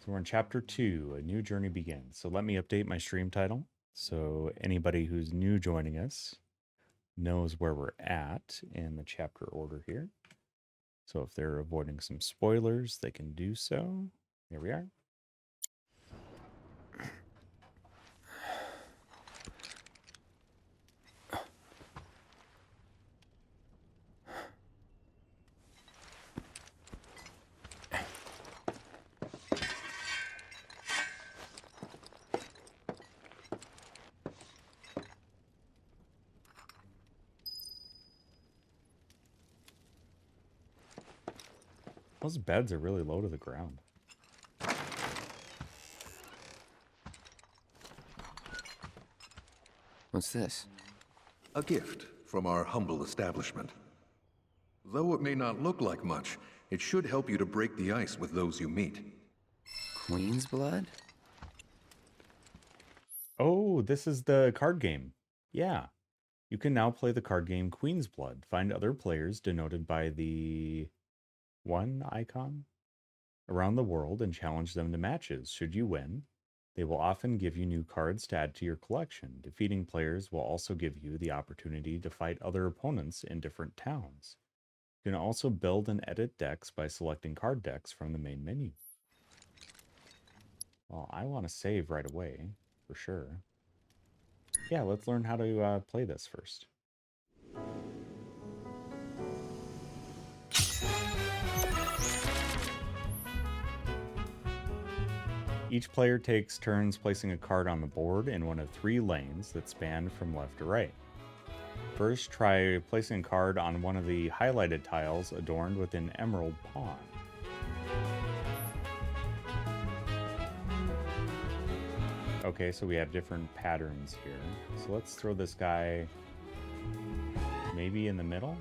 So we're in chapter 2, a new journey begins. So let me update my stream title. So anybody who's new joining us knows where we're at in the chapter order here. So if they're avoiding some spoilers, they can do so. Here we are. Those beds are really low to the ground. What's this? A gift from our humble establishment. Though it may not look like much, it should help you to break the ice with those you meet. Queen's blood? Oh, this is the card game. Yeah. You can now play the card game Queen's Blood. Find other players denoted by the 1 icon around the world and challenge them to matches. Should you win, they will often give you new cards to add to your collection. Defeating players will also give you the opportunity to fight other opponents in different towns. You can also build and edit decks by selecting card decks from the main menu. Well, I want to save right away, for sure. Yeah, let's learn how to play this first. Each player takes turns placing a card on the board in one of 3 lanes that span from left to right. First, try placing a card on one of the highlighted tiles adorned with an emerald pawn. Okay, so we have different patterns here. So let's throw this guy maybe in the middle.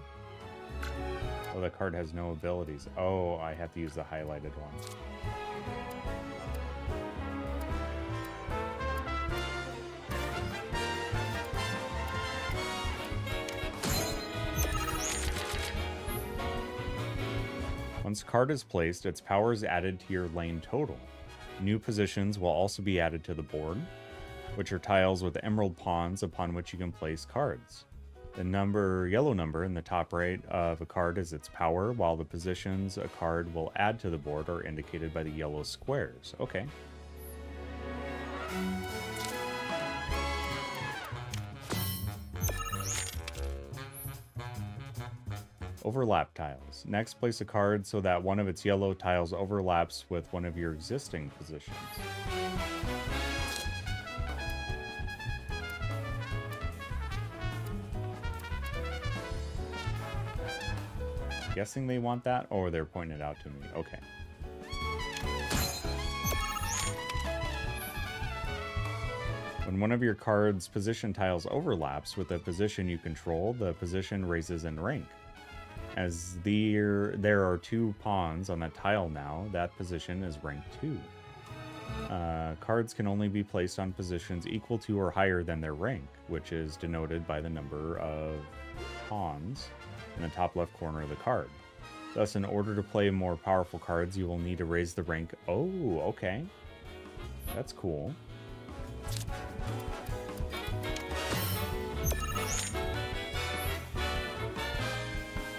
Oh, the card has no abilities. Oh, I have to use the highlighted one. Once a card is placed, its power is added to your lane total. New positions will also be added to the board, which are tiles with emerald pawns upon which you can place cards. The yellow number in the top right of a card is its power, while the positions a card will add to the board are indicated by the yellow squares. Okay. Overlap tiles. Next, place a card so that one of its yellow tiles overlaps with one of your existing positions. Guessing they want that, or they're pointing it out to me. Okay. When one of your card's position tiles overlaps with a position you control, the position raises in rank. As there are 2 pawns on that tile now, that position is rank 2. Cards can only be placed on positions equal to or higher than their rank, which is denoted by the number of pawns in the top left corner of the card. Thus, in order to play more powerful cards, you will need to raise the rank. Oh, okay. That's cool.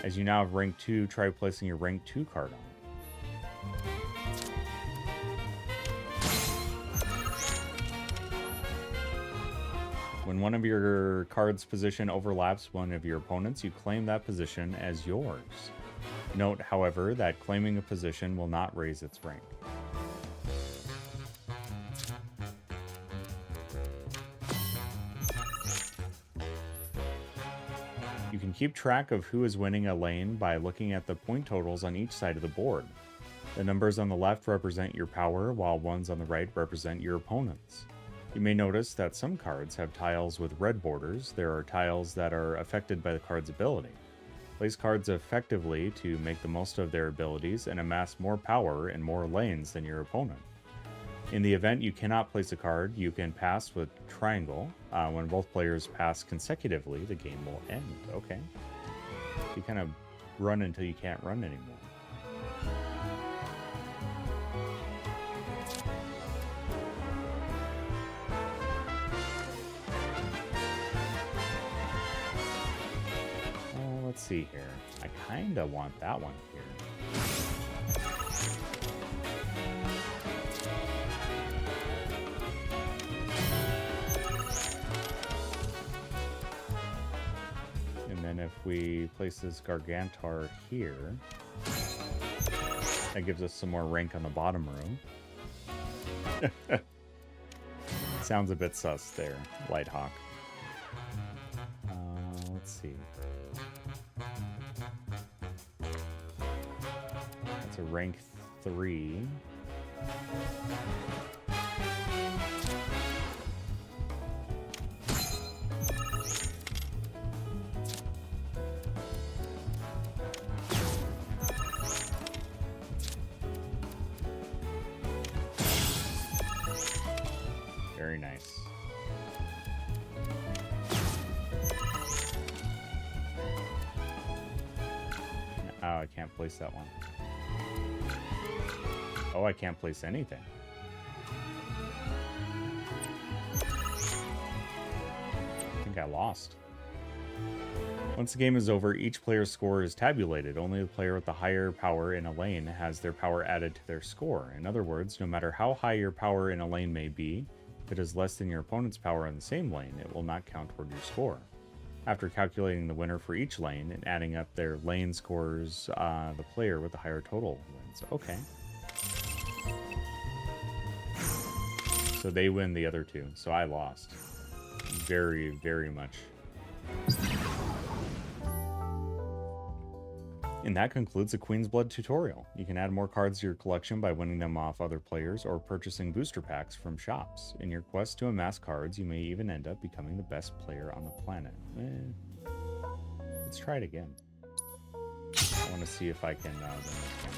As you now have rank 2, try placing your rank 2 card on. When one of your card's position overlaps one of your opponents, you claim that position as yours. Note, however, that claiming a position will not raise its rank. You can keep track of who is winning a lane by looking at the point totals on each side of the board. The numbers on the left represent your power, while ones on the right represent your opponents. You may notice that some cards have tiles with red borders. There are tiles that are affected by the card's ability. Place cards effectively to make the most of their abilities and amass more power in more lanes than your opponent. In the event you cannot place a card, you can pass with triangle. When both players pass consecutively, the game will end. Okay. You kind of run until you can't run anymore. see here. I kind of want that one here. And then if we place this Gargantar here, that gives us some more rank on the bottom row. Sounds a bit sus there, Lighthawk. Let's see. That's a rank 3. Very nice. Oh, I can't place that one. Oh, I can't place anything. I think I lost. Once the game is over, each player's score is tabulated. Only the player with the higher power in a lane has their power added to their score. In other words, no matter how high your power in a lane may be, if it is less than your opponent's power in the same lane, it will not count toward your score. After calculating the winner for each lane and adding up their lane scores, the player with the higher total wins. Okay. So they win the other two. So I lost. Very, very much. And that concludes the Queen's Blood tutorial. You can add more cards to your collection by winning them off other players or purchasing booster packs from shops. In your quest to amass cards, you may even end up becoming the best player on the planet. Let's try it again. I want to see if I can win this one.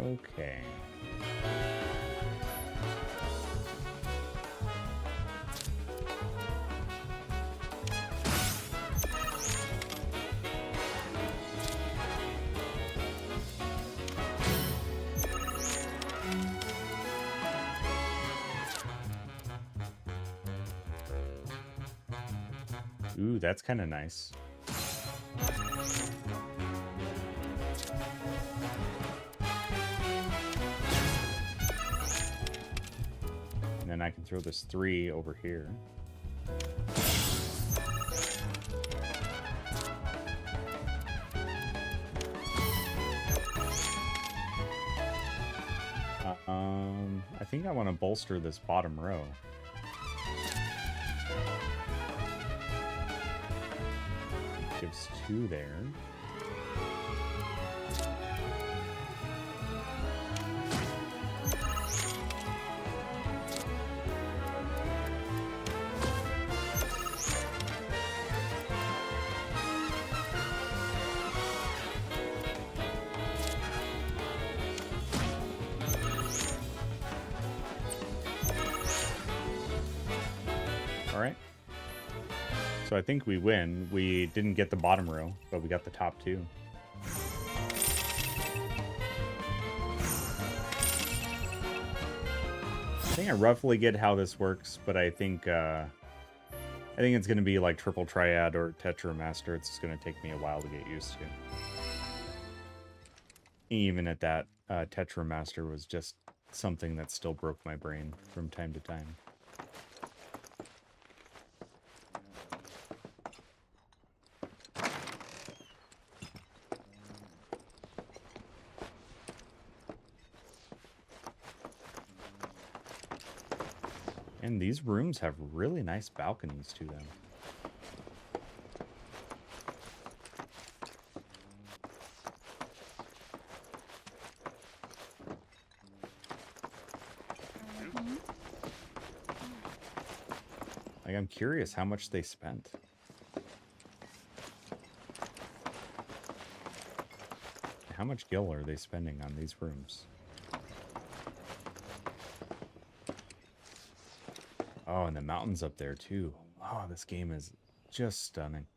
Okay. Ooh, that's kind of nice. And then I can throw this 3 over here. I think I want to bolster this bottom row. Gives 2 there. Alright. So I think we win. We didn't get the bottom row, but we got the top 2. I think I roughly get how this works, but I think it's going to be like Triple Triad or Tetra Master. It's just going to take me a while to get used to. Even at that, Tetra Master was just something that still broke my brain from time to time. And these rooms have really nice balconies to them. Like, I'm curious how much they spent. How much gil are they spending on these rooms? Oh, and the mountains up there too. Oh, this game is just stunning.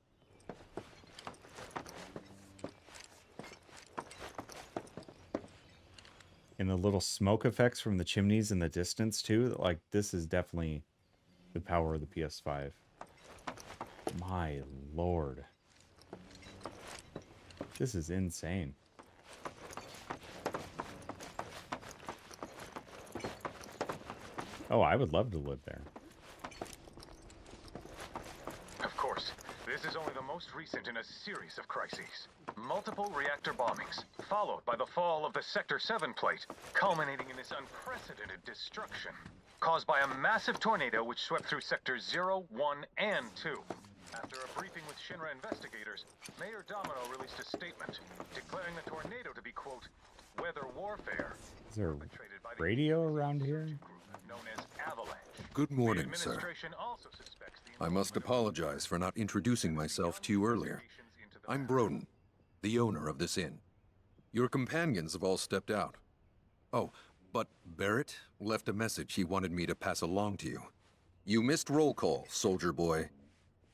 And the little smoke effects from the chimneys in the distance too. Like, this is definitely the power of the PS5. My lord. This is insane. Oh, I would love to live there. Of course, this is only the most recent in a series of crises. Multiple reactor bombings, followed by the fall of the Sector 7 plate, culminating in this unprecedented destruction, caused by a massive tornado which swept through Sectors 0, 1, and 2. After a briefing with Shinra investigators, Mayor Domino released a statement declaring the tornado to be, quote, weather warfare. Is there a radio around here? Known as Avalanche. Good morning, sir. I must apologize for not introducing myself to you earlier. I'm Broden, the owner of this inn. Your companions have all stepped out. Oh, but Barrett left a message he wanted me to pass along to you. You missed roll call, soldier boy.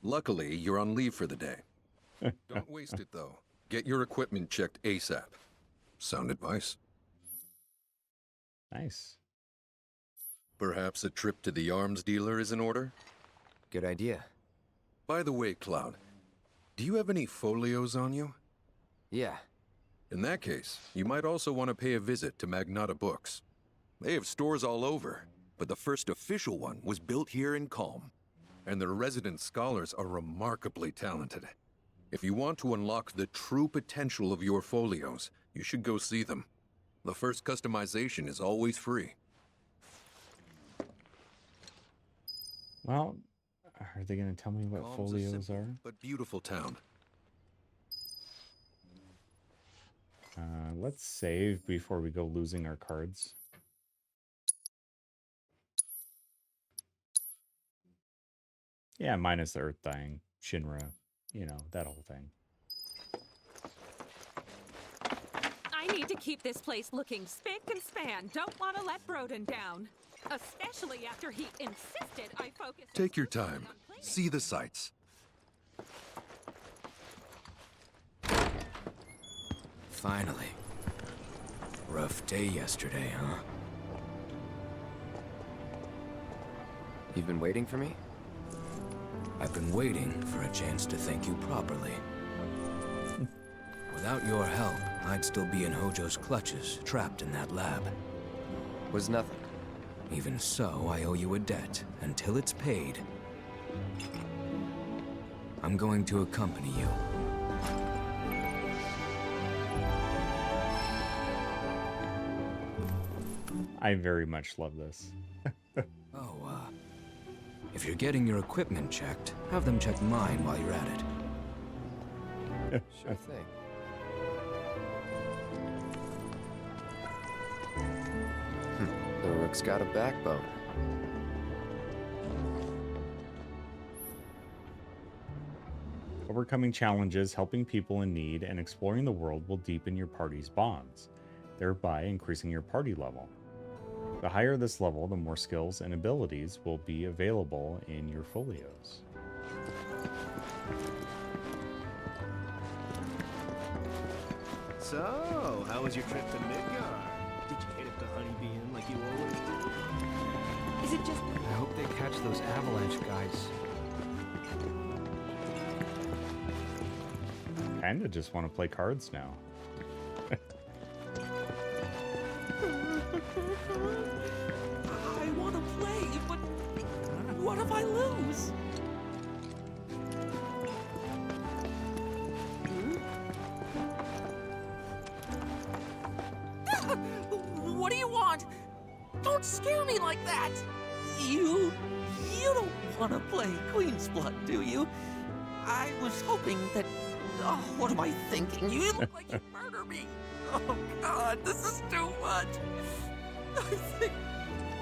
Luckily, you're on leave for the day. Don't waste it, though. Get your equipment checked ASAP. Sound advice? Nice. Perhaps a trip to the arms dealer is in order? Good idea. By the way, Cloud, do you have any folios on you? Yeah. In that case, you might also want to pay a visit to Magnata Books. They have stores all over, but the first official one was built here in Calm, and their resident scholars are remarkably talented. If you want to unlock the true potential of your folios, you should go see them. The first customization is always free. Well, are they going to tell me what Calm's a folios simple are? but beautiful town. Let's save before we go losing our cards. Yeah, minus the Earth dying, Shinra, you know, that whole thing. I need to keep this place looking spick and span. Don't want to let Broden down. Especially after he insisted I focus... Take your time. See the sights. Finally. Rough day yesterday, huh? You've been waiting for me? I've been waiting for a chance to thank you properly. Without your help, I'd still be in Hojo's clutches, trapped in that lab. Was nothing. Even so, I owe you a debt, until it's paid. I'm going to accompany you. I very much love this. If you're getting your equipment checked, have them check mine while you're at it. Sure thing. The Rook's got a backbone. Overcoming challenges, helping people in need, and exploring the world will deepen your party's bonds, thereby increasing your party level. The higher this level, the more skills and abilities will be available in your folios. So, how was your trip to Midgar? Did you hit up the Honeybee Inn like you always do? Is it just... I hope they catch those avalanche guys. Kinda just want to play cards now. I want to play, but what if I lose? What do you want? Don't scare me like that! You don't want to play Queen's Blood, do you? I was hoping that... Oh, what am I thinking? You look like you'd murder me! Oh, God, this is too much! I think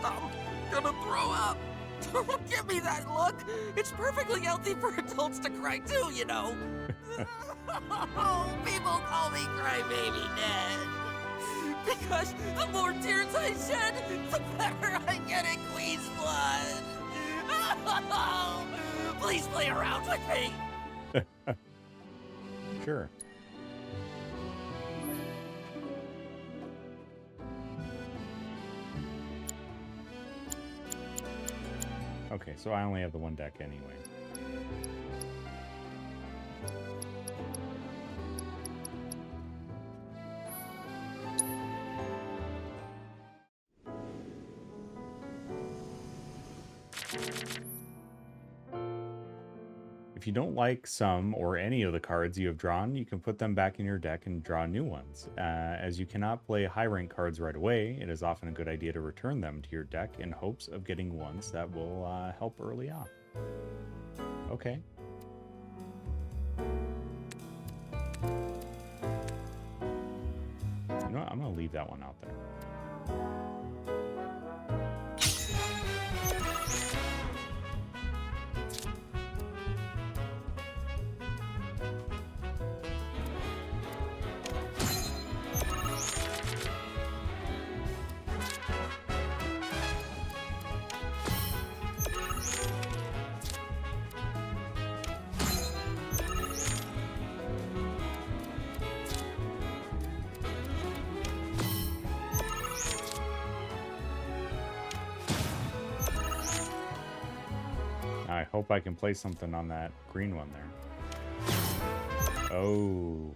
I'm gonna throw up! Don't give me that look! It's perfectly healthy for adults to cry too, you know! People call me Crybaby Dad! Because the more tears I shed, the better I get in Queen's blood! Please play around with me! Sure. Okay, so I only have the one deck anyway. If you don't like some or any of the cards you have drawn, you can put them back in your deck and draw new ones. As you cannot play high-rank cards right away, it is often a good idea to return them to your deck in hopes of getting ones that will help early on. Okay. You know what? I'm going to leave that one out there. I hope I can play something on that green one there. Oh.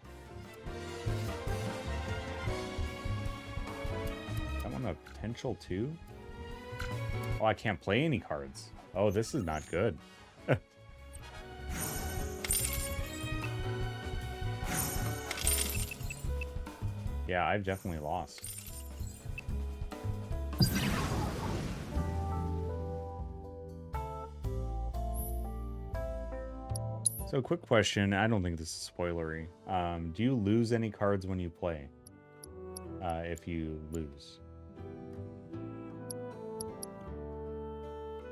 That one a potential too? Oh, I can't play any cards. Oh, this is not good. Yeah, I've definitely lost. So, quick question. I don't think this is spoilery. Do you lose any cards when you play? If you lose?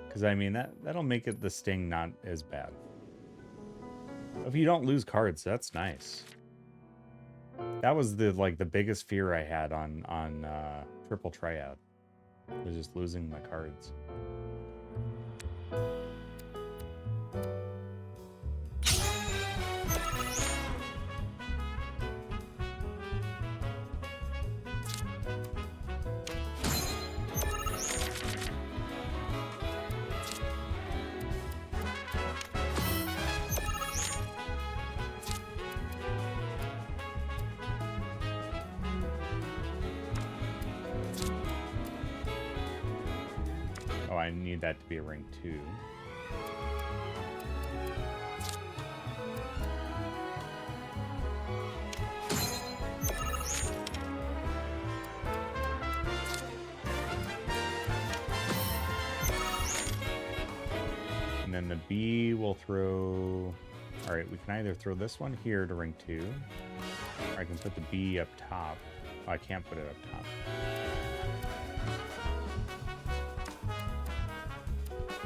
Because, I mean, that'll make it the sting not as bad. If you don't lose cards, that's nice. That was the biggest fear I had on Triple Triad. Was just losing my cards. Oh, I need that to be a rank 2. And then the B will throw... Alright, we can either throw this one here to rank 2, or I can put the B up top. Oh, I can't put it up top.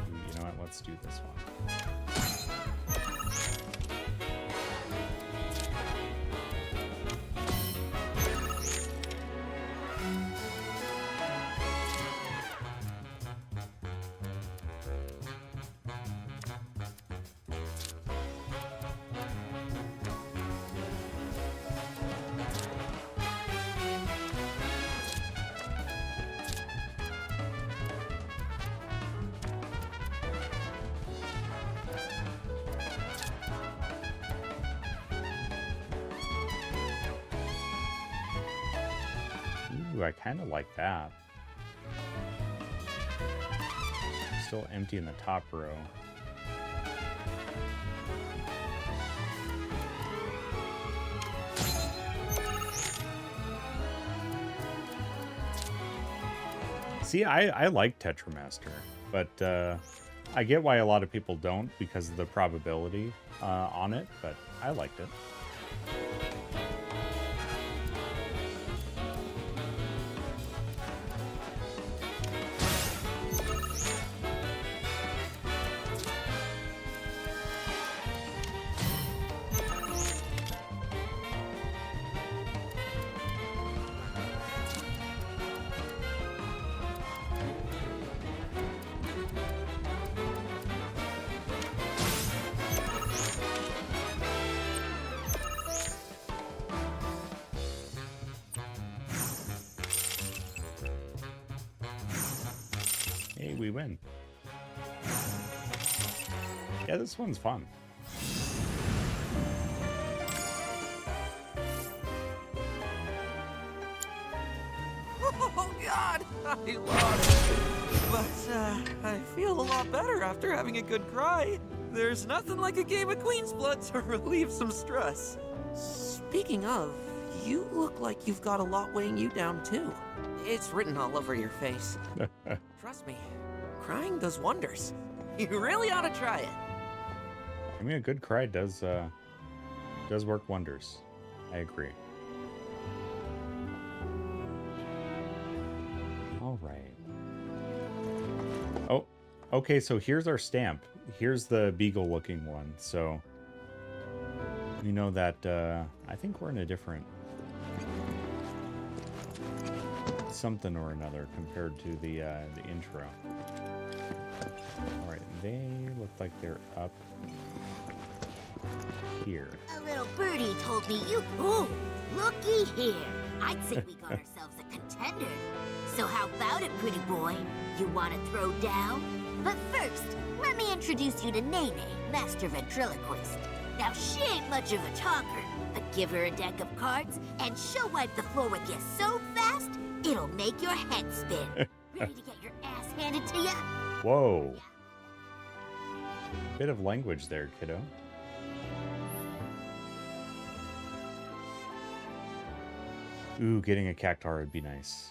You know what? Let's do this one. Ooh, I kind of like that. Still empty in the top row. See, I like Tetramaster, but I get why a lot of people don't because of the probability on it, but I liked it. Hey, we win. Yeah, this one's fun. Oh God, I lost. But I feel a lot better after having a good cry. There's nothing like a game of Queen's Blood to relieve some stress. Speaking of, you look like you've got a lot weighing you down too. It's written all over your face. Trust me, crying does wonders. You really ought to try it. I mean, a good cry does work wonders. I agree. All right. Oh, okay, so here's our stamp. Here's the beagle-looking one. So, you know that, I think we're in a different something or another compared to the intro. All right, they look like they're up here. A little birdie told me you... Ooh, looky here. I'd say we got ourselves a contender. So how about it, pretty boy? You want to throw down? But first, let me introduce you to Nene, master ventriloquist. Now, she ain't much of a talker, but give her a deck of cards, and she'll wipe the floor with you so fast, it'll make your head spin. Ready to get your ass handed to you? Whoa. Bit of language there, kiddo. Ooh, getting a cactar would be nice.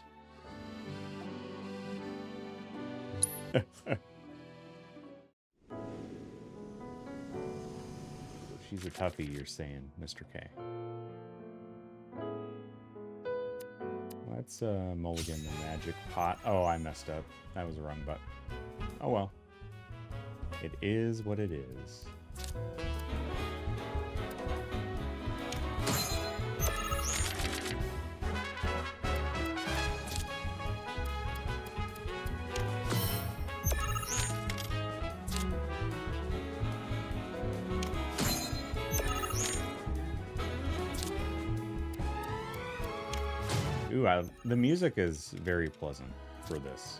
She's a toughie, you're saying, Mr. K. Let's mulligan the magic pot. Oh, I messed up. That was the wrong button. Oh well. It is what it is. Ooh, the music is very pleasant for this.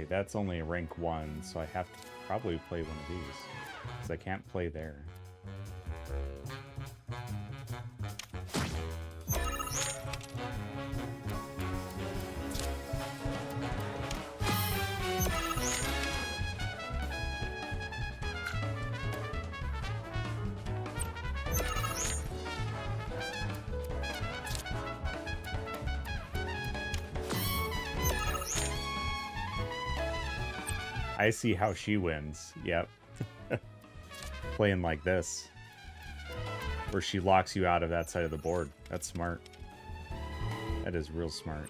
That's only a rank 1, so I have to probably play one of these, because I can't play there. I see how she wins. Yep. Playing like this. Where she locks you out of that side of the board. That's smart. That is real smart.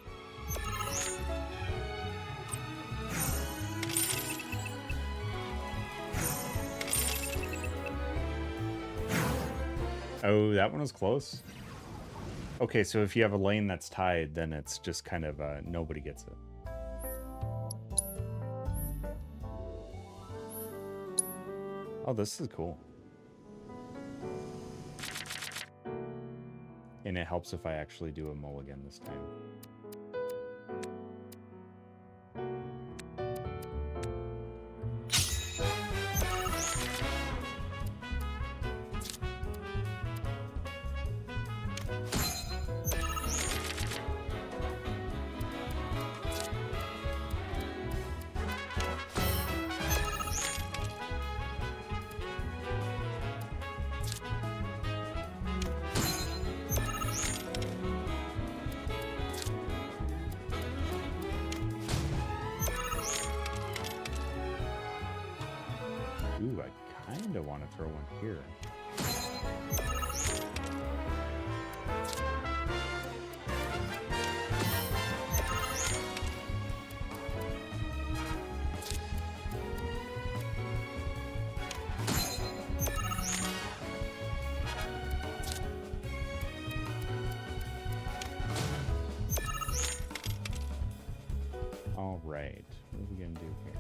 Oh, that one was close. Okay, so if you have a lane that's tied, then it's just kind of nobody gets it. Oh, this is cool. And it helps if I actually do a mulligan this time. Ooh, I kind of want to throw one here. All right. What are we going to do here?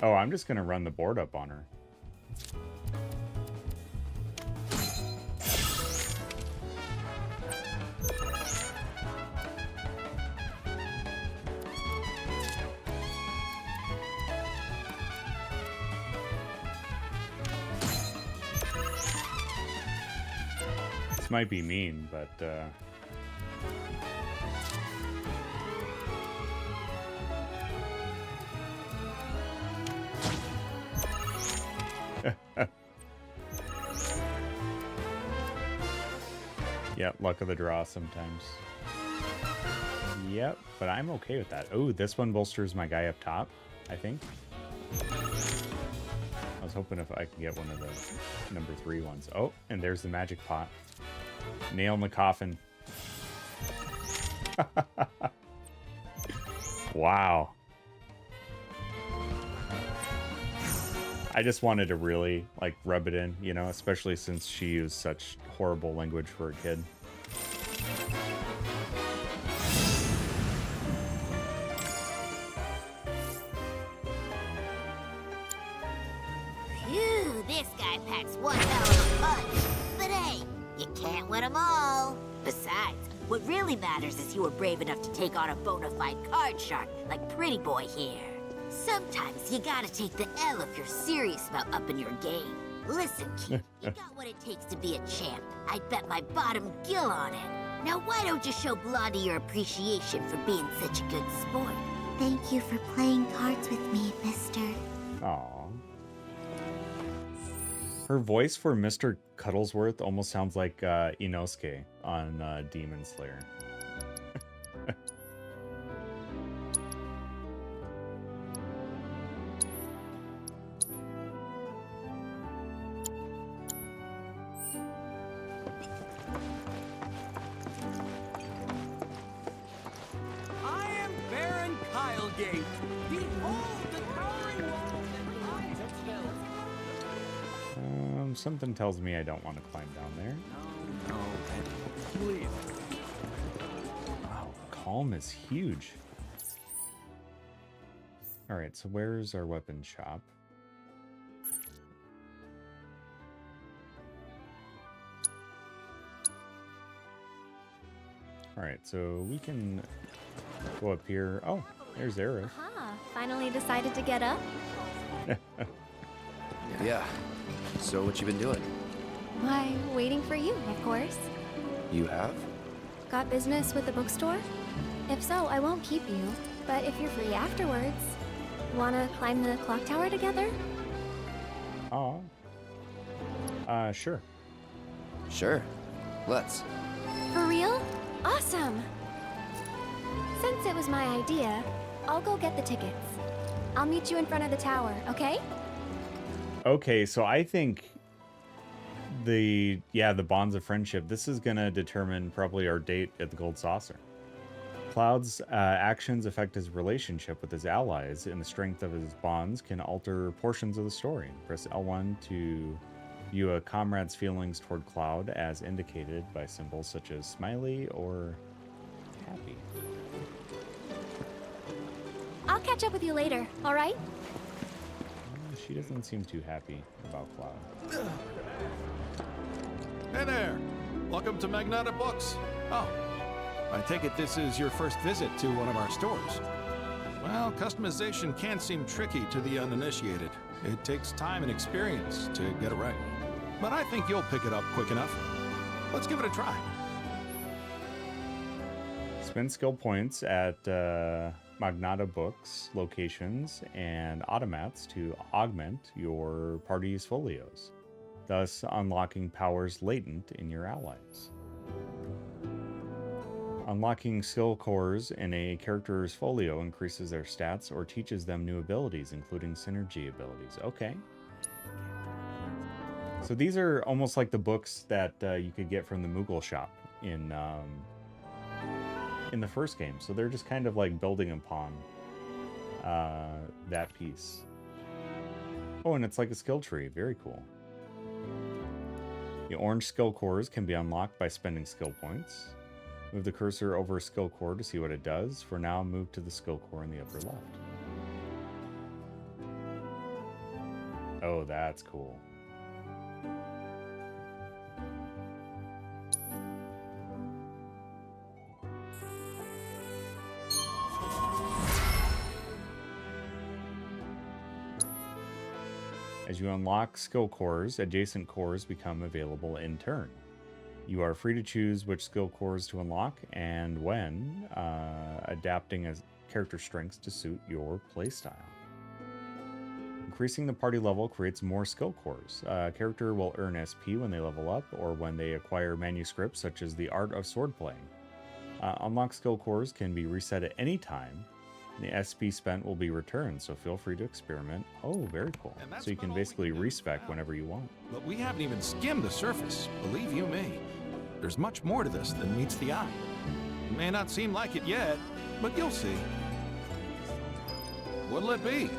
Oh, I'm just going to run the board up on her. This might be mean, but yep, luck of the draw sometimes. Yep, but I'm okay with that. Oh, this one bolsters my guy up top, I think. I was hoping if I could get one of the number 3 ones. Oh, and there's the magic pot. Nail in the coffin. Wow. I just wanted to really, like, rub it in, you know, especially since she used such horrible language for a kid. Phew, this guy packs one hell of a punch. But hey, you can't win them all. Besides, what really matters is you were brave enough to take on a bona fide card shark like Pretty Boy here. Sometimes you gotta take the L if you're serious about upping your game. Listen, kid, you got what it takes to be a champ. I'd bet my bottom gill on it. Now why don't you show Blondie your appreciation for being such a good sport? Thank you for playing cards with me, mister. Aww. Her voice for Mr. Cuddlesworth almost sounds like Inosuke on Demon Slayer. I am Baron Kylegate. Behold the towering walls and eyes of spells. Something tells me I don't want to climb down there. No, please. Wow, calm is huge. Alright, so where's our weapon shop? Alright, so we can go up here. Oh, there's Aerith. Finally decided to get up? Yeah. So what you been doing? Why, waiting for you, of course. You have? Got business with the bookstore? If so, I won't keep you. But if you're free afterwards, wanna climb the clock tower together? Oh. Sure. Sure. Let's. For real? Awesome! Since it was my idea, I'll go get the tickets. I'll meet you in front of the tower, okay? Okay, so I think the bonds of friendship, this is gonna determine probably our date at the Gold Saucer. Cloud's actions affect his relationship with his allies, and the strength of his bonds can alter portions of the story. Press L1 to view a comrade's feelings toward Cloud as indicated by symbols such as smiley or happy. I'll catch up with you later, alright? She doesn't seem too happy about Cloud. Hey there! Welcome to Magnata Books. Oh, I take it this is your first visit to one of our stores. Well, customization can seem tricky to the uninitiated. It takes time and experience to get it right. But I think you'll pick it up quick enough. Let's give it a try. Spend skill points at Magnata Books locations and automats to augment your party's folios, thus unlocking powers latent in your allies. Unlocking skill cores in a character's folio increases their stats or teaches them new abilities, including synergy abilities. Okay. So these are almost like the books that you could get from the Moogle shop in the first game. So they're just kind of like building upon that piece. Oh, and it's like a skill tree. Very cool. The orange skill cores can be unlocked by spending skill points. Move the cursor over a skill core to see what it does. For now, move to the skill core in the upper left. Oh, that's cool. As you unlock skill cores, adjacent cores become available in turn. You are free to choose which skill cores to unlock and when, adapting a character strengths to suit your playstyle. Increasing the party level creates more skill cores. A character will earn SP when they level up or when they acquire manuscripts such as the Art of Sword Playing. Unlock skill cores can be reset at any time. The SP spent will be returned, so feel free to experiment. Oh, very cool. So you can basically respec whenever you want. But we haven't even skimmed the surface, believe you me. There's much more to this than meets the eye. It may not seem like it yet, but you'll see. What'll it be?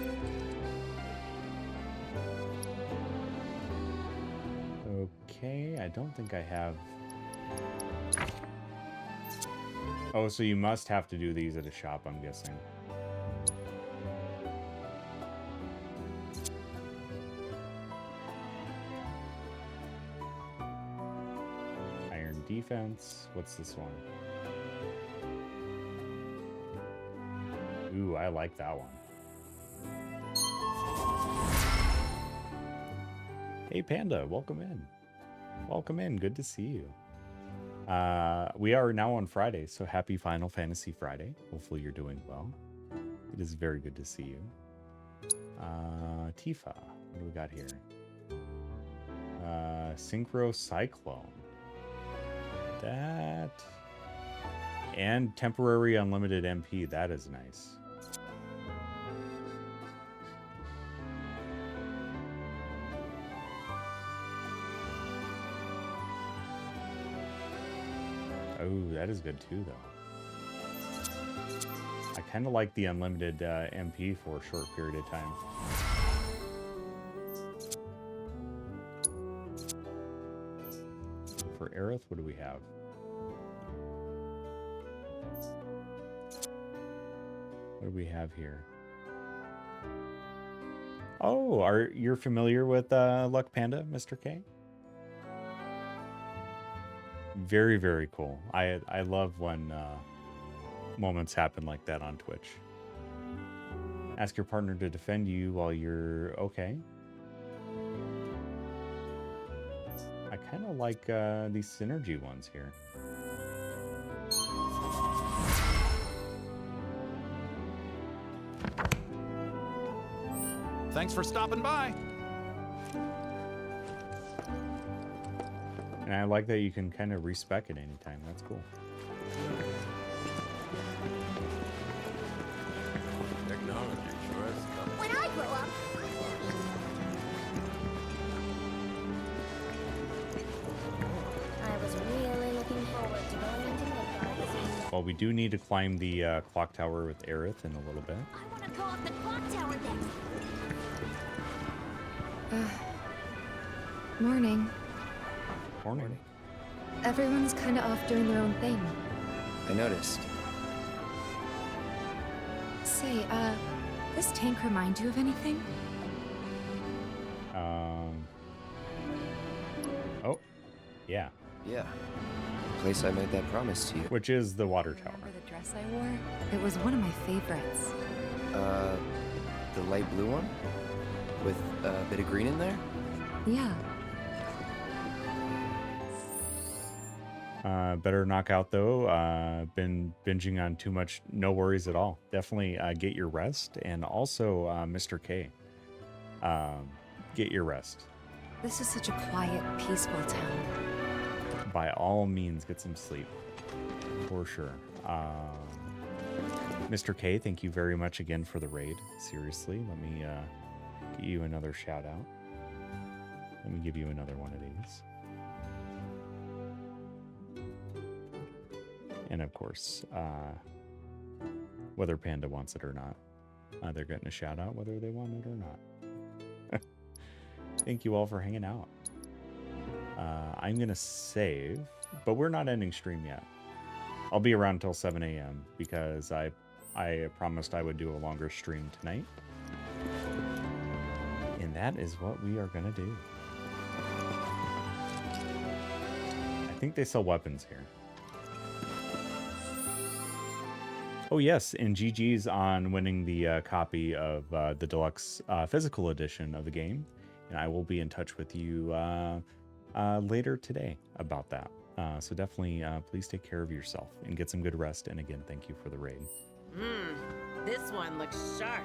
Okay, I don't think I have... Oh, so you must have to do these at a shop, I'm guessing. Iron defense. What's this one? Ooh, I like that one. Hey Panda, welcome in. Welcome in, good to see you. We are now on Friday, so happy Final Fantasy Friday. Hopefully you're doing well. It is very good to see you. Tifa, what do we got here? Synchro Cyclone. That... And temporary unlimited MP, that is nice. Oh, that is good too, though. I kind of like the unlimited MP for a short period of time. For Aerith, what do we have? What do we have here? Oh, you're familiar with Luck Panda, Mr. K? Very, very cool. I love when moments happen like that on Twitch. Ask your partner to defend you while you're okay. I kind of like these synergy ones here. Thanks for stopping by. And I like that you can kind of respec it anytime. That's cool. Technology sure is coming. When I grow up, I was really looking forward to going into Midgar. Well, we do need to climb the clock tower with Aerith in a little bit. I want to go up the clock tower next. Morning. Morning. Everyone's kind of off doing their own thing. I noticed. Say, this tank remind you of anything? Oh, yeah. Yeah. The place I made that promise to you. Which is the water tower. Remember the dress I wore? It was one of my favorites. The light blue one? With a bit of green in there? Yeah. Better knock out though. Been binging on too much. No worries at all. Definitely get your rest. And also, Mr. K, get your rest. This is such a quiet, peaceful town. By all means, get some sleep. For sure. Mr. K, thank you very much again for the raid. Seriously, let me get you another shout out. Let me give you another one of these. And of course, whether Panda wants it or not, they're getting a shout out whether they want it or not. Thank you all for hanging out. I'm going to save, but we're not ending stream yet. I'll be around until 7 a.m. because I promised I would do a longer stream tonight. And that is what we are going to do. I think they sell weapons here. Oh yes, and GG's on winning the copy of the deluxe physical edition of the game. And I will be in touch with you later today about that. So definitely please take care of yourself and get some good rest. And again, thank you for the raid. This one looks sharp.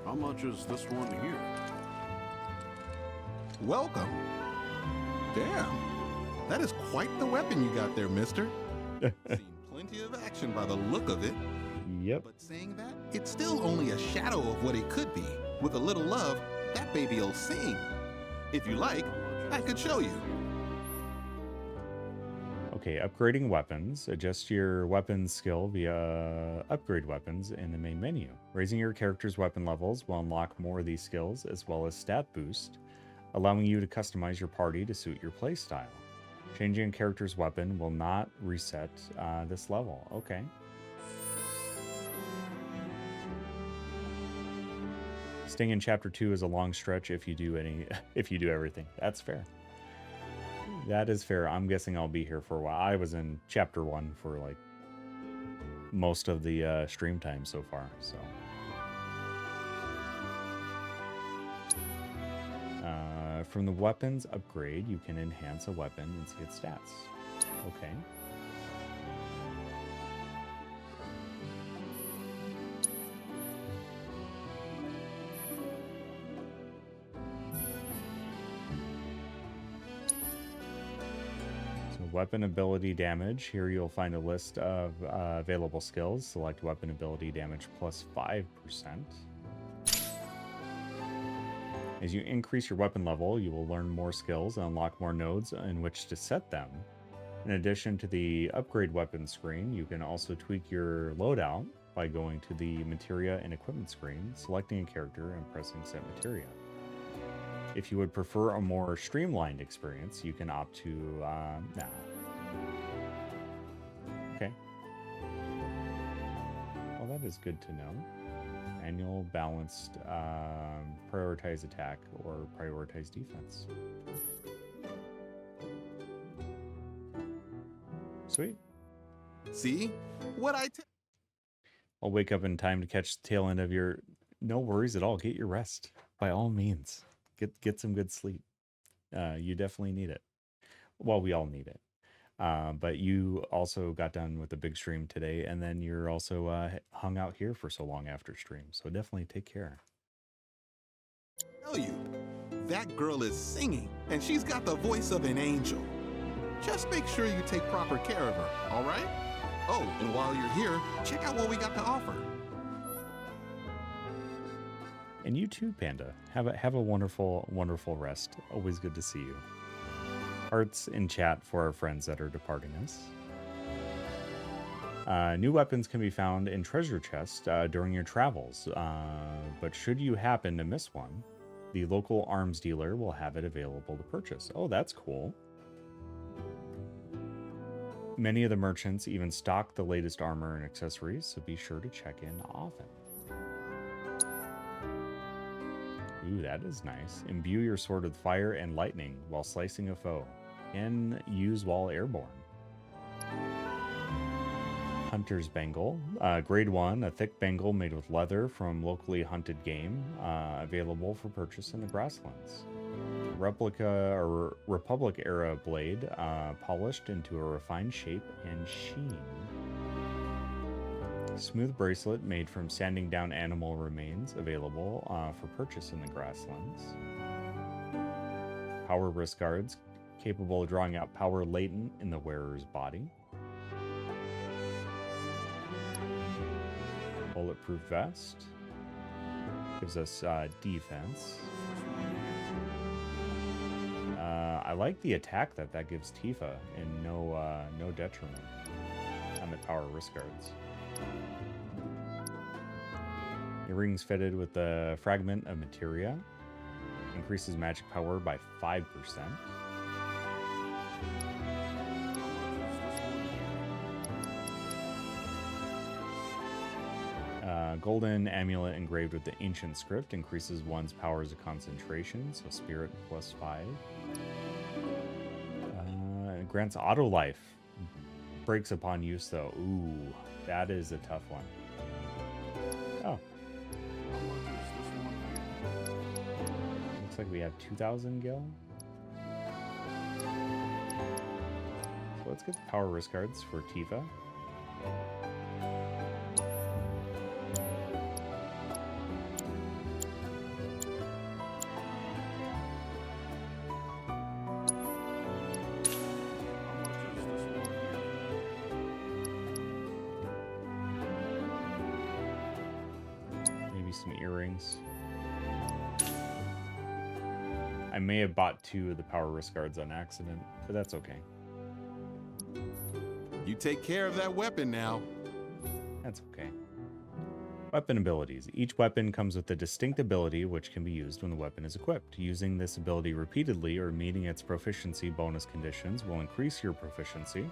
How much is this one here? Welcome. Damn, that is quite the weapon you got there, mister. Seen plenty of action by the look of it. Yep. But saying that, it's still only a shadow of what it could be. With a little love, that baby'll sing. If you like, I could show you. Okay, upgrading weapons. Adjust your weapons skill via upgrade weapons in the main menu. Raising your character's weapon levels will unlock more of these skills, as well as stat boost, allowing you to customize your party to suit your playstyle. Changing a character's weapon will not reset this level. Okay. Staying in chapter 2 is a long stretch if you do everything. That's fair. That is fair. I'm guessing I'll be here for a while. I was in chapter 1 for like most of the stream time so far, so. From the weapons upgrade, you can enhance a weapon and see its stats. Okay. Weapon ability damage. Here you'll find a list of available skills. Select weapon ability damage plus 5%. As you increase your weapon level, you will learn more skills and unlock more nodes in which to set them. In addition to the upgrade weapon screen, you can also tweak your loadout by going to the materia and equipment screen, selecting a character, and pressing set materia. If you would prefer a more streamlined experience, you can opt to, Okay. Well, that is good to know. Manual, balanced, prioritize attack, or prioritize defense. Sweet. See? What I'll wake up in time to catch the tail end of your... No worries at all. Get your rest. By all means. Get some good sleep. You definitely need it. Well, we all need it. But you also got done with a big stream today, and then you're also hung out here for so long after stream. So definitely take care. Tell you, that girl is singing, and she's got the voice of an angel. Just make sure you take proper care of her, all right? Oh, and while you're here, check out what we got to offer. And you too, Panda. Have a wonderful, wonderful rest. Always good to see you. Hearts in chat for our friends that are departing us. New weapons can be found in treasure chests during your travels, but should you happen to miss one, the local arms dealer will have it available to purchase. Oh, that's cool. Many of the merchants even stock the latest armor and accessories, so be sure to check in often. Ooh, that is nice. Imbue your sword with fire and lightning while slicing a foe. Can use while airborne. Hunter's Bangle. Grade 1, a thick bangle made with leather from locally hunted game. Available for purchase in the grasslands. Replica or Republic era blade, polished into a refined shape and sheen. Smooth bracelet made from sanding down animal remains, available for purchase in the grasslands. Power wrist guards, capable of drawing out power latent in the wearer's body. Bulletproof vest. Gives us defense. I like the attack that gives Tifa, and no detriment on the power wrist guards. Earrings fitted with the fragment of materia. Increases magic power by 5%. Golden amulet engraved with the ancient script increases one's powers of concentration, so spirit +5. Grants auto life. Breaks upon use though. Ooh, that is a tough one. Oh. Looks like we have 2,000 gil. So let's get the power wrist guards for Tifa. Some earrings. I may have bought 2 of the power wrist guards on accident, but that's okay. You take care of that weapon now. That's okay. Weapon abilities. Each weapon comes with a distinct ability which can be used when the weapon is equipped. Using this ability repeatedly or meeting its proficiency bonus conditions will increase your proficiency.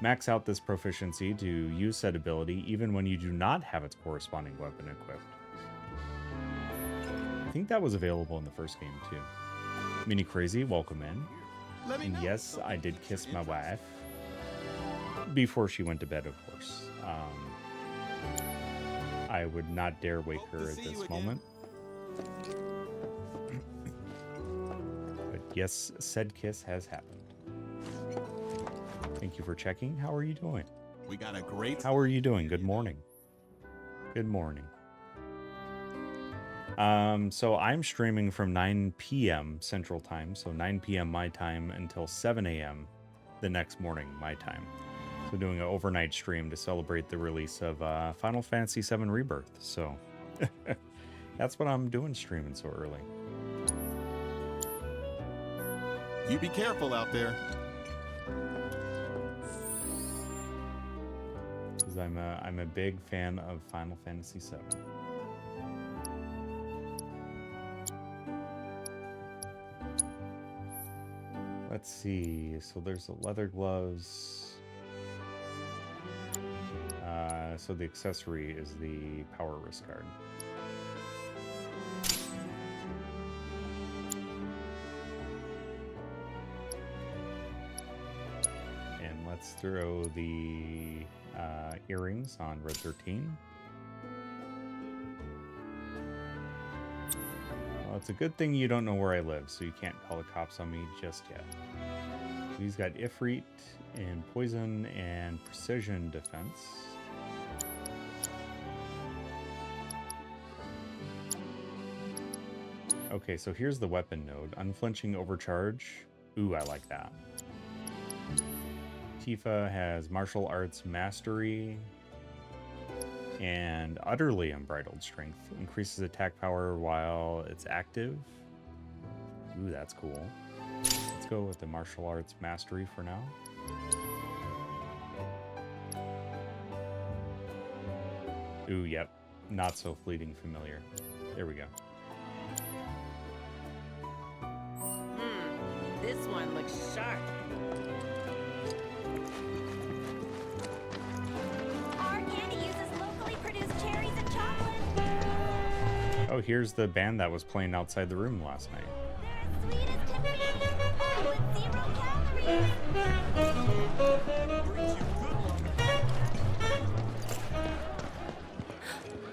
Max out this proficiency to use said ability even when you do not have its corresponding weapon equipped. I think that was available in the first game too. Mini Crazy, welcome in. And yes, I did kiss my wife. Before she went to bed, of course. I would not dare wake her at this moment. But yes, said kiss has happened. Thank you for checking. How are you doing? We got a great... How are you doing? Good morning. Good morning. So I'm streaming from 9 p.m. Central Time, so 9 p.m. my time until 7 a.m. the next morning my time. So doing an overnight stream to celebrate the release of Final Fantasy VII Rebirth. So that's what I'm doing, streaming so early. You be careful out there. Because I'm a big fan of Final Fantasy VII. Let's see. So there's the leather gloves. So the accessory is the power wrist guard. And let's throw the earrings on Red 13. Well, it's a good thing you don't know where I live, so you can't call the cops on me just yet. So he's got Ifrit and Poison and Precision Defense. Okay, so here's the weapon node. Unflinching Overcharge. Ooh, I like that. Tifa has Martial Arts Mastery and Utterly Unbridled Strength. Increases attack power while it's active. Ooh, that's cool. Let's go with the Martial Arts Mastery for now. Ooh, yep. Not so fleeting familiar. There we go. This one looks sharp. Our candy uses locally produced cherries and chocolate. Oh, here's the band that was playing outside the room last night. They're as sweet as can be, with 0 calories.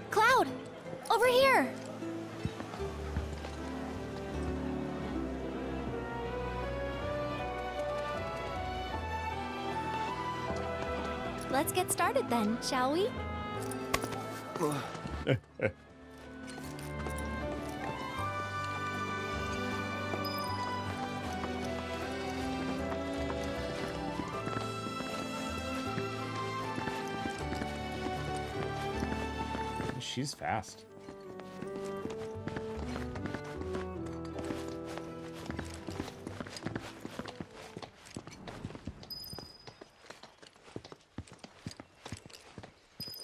Cloud, over here. Let's get started then, shall we? She's fast.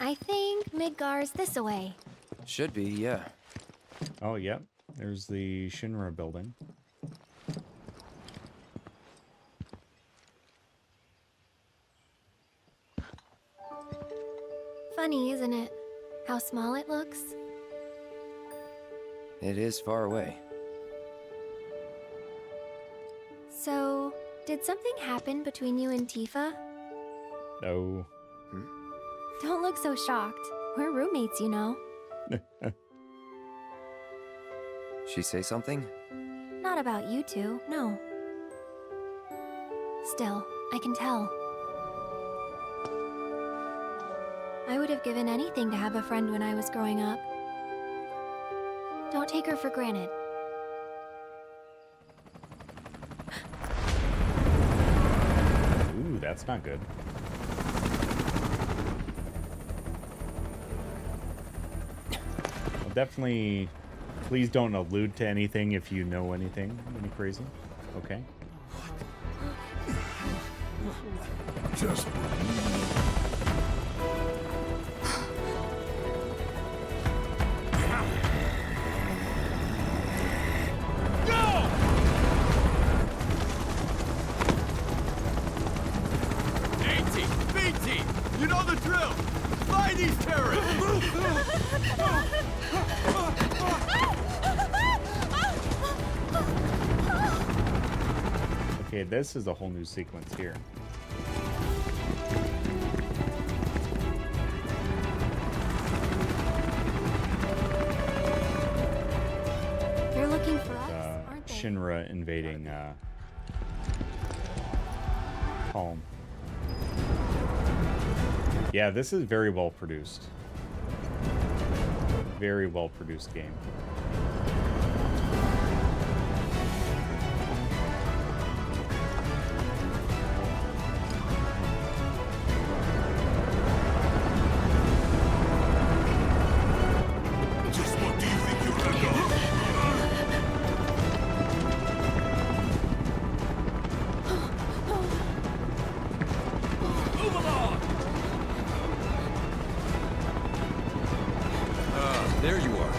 I think Midgar's this away. Should be, yeah. Oh, yep. There's the Shinra building. Funny, isn't it? How small it looks. It is far away. So, did something happen between you and Tifa? No. Don't look so shocked. We're roommates, you know. She say something? Not about you two, no. Still, I can tell. I would have given anything to have a friend when I was growing up. Don't take her for granted. Ooh, that's not good. Well, definitely, please don't allude to anything if you know anything. Any crazy? Okay. Just you know the drill! Find these terrorists! Okay, this is a whole new sequence here. They're looking for us, aren't they? Shinra invading Calm. Yeah, this is very well produced. Very well produced game. just what do you think you're gonna go? Move along! There you are.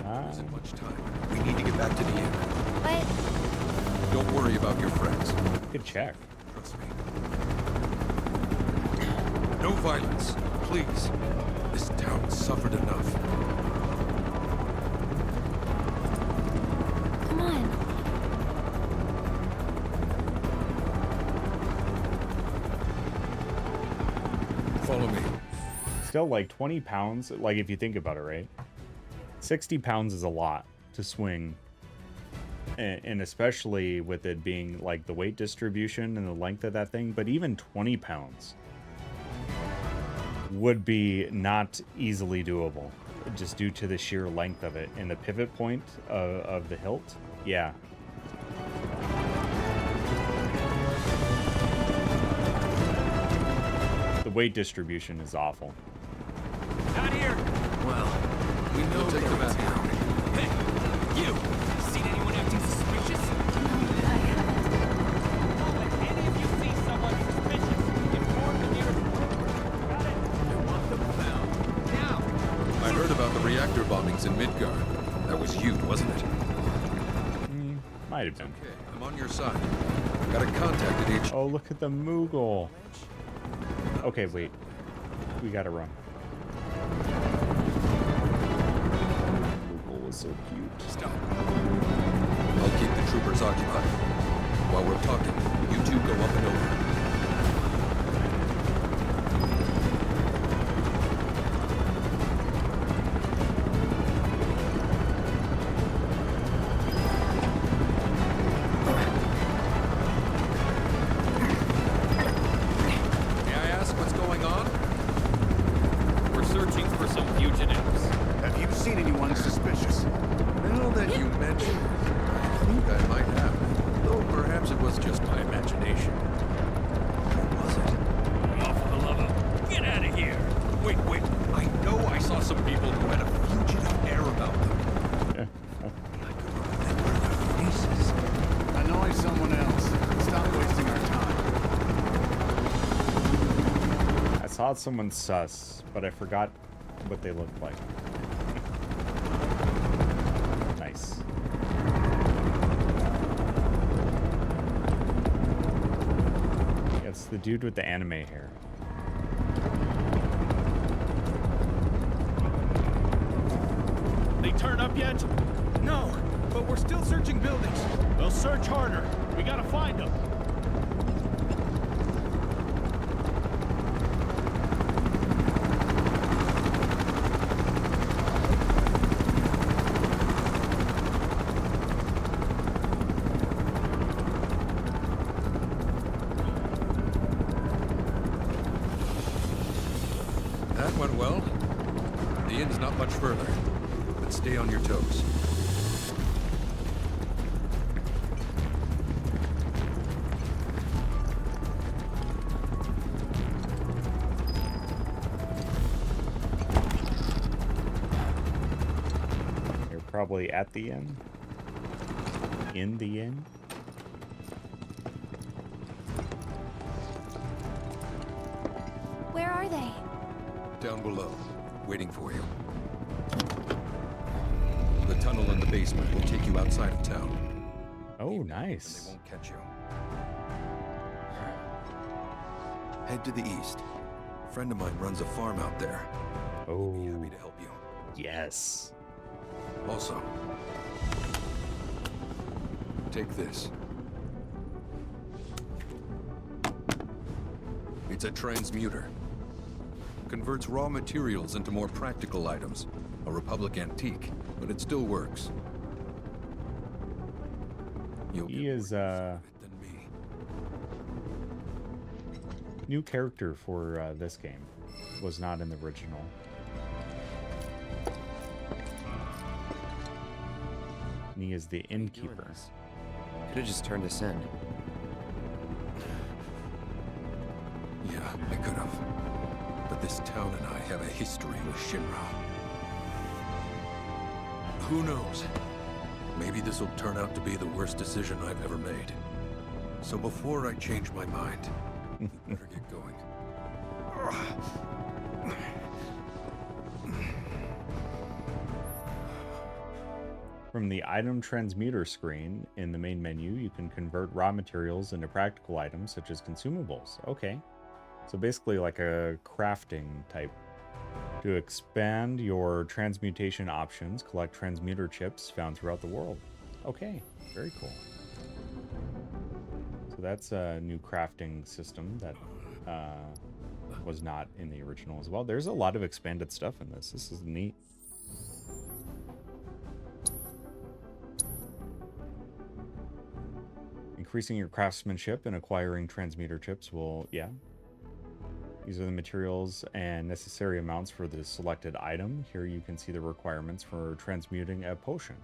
There isn't much time. We need to get back to the inn. But Don't worry about your friends. Good check. Trust me. No violence, please. This town suffered enough. come on. Follow me. Still, like 20 pounds, like if you think about it, right? 60 pounds is a lot to swing. And especially with it being like the weight distribution and the length of that thing, but even 20 pounds would be not easily doable just due to the sheer length of it and the pivot point of the hilt. Yeah. The weight distribution is awful. Not here! Well, we know We'll take them out. Hey, you! Seen anyone acting suspicious? I haven't. When any of you see someone suspicious, inform the nearest group. Got it? I want them found. Now! I heard about the reactor bombings in Midgar. That was you, wasn't it? Might have been. Okay, I'm on your side. Got a contact at HQ. Oh, look at the Moogle. Okay, wait. We gotta run. Moogle is so cute. Stop. I'll keep the troopers occupied. While we're talking, you two go up and over. May I ask what's going on? We're searching for some fugitives. Have you seen anyone suspicious? Now that you mention it, I think I might have. Though perhaps it was just my imagination. Or was it? Oh, for the love of... Get out of here! Wait. I know I saw some people who had a fugitive air about them. I could remember their faces. Annoy someone else. Stop wasting our time. saw someone sus, but I forgot what they looked like. Nice. It's the dude with the anime hair. They turn up yet? No, but we're still searching buildings. They'll search harder. We gotta find them. That went well. The inn's not much further, but stay on your toes. You're probably at the inn. In the inn. Where are they? Down below, waiting for you. The tunnel in the basement will take you outside of town. Oh, And nice. they won't catch you. Head to the east. A friend of mine runs a farm out there. Oh, Be happy to help you. yes. Also, take this. It's a transmuter. Converts raw materials into more practical items. A Republic antique, but it still works. You'll He get is more use out of it than me. new character for this game. Was not in the original. And he is the innkeeper. Could have just turned us in. Yeah, I could have. But this town and I have a history with Shinra. Who knows? Maybe this will turn out to be the worst decision I've ever made. So before I change my mind, you better get going. From the item transmuter screen in the main menu, you can convert raw materials into practical items such as consumables. Okay. So basically like a crafting type. To expand your transmutation options, collect transmuter chips found throughout the world. Okay, very cool. So that's a new crafting system that was not in the original as well. There's a lot of expanded stuff in this. This is neat. Increasing your craftsmanship and acquiring transmuter chips will, yeah. These are the materials and necessary amounts for the selected item. Here you can see the requirements for transmuting a potion.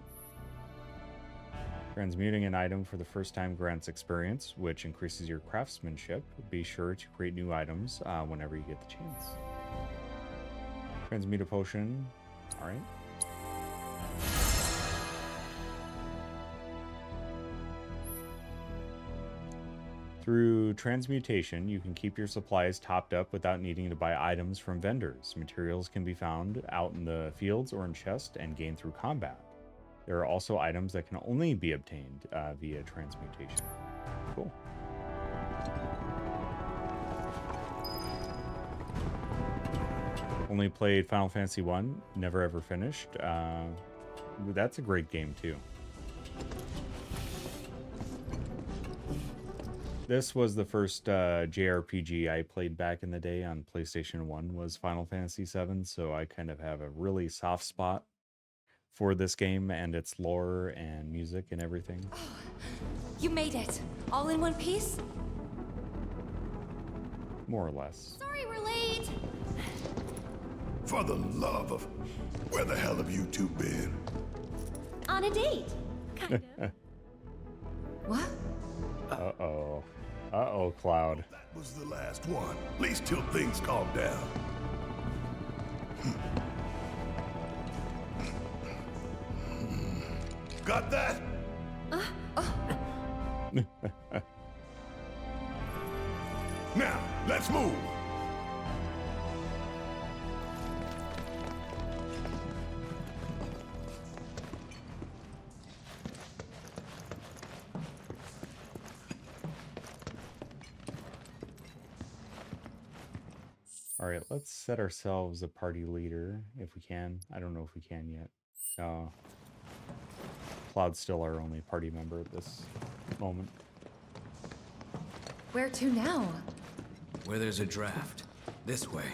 Transmuting an item for the first time grants experience, which increases your craftsmanship. Be sure to create new items whenever you get the chance. Transmute a potion. All right. Through transmutation, you can keep your supplies topped up without needing to buy items from vendors. Materials can be found out in the fields or in chests and gained through combat. There are also items that can only be obtained via transmutation. Cool. Only played Final Fantasy I, never ever finished. That's a great game too. This was the first JRPG I played back in the day on PlayStation 1 was Final Fantasy VII, so I kind of have a really soft spot for this game and its lore and music and everything. Oh, you made it! All in one piece? More or less. Sorry we're late! For the love of... Where the hell have you two been? On a date. Kind of. What? Uh-oh. Uh-oh, Cloud. That was the last one. At least till things calm down. Got that? Now, let's move. Alright, let's set ourselves a party leader if we can. I don't know if we can yet. Cloud's still our only party member at this moment. Where to now? Where there's a draft. This way.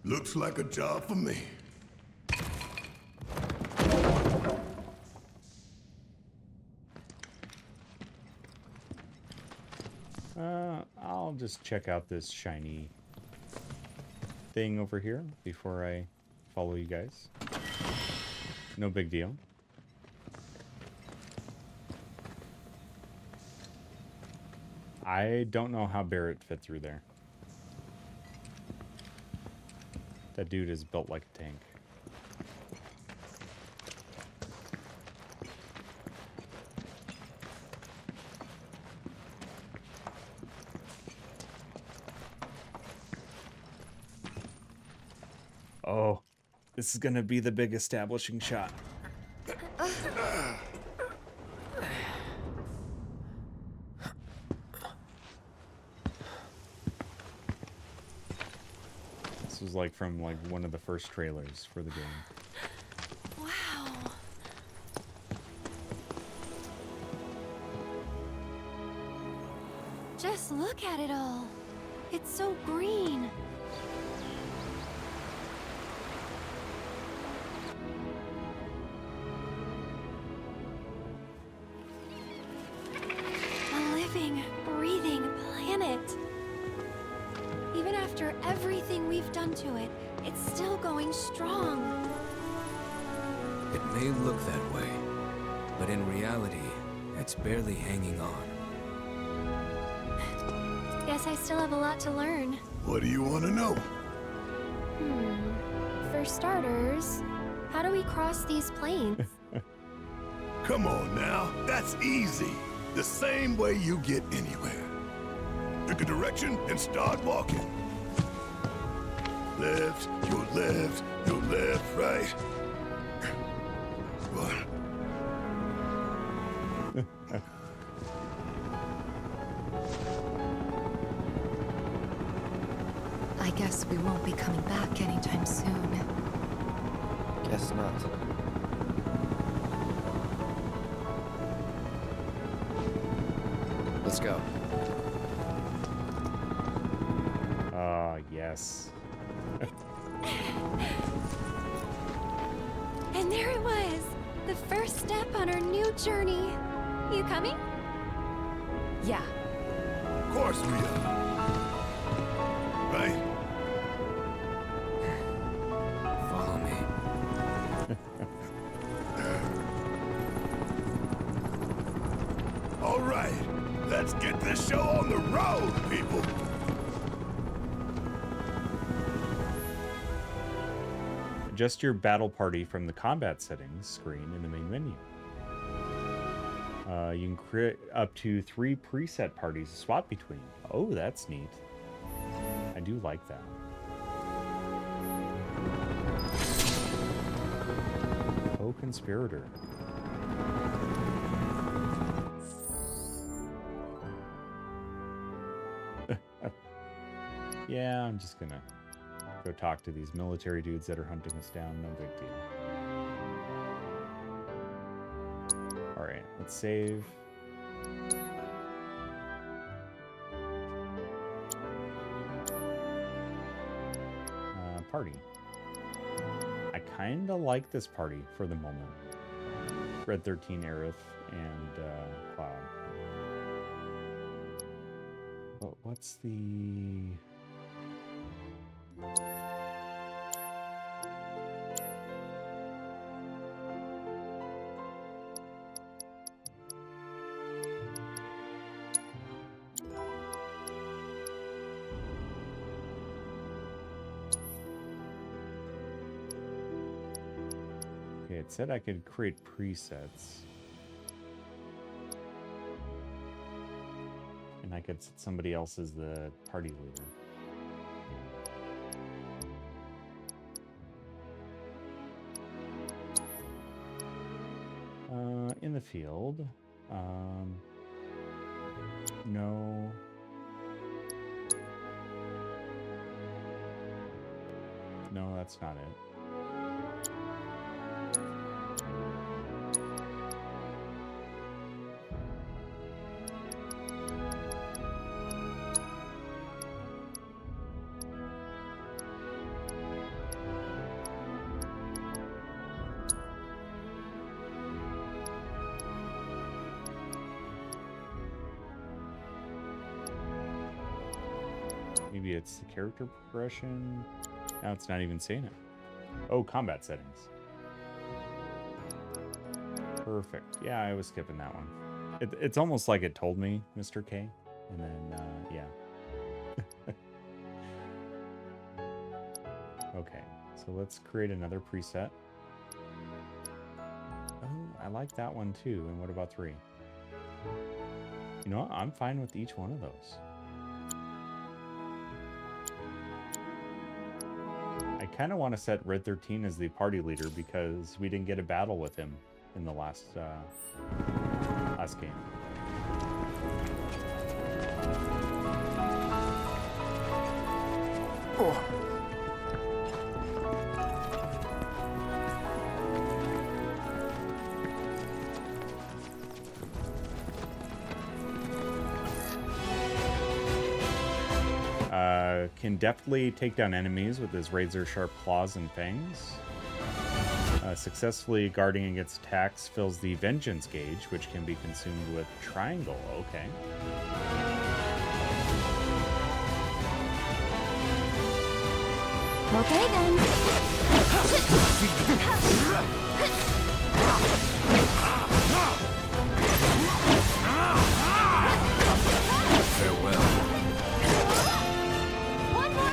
Looks like a job for me. I'll just check out this shiny thing over here before I follow you guys. No big deal. I don't know how Barrett fit through there. That dude is built like a tank. Oh, this is gonna be the big establishing shot. This was like from like one of the first trailers for the game. Wow. Just look at it all. It's so green. A living, breathing planet. Even after everything we've done to it, it's still going strong. It may look that way, but in reality, it's barely hanging on. Guess I still have a lot to learn. What do you want to know? For starters, how do we cross these plains? Come on now, that's easy. The same way you get anywhere. Pick a direction and start walking. Left, your left, your left, right. What? I guess we won't be coming back anytime soon. Guess not. Let's go. Ah, yes. And there it was, the first step on our new journey. You coming? Yeah. Of course we are. Right? Follow me. All right, let's get this show on the road, people. Adjust your battle party from the combat settings screen in the main menu. You can create up to 3 preset parties to swap between. Oh, that's neat. I do like that. Co-conspirator. Yeah, I'm just gonna go talk to these military dudes that are hunting us down. No big deal. Alright, let's save. Party. I kinda like this party for the moment. Red 13, Aerith, and Cloud. But what's the... It said I could create presets. And I could set somebody else as the party leader. In the field. No. No, that's not it. Maybe it's the character progression. Now it's not even saying it. Oh, combat settings. Perfect. Yeah, I was skipping that one. It's almost like it told me, Mr. K. And then, yeah. Okay, so let's create another preset. Oh, I like that one too. And what about 3? You know what? I'm fine with each one of those. I kind of want to set Red 13 as the party leader because we didn't get a battle with him in the last game. Oh. Can deftly take down enemies with his razor-sharp claws and fangs. Successfully guarding against attacks fills the vengeance gauge, which can be consumed with triangle. Okay. Okay then. Farewell.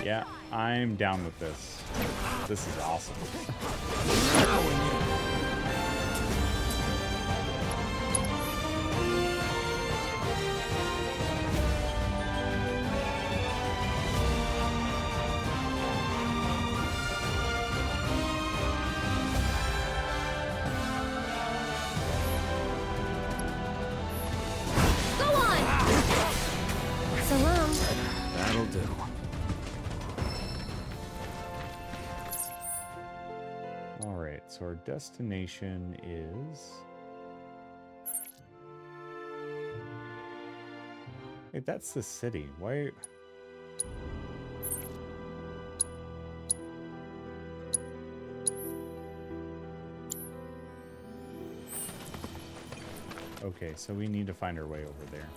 Yeah, I'm down with this. This is awesome. Go on. Salam. That'll do. So our destination is... Wait, that's the city. Why... Okay, so we need to find our way over there.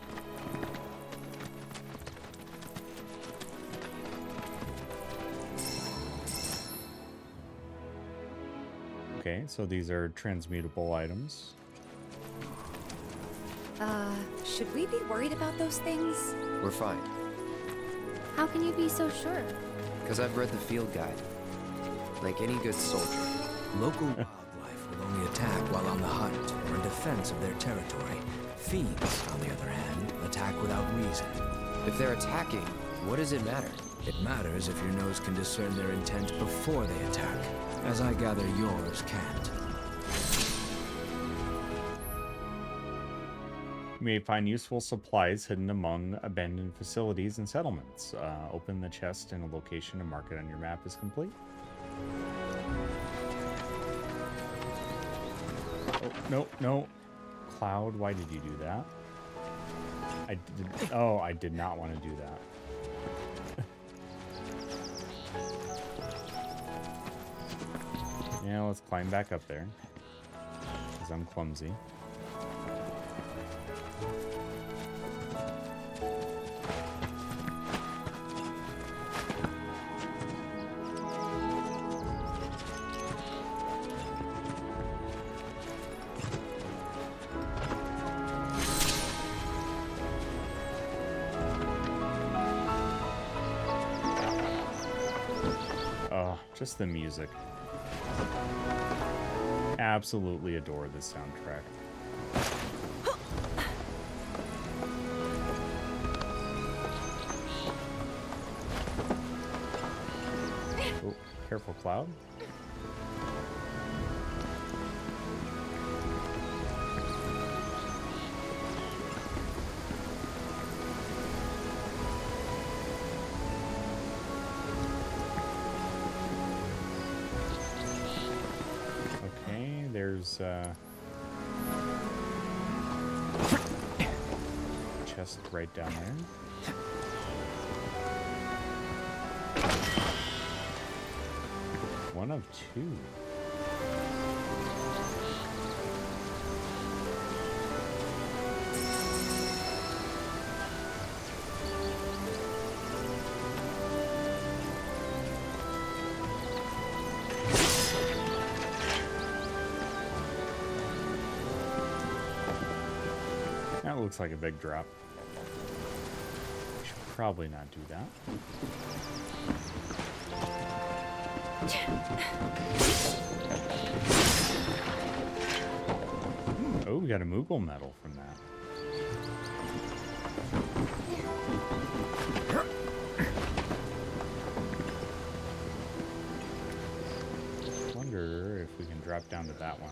Okay, so these are transmutable items. Should we be worried about those things? We're fine. How can you be so sure? Because I've read the field guide. Like any good soldier. Local wildlife will only attack while on the hunt or in defense of their territory. Fiends, on the other hand, attack without reason. If they're attacking, what does it matter? It matters if your nose can discern their intent before they attack, as I gather yours can't. You may find useful supplies hidden among abandoned facilities and settlements. Open the chest in a location to mark it on your map is complete. Oh, no, no. Cloud, why did you do that? I did not want to do that. Yeah, let's climb back up there. Because I'm clumsy. Oh, just the music. Absolutely adore this soundtrack. Oh, careful, Cloud. there's chest right down there. One of two. That looks like a big drop. Should probably not do that. Oh, we got a Moogle medal from that. Wonder if we can drop down to that one.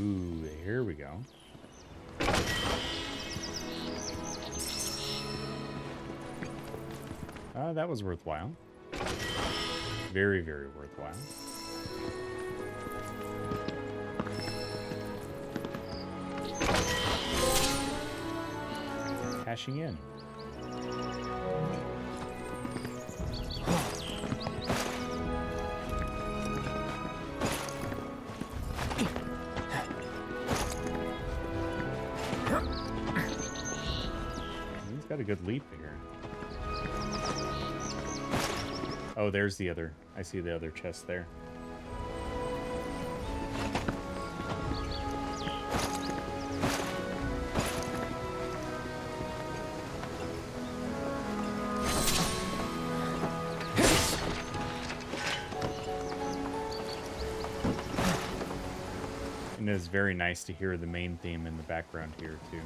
Ooh, here we go. That was worthwhile. Very, very worthwhile. Cashing in. He's got a good leap here. Oh, there's the other. I see the other chest there. And it's very nice to hear the main theme in the background here, too.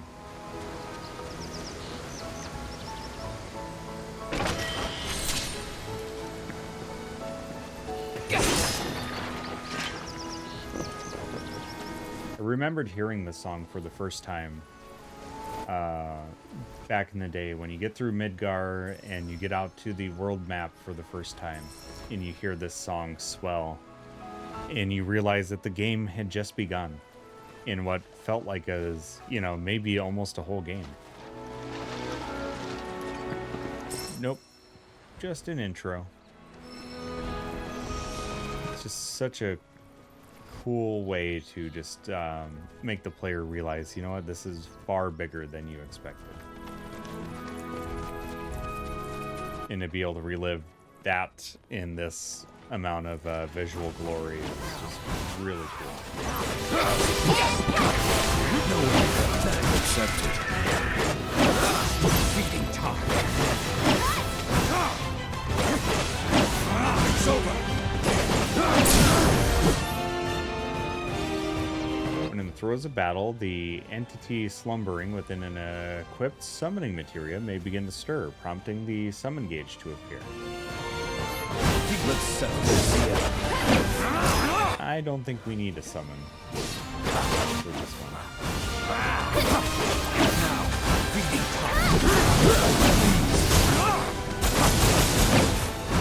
I remembered hearing this song for the first time back in the day when you get through Midgar and you get out to the world map for the first time and you hear this song swell and you realize that the game had just begun in what felt like maybe almost a whole game. Nope, just an intro. It's just such a cool way to just make the player realize, you know what, this is far bigger than you expected. And to be able to relive that in this amount of visual glory is just really cool. No one back accepted. Feeding talk. It's over. When in the throes of battle, the entity slumbering within an equipped summoning materia may begin to stir, prompting the summon gauge to appear. Let's settle this here. I don't think we need a summon for this one.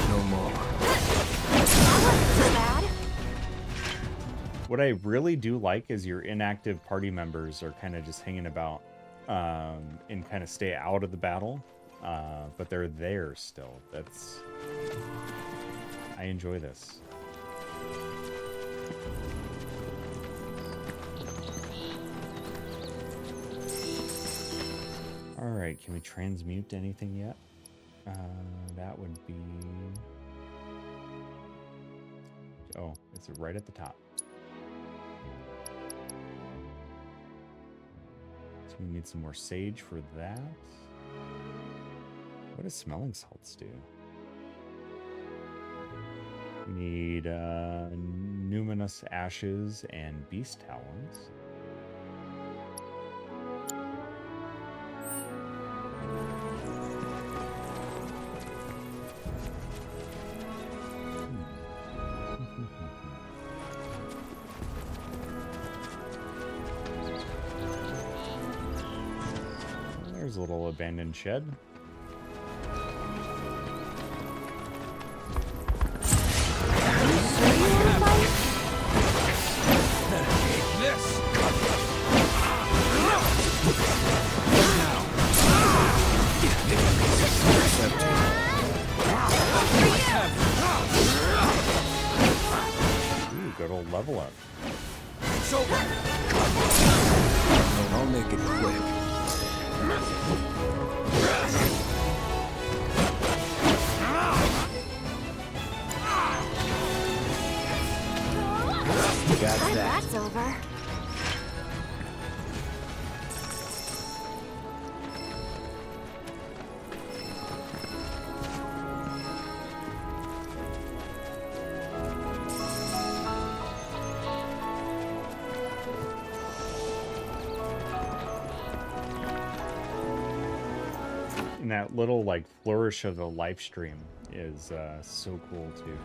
No more. What I really do like is your inactive party members are kind of just hanging about and kind of stay out of the battle, but they're there still. I enjoy this. Alright, can we transmute anything yet? That would be... Oh, it's right at the top. So we need some more sage for that. What does smelling salts do? We need numinous ashes and beast talons. There's There's a little abandoned shed. Ooh, good old level up. It's over. I'll make it quick. Got that. That's over. And that little like flourish of the live stream is so cool too.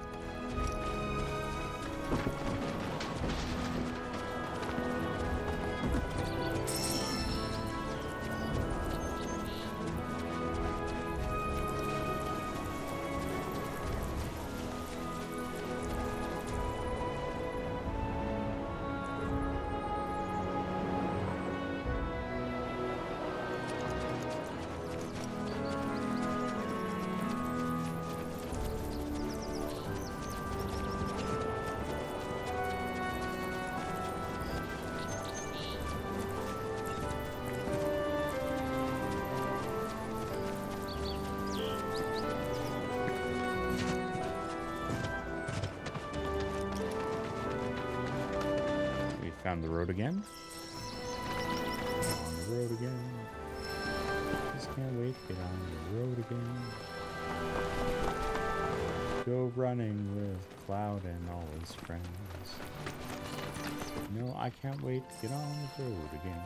Found the road again. On the road again. Just can't wait to get on the road again. Go running with Cloud and all his friends. No, I can't wait to get on the road again.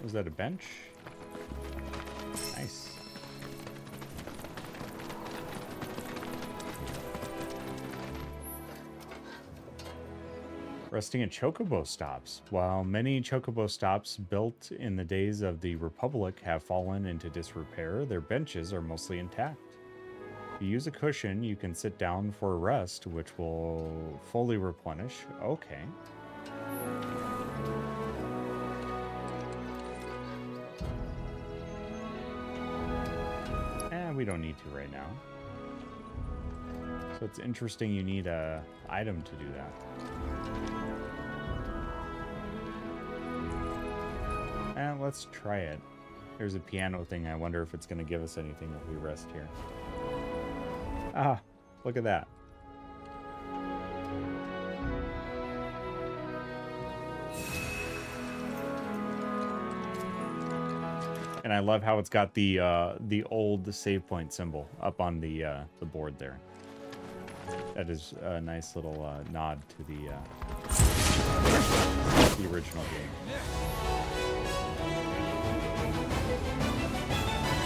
Was that a bench? Nice. Resting at Chocobo stops. While many Chocobo stops built in the days of the Republic have fallen into disrepair, their benches are mostly intact. If you use a cushion, you can sit down for a rest, which will fully replenish. Okay. We don't need to right now. So it's interesting you need a item to do that. And let's try it. There's a piano thing. I wonder if it's going to give us anything if we rest here. Ah, look at that. And I love how it's got the old save point symbol up on the board there. That is a nice little nod to the original game.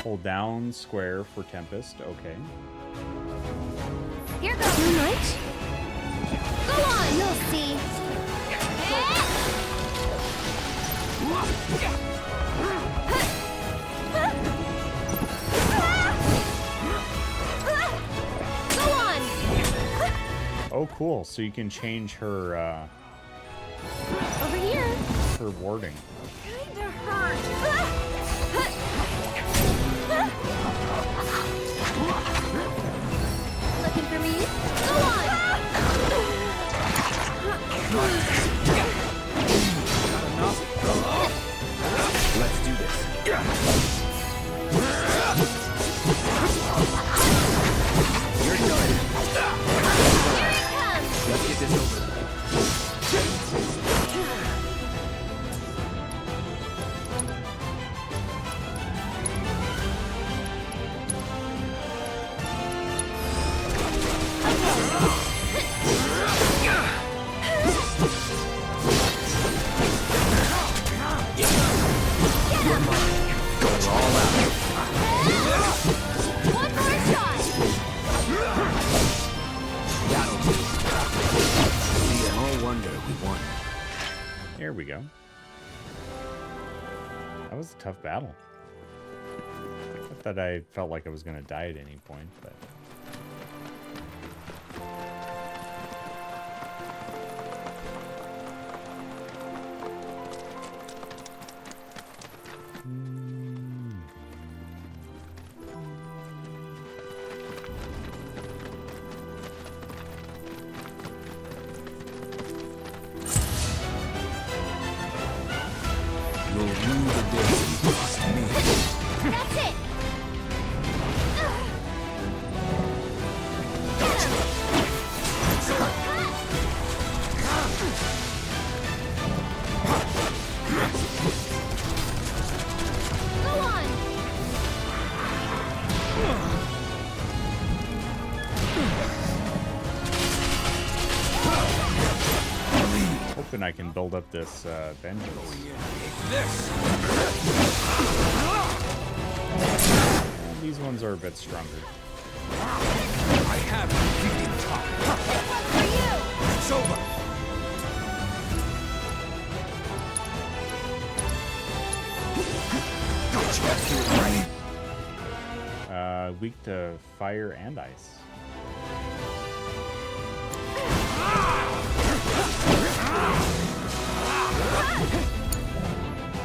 Hold down square for Tempest. Okay. Here goes Moon Knight. Go on, you'll see. Oh, cool. So you can change her, over here. Her warding. Kinda hurt. Looking for me? Go on. Let's do this. You're done. Let's get this over. No wonder we won. There we go. That was a tough battle. Not that I felt like I was going to die at any point, but... I can build up this vengeance. And these ones are a bit stronger. I have defeated Top. It's over. Weak to fire and ice.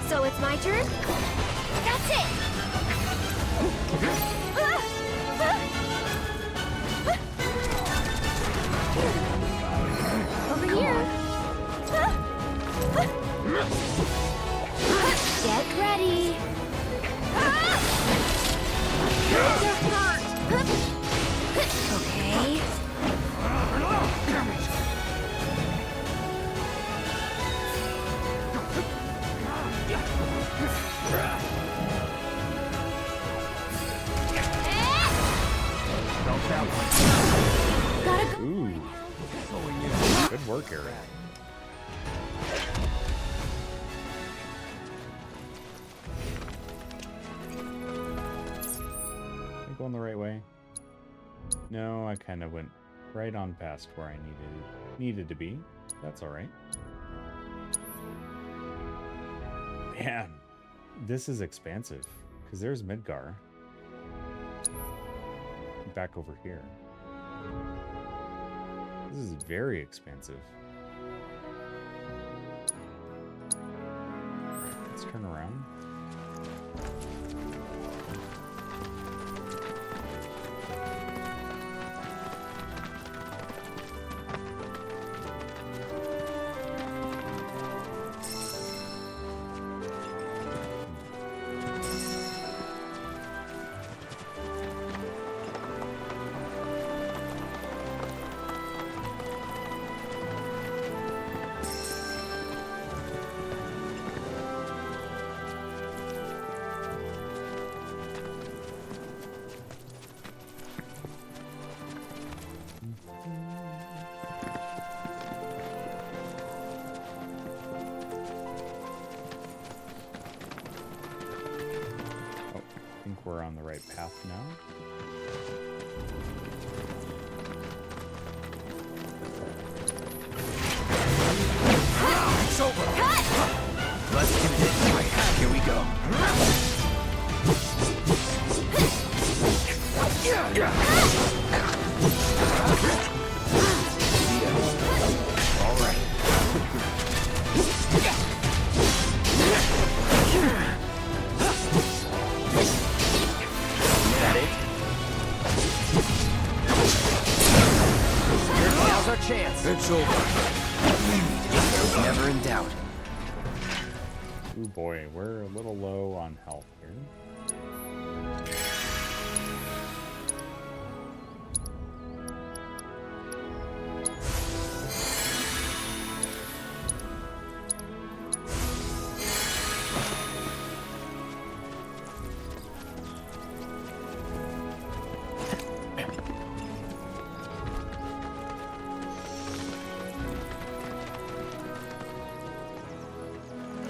So it's my turn? That's it! Over here! Get ready! Okay. Ooh. Good work, Eric. Am I going the right way? No, I kind of went right on past where I needed to be. That's all right. Man, this is expansive because there's Midgar back over here. This is very expansive. Let's turn around. We're on the right path now. It's over. Let's do this. Here we go. All right. Now's our chance. It's over. Never in doubt. Ooh boy, we're a little low on health here.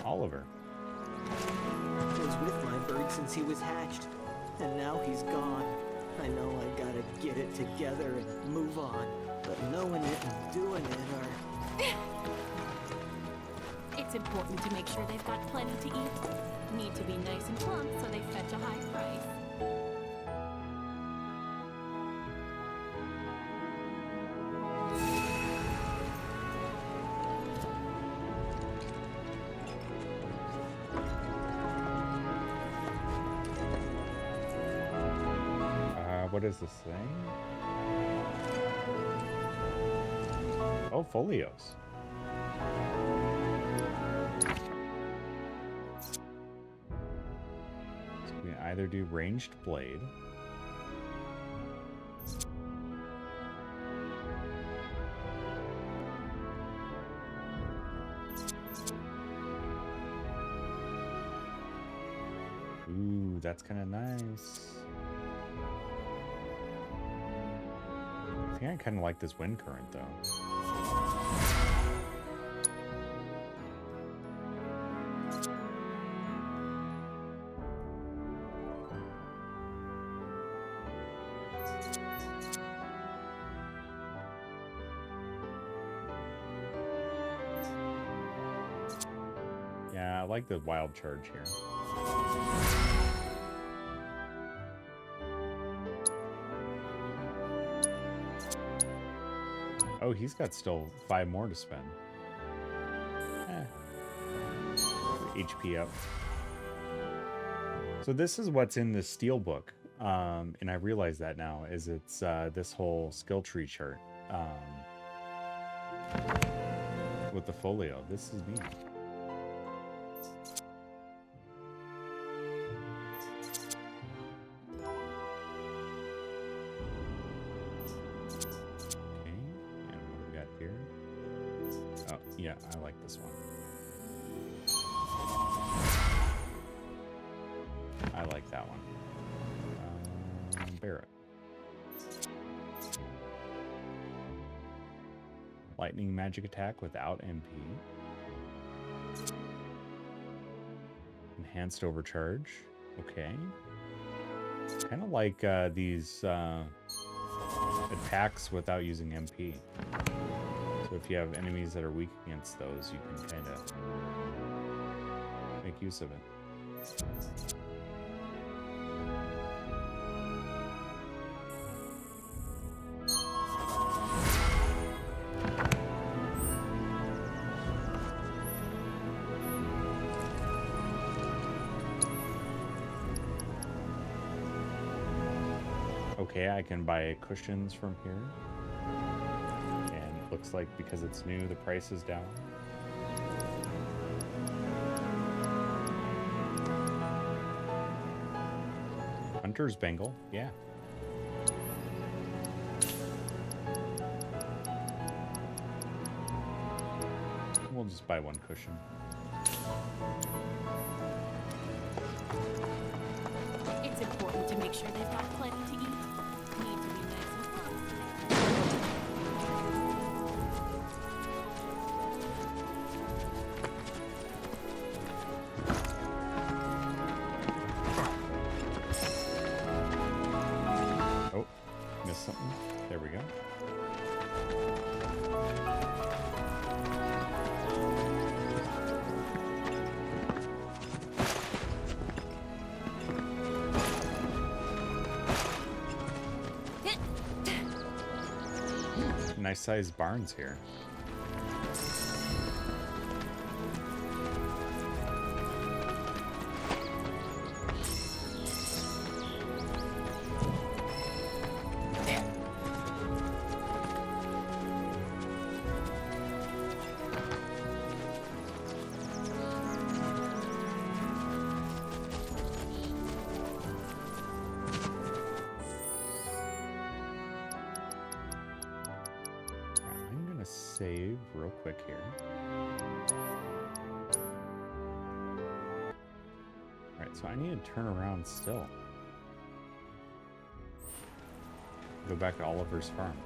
Oliver. I was with my bird since he was hatched, and now he's gone. I know I gotta get it together and move on, but knowing important to make sure they've got plenty to eat. Need to be nice and plump so they fetch a high price. What is this thing? Oh, folios. So we can either do ranged blade. Ooh, that's kind of nice. I think I kind of like this wind current, though. Yeah, I like the wild charge here. Oh, he's got still 5 more to spend. HP up. So this is what's in the Steelbook, and I realize that now, is it's this whole skill tree chart with the folio. This is neat. Yeah, I like this one. I like that one. Barrett. Lightning magic attack without MP. Enhanced overcharge. Okay. Kind of like these attacks without using MP. So if you have enemies that are weak against those, you can kind of make use of it. Okay, I can buy cushions from here. Looks like because it's new, the price is down. Hunter's Bangle, yeah. We'll just buy one cushion. It's important to make sure they've got plenty to eat. Need to be nice and plump. Something. There we go. Nice sized barns here. Save real quick here. Alright, so I need to turn around still. Go back to Oliver's farm.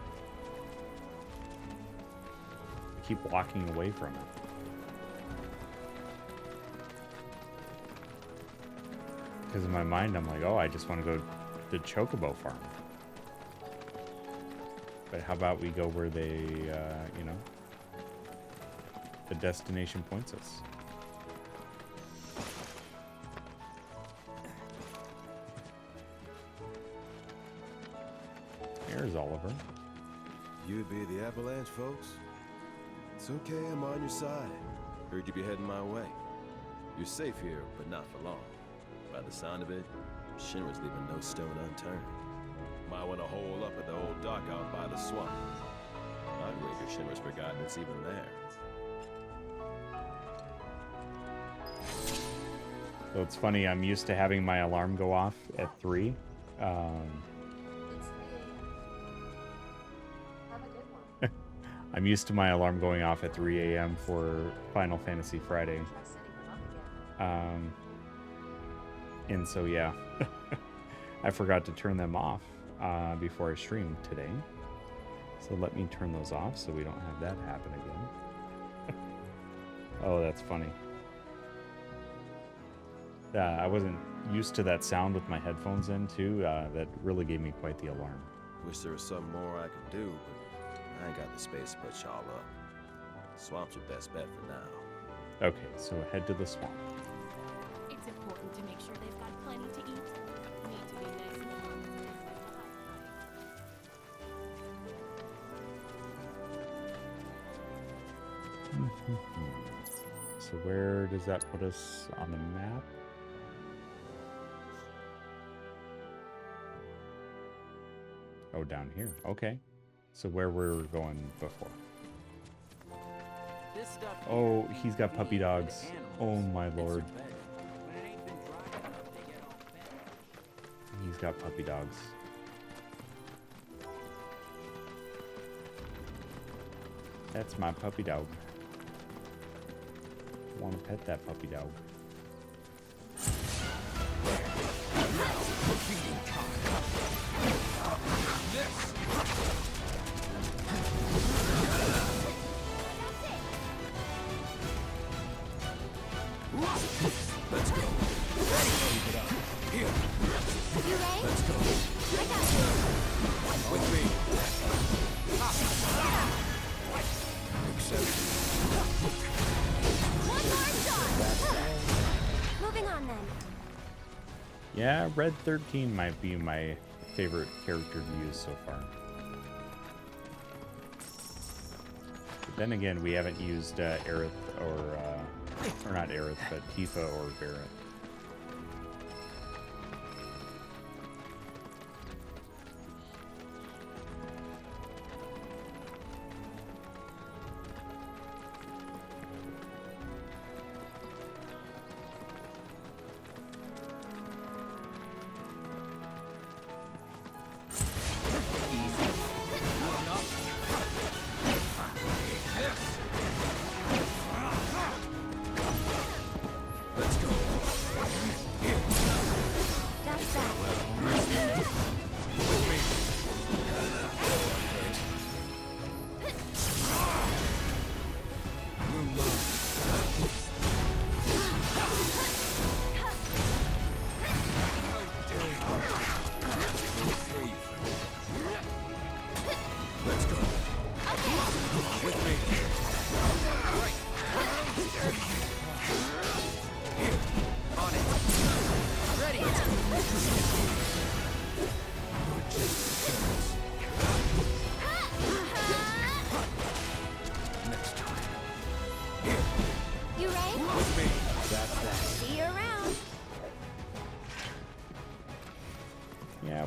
I keep walking away from it. Because in my mind, I'm like, oh, I just want to go to Chocobo farm. But how about we go where they, you know, the destination points us. There's Oliver. You'd be the Avalanche, folks? It's okay, I'm on your side. Heard you'd be heading my way. You're safe here, but not for long. By the sound of it, Shinra's leaving no stone unturned. Might want to hole up at the old dock out by the swamp. I'd wager Shinra's forgotten it's even there. So it's funny, I'm used to having my alarm go off at 3. I'm used to my alarm going off at 3 a.m. for Final Fantasy Friday. And so, yeah, I forgot to turn them off before I streamed today. So let me turn those off so we don't have that happen again. Oh, that's funny. I wasn't used to that sound with my headphones in, too. That really gave me quite the alarm. Wish there was something more I could do, but I ain't got the space to put y'all up. Swamp's your best bet for now. Okay, so head to the swamp. It's important to make sure they've got plenty to eat. Need to be nice and warm. So where does that put us on the map? Oh, down here. Okay. So where were we going before? Oh, he's got puppy dogs. Oh my lord. He's got puppy dogs. That's my puppy dog. I want to pet that puppy dog. Let's go. Keep it up. Here. You ready? Let's go. I got you. With me. Accept. One more shot. Moving on then. Yeah, Red 13 might be my favorite character to use so far. But then again, we haven't used Aerith or not Aerith, but Tifa or Barret.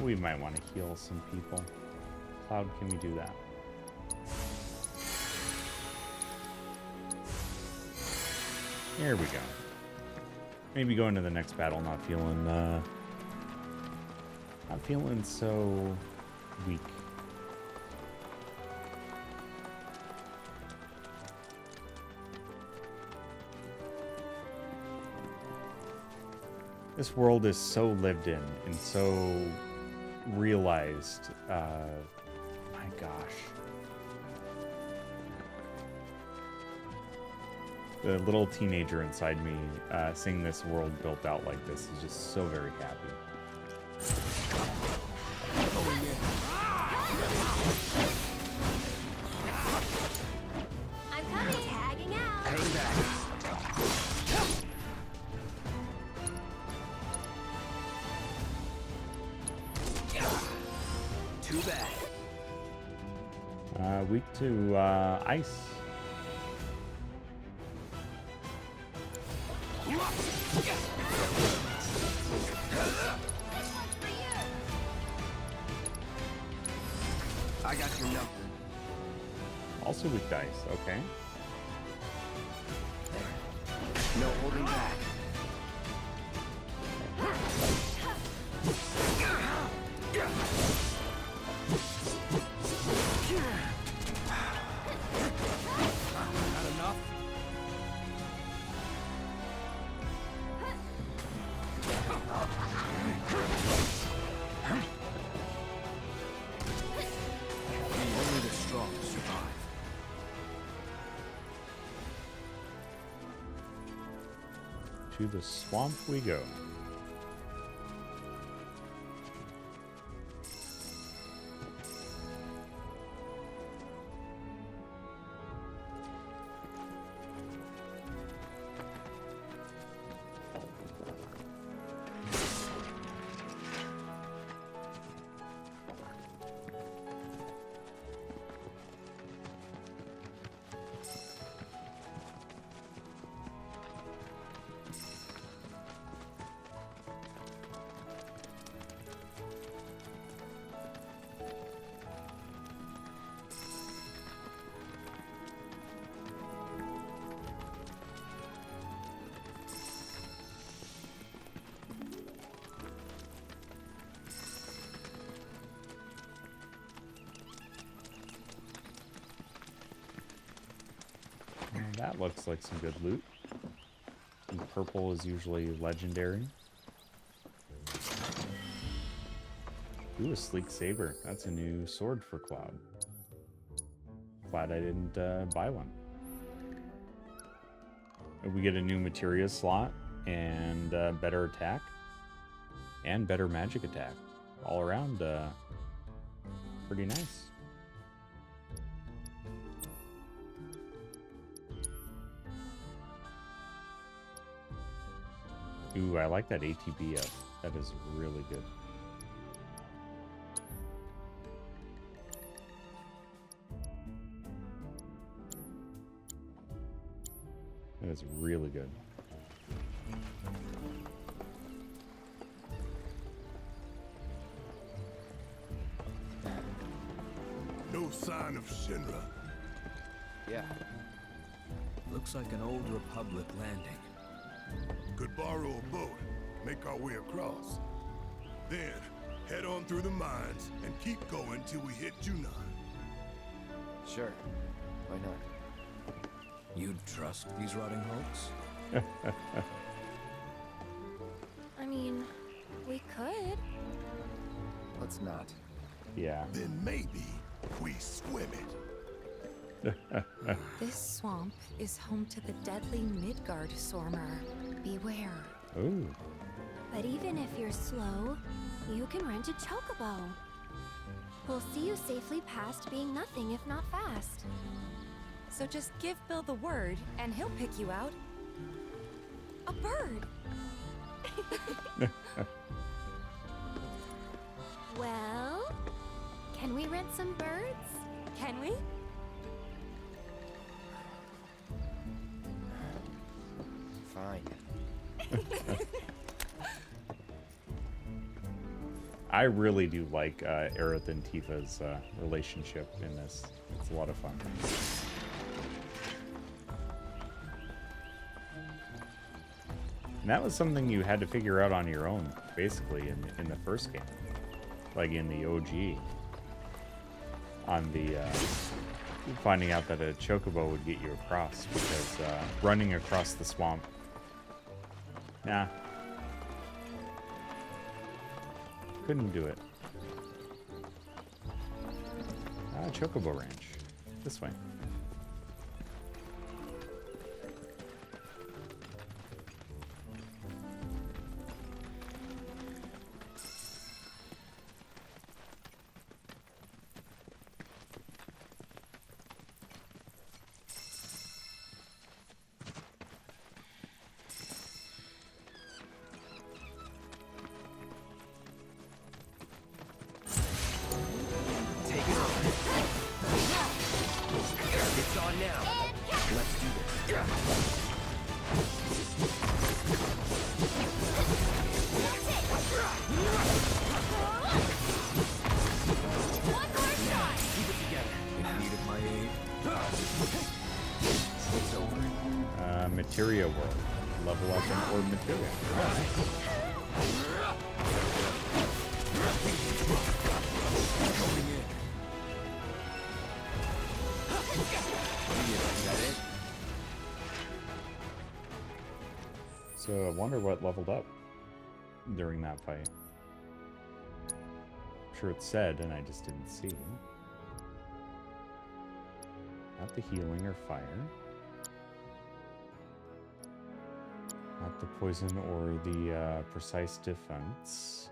We might want to heal some people. Cloud, can we do that? There we go. Maybe go into the next battle not feeling so weak. This world is so lived in and so realized. My gosh. The little teenager inside me seeing this world built out like this is just so very happy. I'm coming. Tagging out. Hang back. Too bad. to ice. I got your number. Also with dice, okay. No holding back. Not enough? Only the strong survive. To the swamp we go. That looks like some good loot. And purple is usually legendary. Ooh, a sleek saber. That's a new sword for Cloud. Glad I didn't buy one. We get a new materia slot and better attack and better magic attack. All around, pretty nice. Ooh, I like that ATB up. That is really good. That is really good. No sign of Shinra. Yeah. Looks like an old Republic landing. Could borrow a boat, make our way across. Then, head on through the mines and keep going till we hit Junon. Sure. Why not? You'd trust these rotting hulks? I mean, we could. Let's not. Yeah. Then maybe we swim it. This swamp is home to the deadly Midgar Sormer. Beware. Ooh. But even if you're slow, you can rent a Chocobo. We'll see you safely past being nothing if not fast. So just give Bill the word, and he'll pick you out. A bird. Well, can we rent some birds? Can we? Fine. I really do like Aerith and Tifa's relationship in this. It's a lot of fun. And that was something you had to figure out on your own, basically, in the first game. Like in the OG. On the, finding out that a Chocobo would get you across, because running across the swamp, nah. Couldn't do it. Ah, Chocobo Ranch. This way. on now. Let's do this. One more shot. Keep it together. In need of my aid. It's over. Materia World. Level up in or materia. Going in. So I wonder what leveled up during that fight. I'm sure it said, and I just didn't see. Not the healing or fire. Not the poison or the precise defense.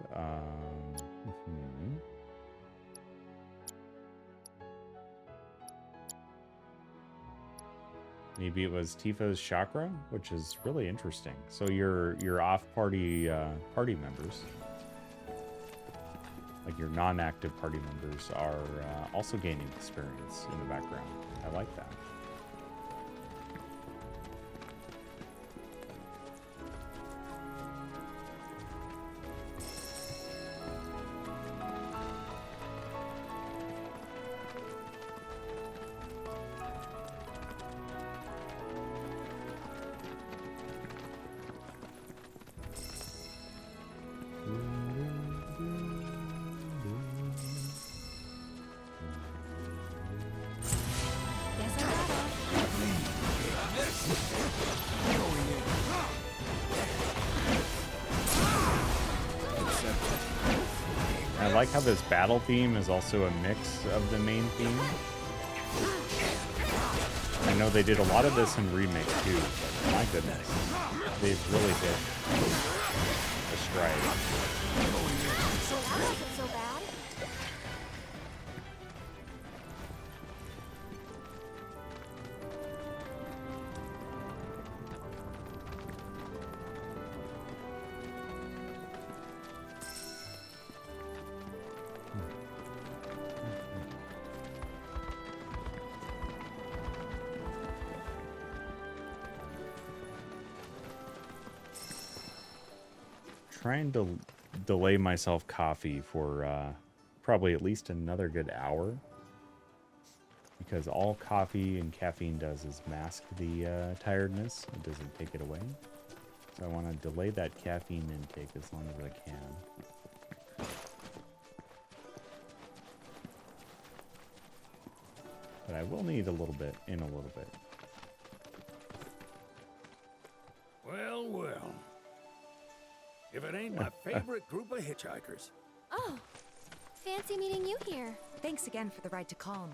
Maybe it was Tifa's chakra, which is really interesting. So your off-party party members, like your non-active party members, are also gaining experience in the background. I like that. I like how this battle theme is also a mix of the main theme. I know they did a lot of this in Remake too, but my goodness, they've really hit a stride. So that wasn't so bad. Trying to delay myself coffee for probably at least another good hour, because all coffee and caffeine does is mask the tiredness. It doesn't take it away. So I want to delay that caffeine intake as long as I can. But I will need a little bit in a little bit. Well, well. If it ain't my favorite group of hitchhikers. Oh, fancy meeting you here. Thanks again for the ride to Calm.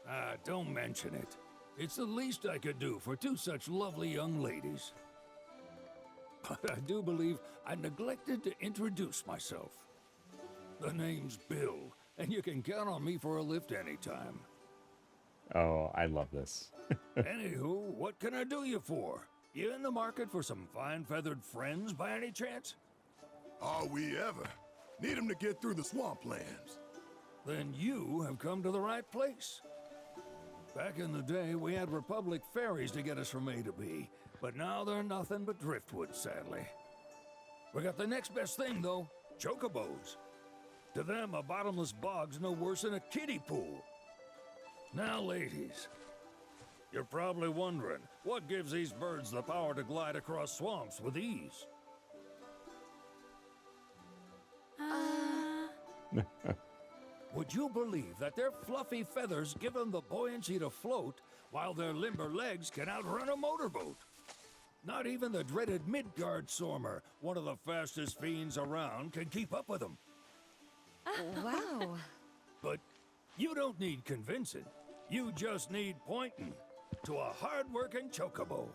Ah, don't mention it. It's the least I could do for two such lovely young ladies. But I do believe I neglected to introduce myself. The name's Bill, and you can count on me for a lift anytime. Oh, I love this. Anywho, what can I do you for? You in the market for some fine-feathered friends by any chance? Are we ever? Need them to get through the swamplands. Then you have come to the right place. Back in the day, we had Republic ferries to get us from A to B, but now they're nothing but driftwood, sadly. We got the next best thing, though, Chocobos. To them, a bottomless bog's no worse than a kiddie pool. Now, ladies, you're probably wondering, what gives these birds the power to glide across swamps with ease? Would you believe that their fluffy feathers give them the buoyancy to float, while their limber legs can outrun a motorboat? Not even the dreaded Midgar Sormer, one of the fastest fiends around, can keep up with them. Wow. But you don't need convincing. You just need pointing to a hard-working Chocobo,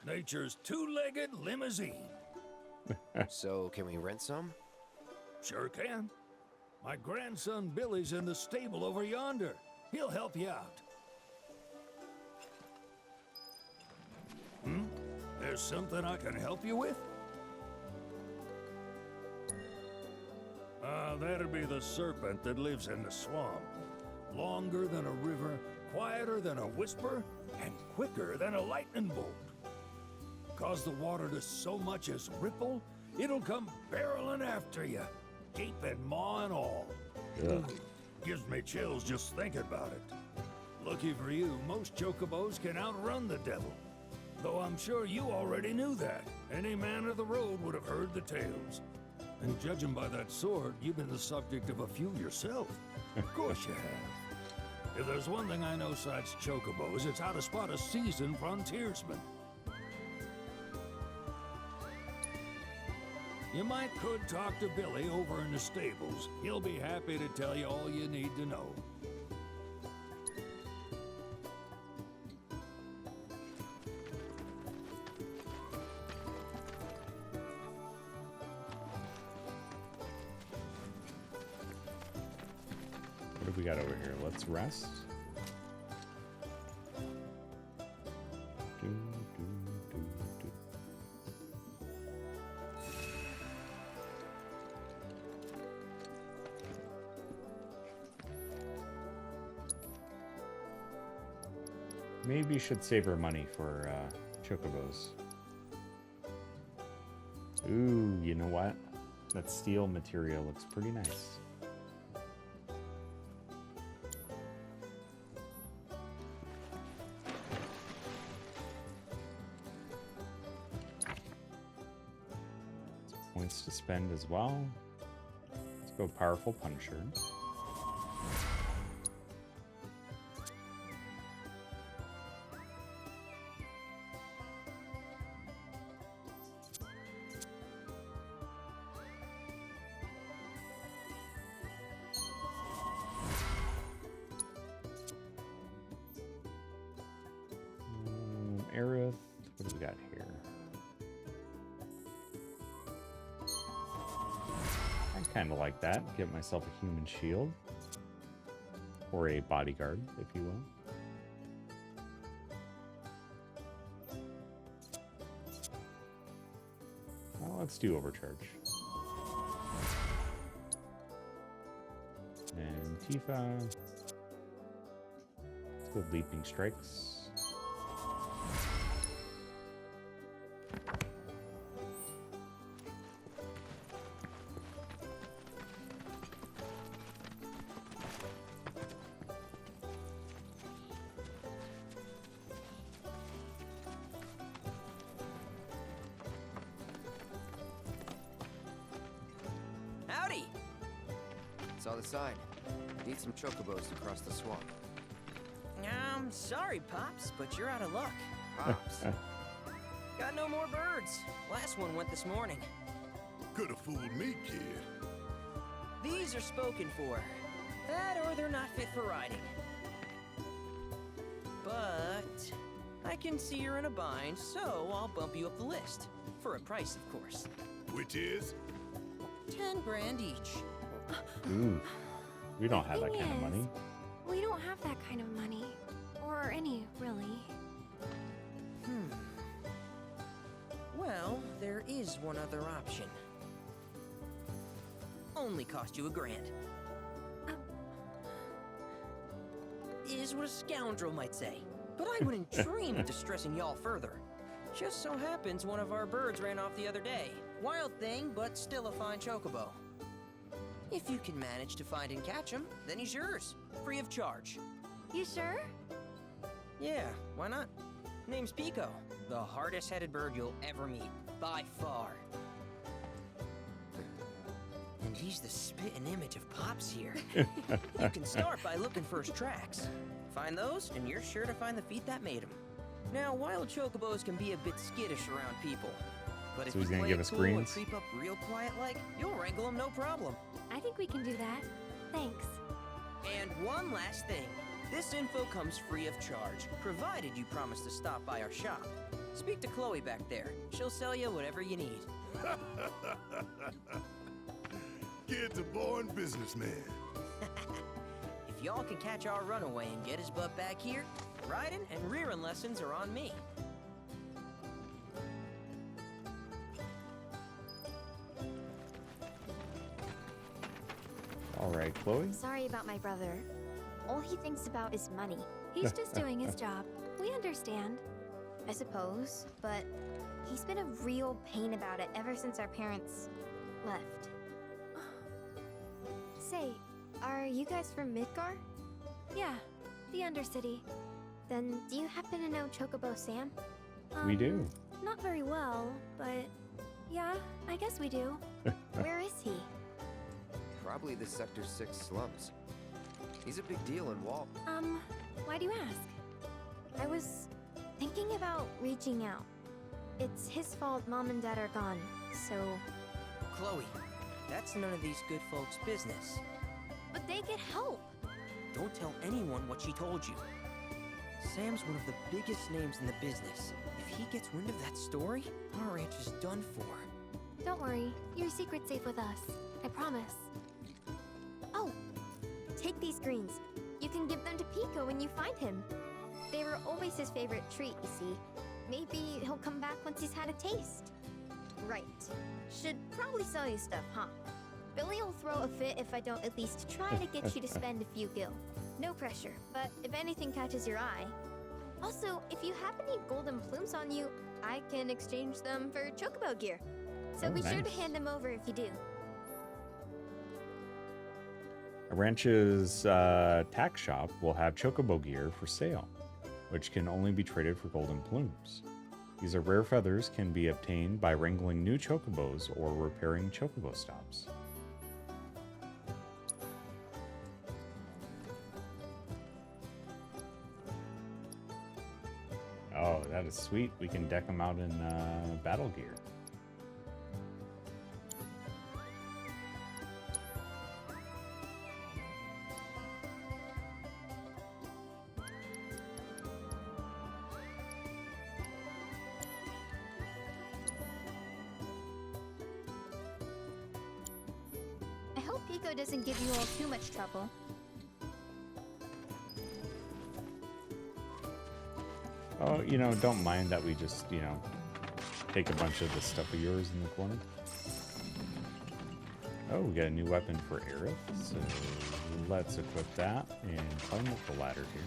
nature's two-legged limousine. So, can we rent some? Sure can. My grandson Billy's in the stable over yonder. He'll help you out. There's something I can help you with? That'd be the serpent that lives in the swamp. Longer than a river, quieter than a whisper and quicker than a lightning bolt. Cause the water to so much as ripple, it'll come barreling after you, gaping maw and all. Gives me chills just thinking about it. Lucky for you, most chocobos can outrun the devil. Though I'm sure you already knew that. Any man of the road would have heard the tales. And judging by that sword, you've been the subject of a few yourself. Of course you have. If there's one thing I know besides chocobos, it's how to spot a seasoned frontiersman. You might could talk to Billy over in the stables. He'll be happy to tell you all you need to know. What do we got over here? Let's rest. Maybe should save our money for chocobos. Ooh, you know what? That steel material looks pretty nice. Points to spend as well. Let's go Powerful Punisher. Aerith, what do we got here? I kind of like that. Get myself a human shield. Or a bodyguard, if you will. Well, let's do Overcharge. And Tifa. Let's go Leaping Strikes. Saw the sign. Need some chocobos to cross the swamp. I'm sorry, Pops, but you're out of luck. Pops? Got no more birds. Last one went this morning. Could have fooled me, kid. These are spoken for. That or they're not fit for riding. But I can see you're in a bind, so I'll bump you up the list. For a price, of course. Which is? 10 grand each. Ooh, we don't have that kind of money. We don't have that kind of money. Or any, really. Well, there is one other option. Only cost you $1 grand. Is what a scoundrel might say. But I wouldn't dream of distressing y'all further. Just so happens one of our birds ran off the other day. Wild thing, but still a fine chocobo. If you can manage to find and catch him, then he's yours, free of charge. You sure? Yeah, why not? Name's Pico, the hardest-headed bird you'll ever meet, by far. And he's the spitting image of Pops here. You can start by looking for his tracks. Find those, and you're sure to find the feet that made him. Now, wild chocobos can be a bit skittish around people. But if you play it cool and creep up real quiet-like, you'll wrangle them no problem. I think we can do that. Thanks. And one last thing. This info comes free of charge, provided you promise to stop by our shop. Speak to Chloe back there. She'll sell you whatever you need. Kid's a born businessman. If y'all can catch our runaway and get his butt back here, riding and rearing lessons are on me. All right, Chloe. Sorry about my brother. All he thinks about is money. He's just doing his job. We understand. I suppose, but he's been a real pain about it ever since our parents left. Say, are you guys from Midgar? Yeah, the Undercity. Then do you happen to know Chocobo Sam? We do. Not very well, but yeah, I guess we do. Where is he? Probably the Sector 6 slums. He's a big deal in Wall. Why do you ask? I was thinking about reaching out. It's his fault Mom and Dad are gone, so... Chloe, that's none of these good folks' business. But they get help! Don't tell anyone what she told you. Sam's one of the biggest names in the business. If he gets wind of that story, our ranch is done for. Don't worry, your secret's safe with us. I promise. Oh! Take these greens. You can give them to Pico when you find him. They were always his favorite treat, you see. Maybe he'll come back once he's had a taste. Right. Should probably sell you stuff, huh? Billy will throw a fit if I don't at least try to get you to spend a few gil. No pressure, but if anything catches your eye. Also, if you have any golden plumes on you, I can exchange them for Chocobo gear. So be sure to hand them over if you do. A ranch's tack shop will have Chocobo gear for sale, which can only be traded for golden plumes. These are rare feathers, can be obtained by wrangling new Chocobos or repairing Chocobo stops. Oh, that is sweet. We can deck them out in battle gear. I hope Pico doesn't give you all too much trouble. Oh, you know, don't mind that we just, you know, take a bunch of the stuff of yours in the corner. Oh, we got a new weapon for Aerith, so let's equip that and climb up the ladder here.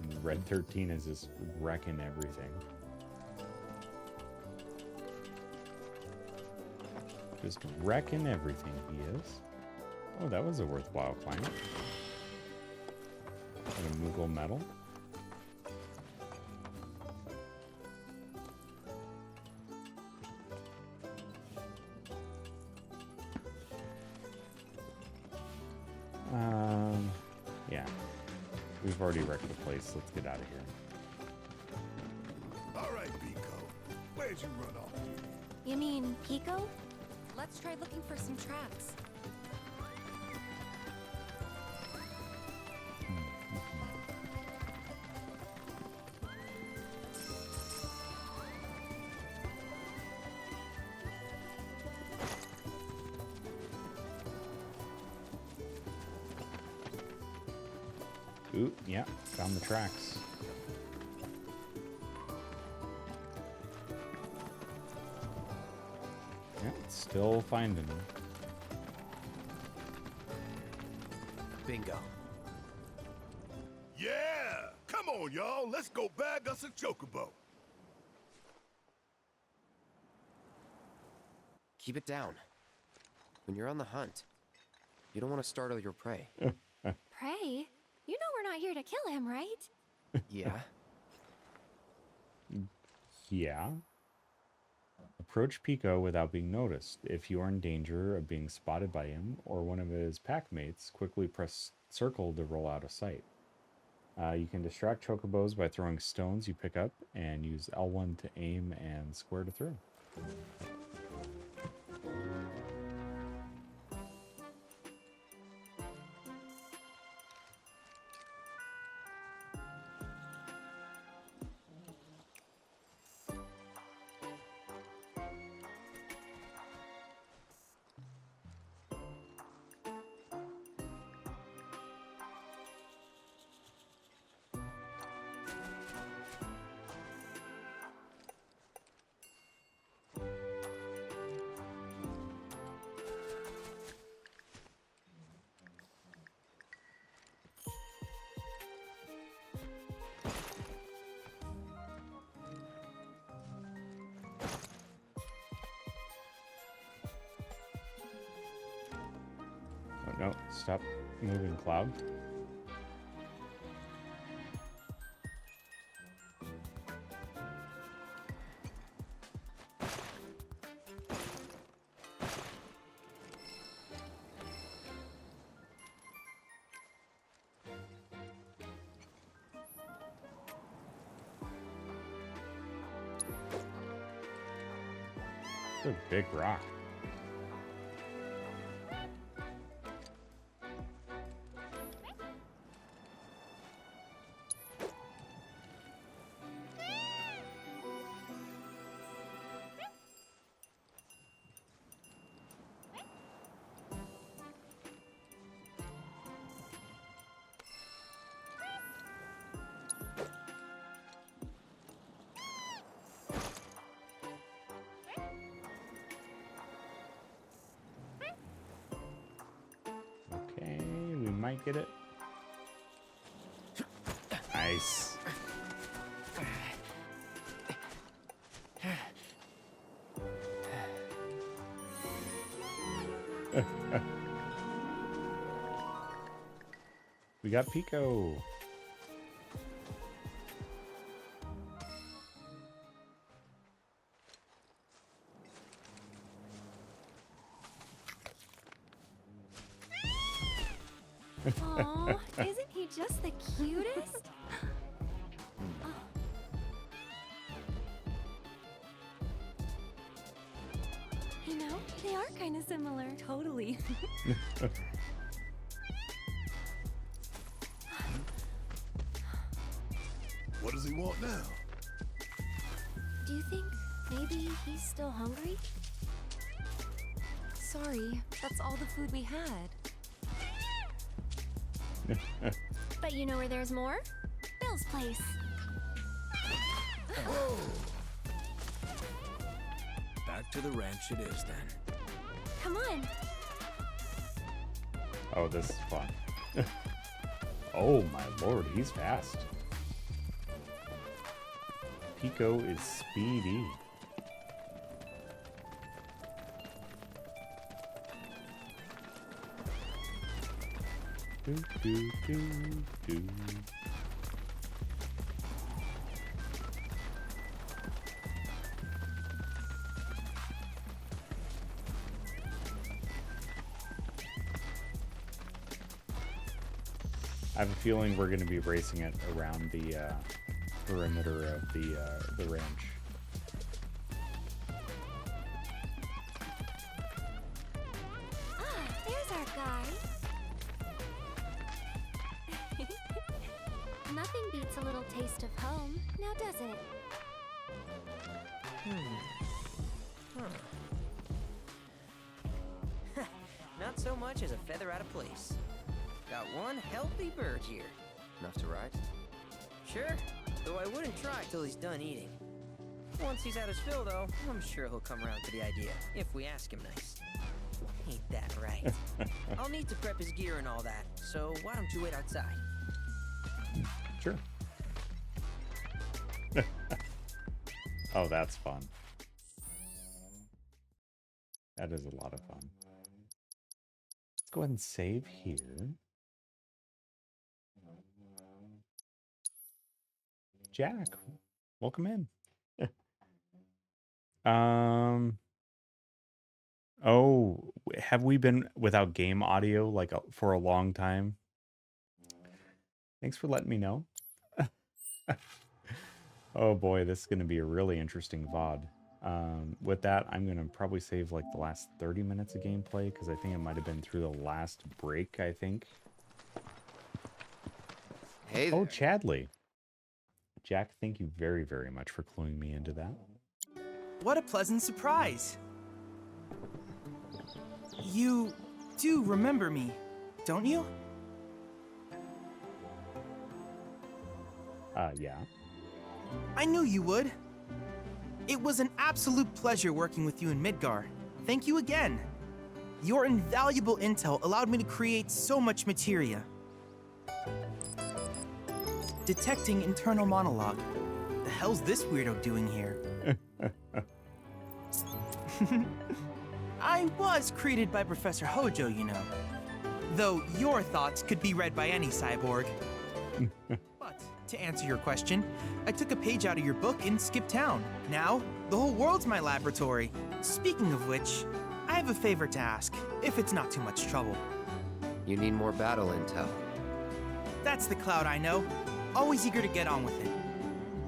And Red 13 is just wrecking everything. Just wrecking everything, he is. Oh, that was a worthwhile climb. And a Moogle medal. Yeah. We've already wrecked the place. Let's get out of here. All right, Pico. Where'd you run off to? You mean Pico? Let's try looking for some traps. Ooh, yeah, found the tracks. Yeah, still finding them. Bingo. Yeah! Come on, y'all. Let's go bag us a Chocobo. Keep it down. When you're on the hunt, you don't want to startle your prey. Pray? You know we're not here to kill him, right? Yeah? Yeah. Approach Pico without being noticed. If you are in danger of being spotted by him or one of his pack mates, quickly press circle to roll out of sight. You can distract Chocobos by throwing stones you pick up and use L1 to aim and square to throw. Oh, stop moving, Cloud. It's a big rock. Might get it. Nice. We got Pico. Aw, isn't he just the cutest? You know, they are kind of similar. Totally. What does he want now? Do you think maybe he's still hungry? Sorry, that's all the food we had. But you know where there's more? Bill's place. Whoa! Back to the ranch it is then. Come on. Oh, this is fun. Oh my lord, he's fast. Pico is speedy. Do, do, do, do. I have a feeling we're going to be racing it around the perimeter of the ranch. Ah, there's our guy. Nothing beats a little taste of home, now does it? Not so much as a feather out of place. Got one healthy bird here. Enough to ride? Sure, though I wouldn't try till he's done eating. Once he's had his fill, though, I'm sure he'll come around to the idea, if we ask him nice. Ain't that right? I'll need to prep his gear and all that, so why don't you wait outside? Sure. Oh, that's fun. That is a lot of fun. Let's go ahead and save here. Jack, welcome in. Oh, have we been without game audio like for a long time? Thanks for letting me know. Oh boy, this is going to be a really interesting VOD. With that, I'm going to probably save like the last 30 minutes of gameplay because I think it might have been through the last break, I think. Hey there. Oh, Chadley. Jack, thank you very, very much for cluing me into that. What a pleasant surprise. You do remember me, don't you? Yeah. I knew you would. It was an absolute pleasure working with you in Midgar. Thank you again. Your invaluable intel allowed me to create so much materia. Detecting internal monologue. The hell's this weirdo doing here? I was created by Professor Hojo, you know. Though your thoughts could be read by any cyborg. But to answer your question, I took a page out of your book and skipped town. Now, the whole world's my laboratory. Speaking of which, I have a favor to ask, if it's not too much trouble. You need more battle intel. That's the Cloud I know. Always eager to get on with it.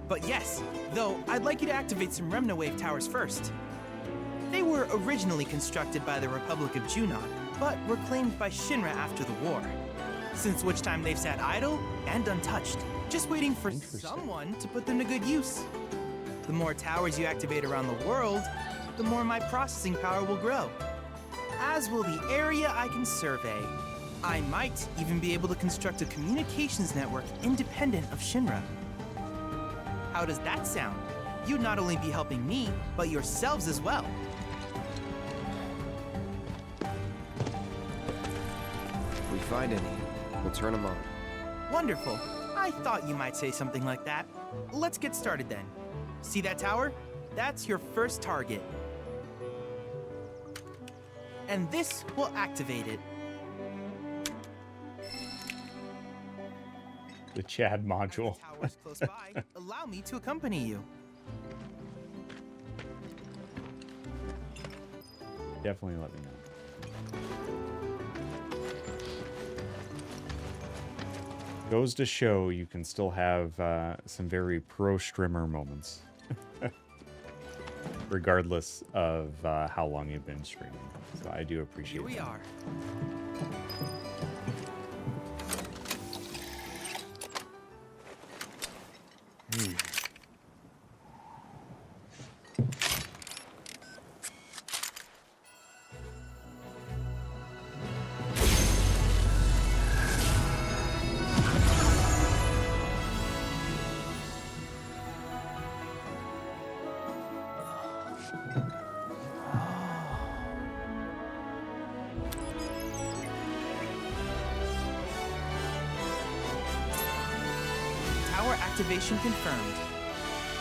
But yes, though, I'd like you to activate some Remna Wave towers first. They were originally constructed by the Republic of Junon, but were claimed by Shinra after the war. Since which time they've sat idle and untouched, just waiting for someone to put them to good use. The more towers you activate around the world, the more my processing power will grow. As will the area I can survey. I might even be able to construct a communications network independent of Shinra. How does that sound? You'd not only be helping me, but yourselves as well. If we find any, we'll turn them on. Wonderful. I thought you might say something like that. Let's get started then. See that tower? That's your first target. And this will activate it. The Chad module. Towers close by, allow me to accompany you. Definitely let me know. Goes to show you can still have some very pro-streamer moments. Regardless of how long you've been streaming. So I do appreciate that. Here we are. Activation confirmed.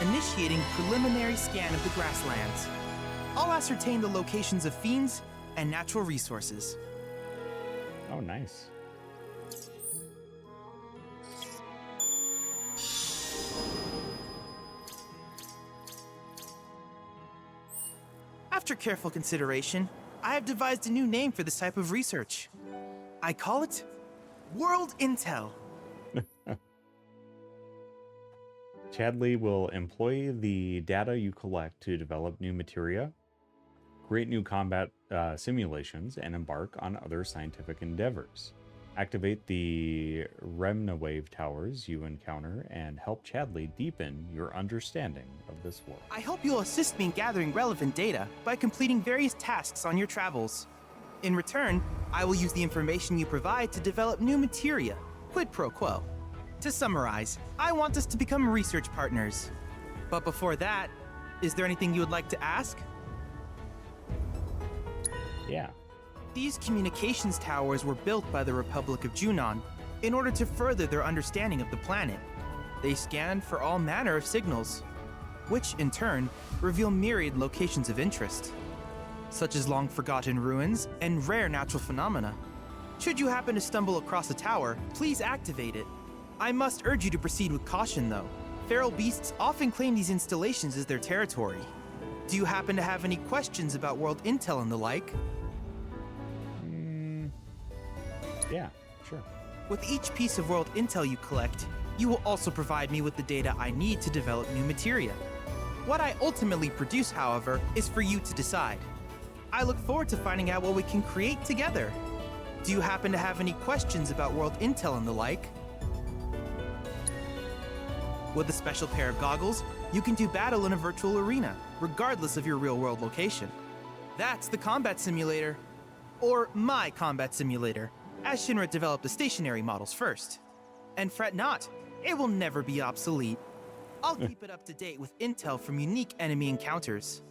Initiating preliminary scan of the grasslands. I'll ascertain the locations of fiends and natural resources. Oh, nice. After careful consideration, I have devised a new name for this type of research. I call it World Intel. Chadley will employ the data you collect to develop new materia, create new combat simulations, and embark on other scientific endeavors. Activate the Remna Wave towers you encounter and help Chadley deepen your understanding of this world. I hope you'll assist me in gathering relevant data by completing various tasks on your travels. In return, I will use the information you provide to develop new materia, quid pro quo. To summarize, I want us to become research partners. But before that, is there anything you would like to ask? Yeah. These communications towers were built by the Republic of Junon in order to further their understanding of the planet. They scan for all manner of signals, which in turn reveal myriad locations of interest, such as long-forgotten ruins and rare natural phenomena. Should you happen to stumble across a tower, please activate it. I must urge you to proceed with caution, though. Feral beasts often claim these installations as their territory. Do you happen to have any questions about world intel and the like? Yeah, sure. With each piece of world intel you collect, you will also provide me with the data I need to develop new materia. What I ultimately produce, however, is for you to decide. I look forward to finding out what we can create together. Do you happen to have any questions about world intel and the like? With a special pair of goggles, you can do battle in a virtual arena, regardless of your real-world location. That's the combat simulator. Or my combat simulator, as Shinra developed the stationary models first. And fret not, it will never be obsolete. I'll keep it up to date with intel from unique enemy encounters.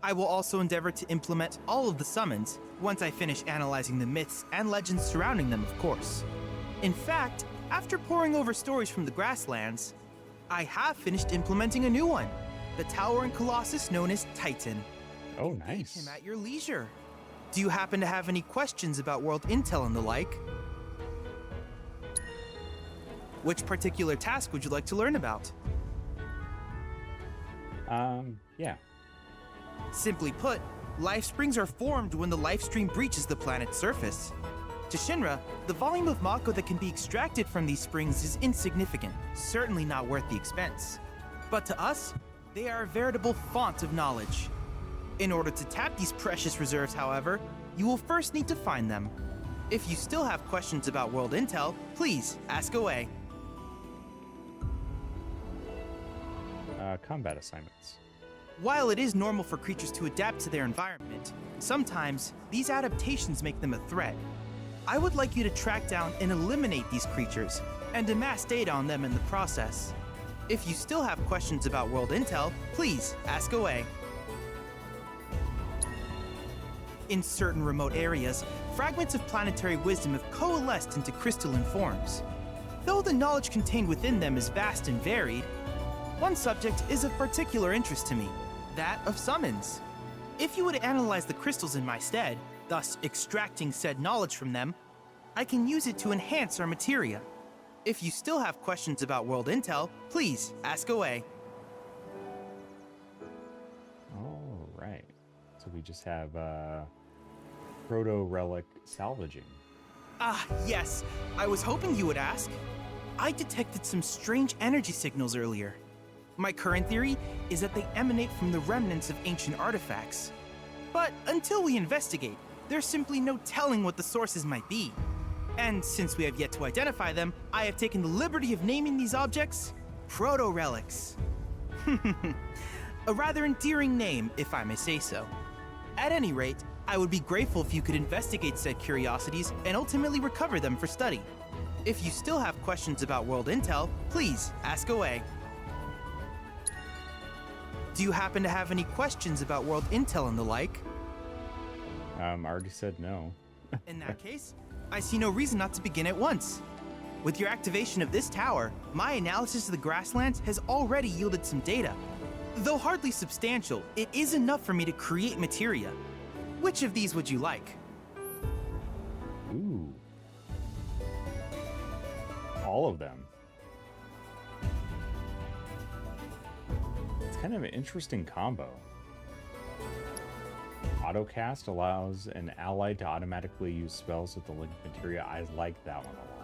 I will also endeavor to implement all of the summons, once I finish analyzing the myths and legends surrounding them, of course. In fact, after poring over stories from the grasslands, I have finished implementing a new one, the towering colossus known as Titan. Oh, Engage nice. him at your leisure. Do you happen to have any questions about world intel and the like? Which particular task would you like to learn about? Yeah. Simply put, life springs are formed when the life stream breaches the planet's surface. To Shinra, the volume of Mako that can be extracted from these springs is insignificant, certainly not worth the expense. But to us, they are a veritable font of knowledge. In order to tap these precious reserves, however, you will first need to find them. If you still have questions about world intel, please ask away. Combat assignments. While it is normal for creatures to adapt to their environment, sometimes these adaptations make them a threat. I would like you to track down and eliminate these creatures, and amass data on them in the process. If you still have questions about world intel, please ask away. In certain remote areas, fragments of planetary wisdom have coalesced into crystalline forms. Though the knowledge contained within them is vast and varied, one subject is of particular interest to me, that of summons. If you would analyze the crystals in my stead, thus extracting said knowledge from them, I can use it to enhance our materia. If you still have questions about world intel, please ask away. All right. So we just have proto-relic salvaging. Ah, yes. I was hoping you would ask. I detected some strange energy signals earlier. My current theory is that they emanate from the remnants of ancient artifacts. But until we investigate, there's simply no telling what the sources might be. And since we have yet to identify them, I have taken the liberty of naming these objects proto-relics. A rather endearing name, if I may say so. At any rate, I would be grateful if you could investigate said curiosities and ultimately recover them for study. If you still have questions about world intel, please ask away. Do you happen to have any questions about world intel and the like? I already said no. In that case, I see no reason not to begin at once. With your activation of this tower, my analysis of the grasslands has already yielded some data. Though hardly substantial, it is enough for me to create materia. Which of these would you like? Ooh. All of them. It's kind of an interesting combo. Autocast allows an ally to automatically use spells with the linked materia. I like that one a lot.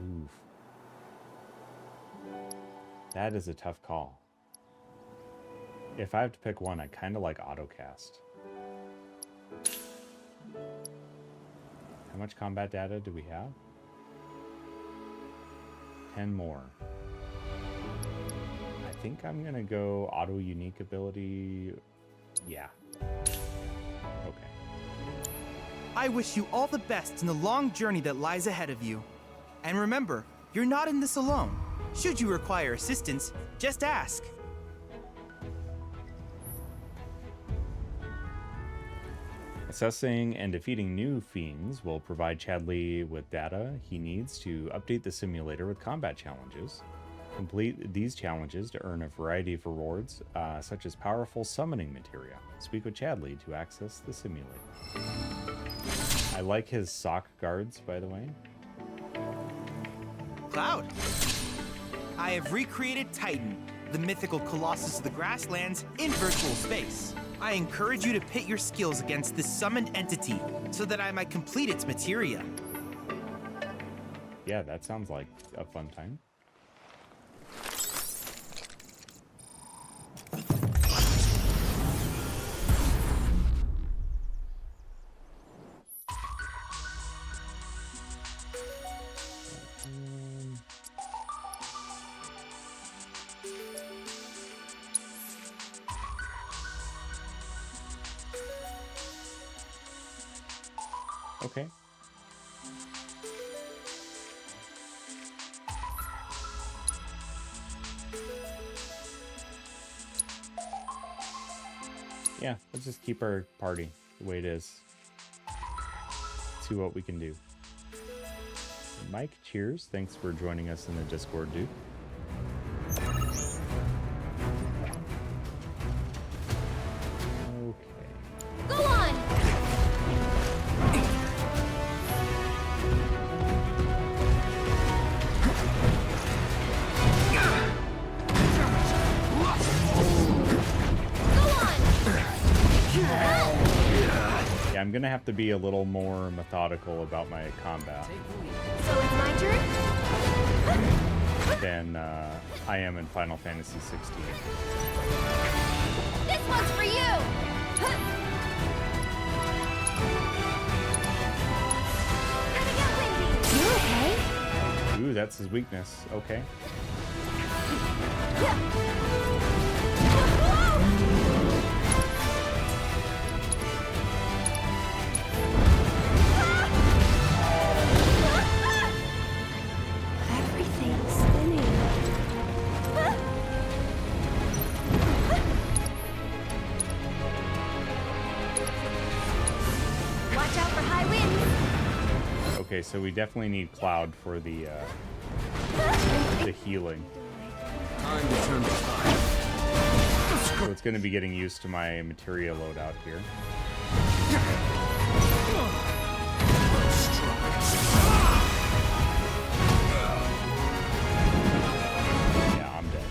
Oof. That is a tough call. If I have to pick one, I kind of like Autocast. How much combat data do we have? 10 more. I think I'm gonna go auto unique ability. Yeah. Okay. I wish you all the best in the long journey that lies ahead of you. And remember, you're not in this alone. Should you require assistance, just ask. Assessing and defeating new fiends will provide Chadley with data he needs to update the simulator with combat challenges. Complete these challenges to earn a variety of rewards, such as powerful summoning materia. Speak with Chadley to access the simulator. I like his sock guards, by the way. Cloud. I have recreated Titan, the mythical colossus of the grasslands, in virtual space. I encourage you to pit your skills against this summoned entity so that I might complete its materia. Yeah, that sounds like a fun time. Okay. Yeah, let's just keep our party the way it is. See what we can do. Mike, cheers. Thanks for joining us in the Discord, dude. Yeah, I'm gonna have to be a little more methodical about my combat So it's my turn? than I am in Final Fantasy 16. This one's for you! You okay? Ooh, that's his weakness. Okay. Everything's spinning. Watch out for high winds. Okay, so we definitely need Cloud for the healing. Time to turn the tide. So it's going to be getting used to my materia loadout here. Yeah, I'm dead.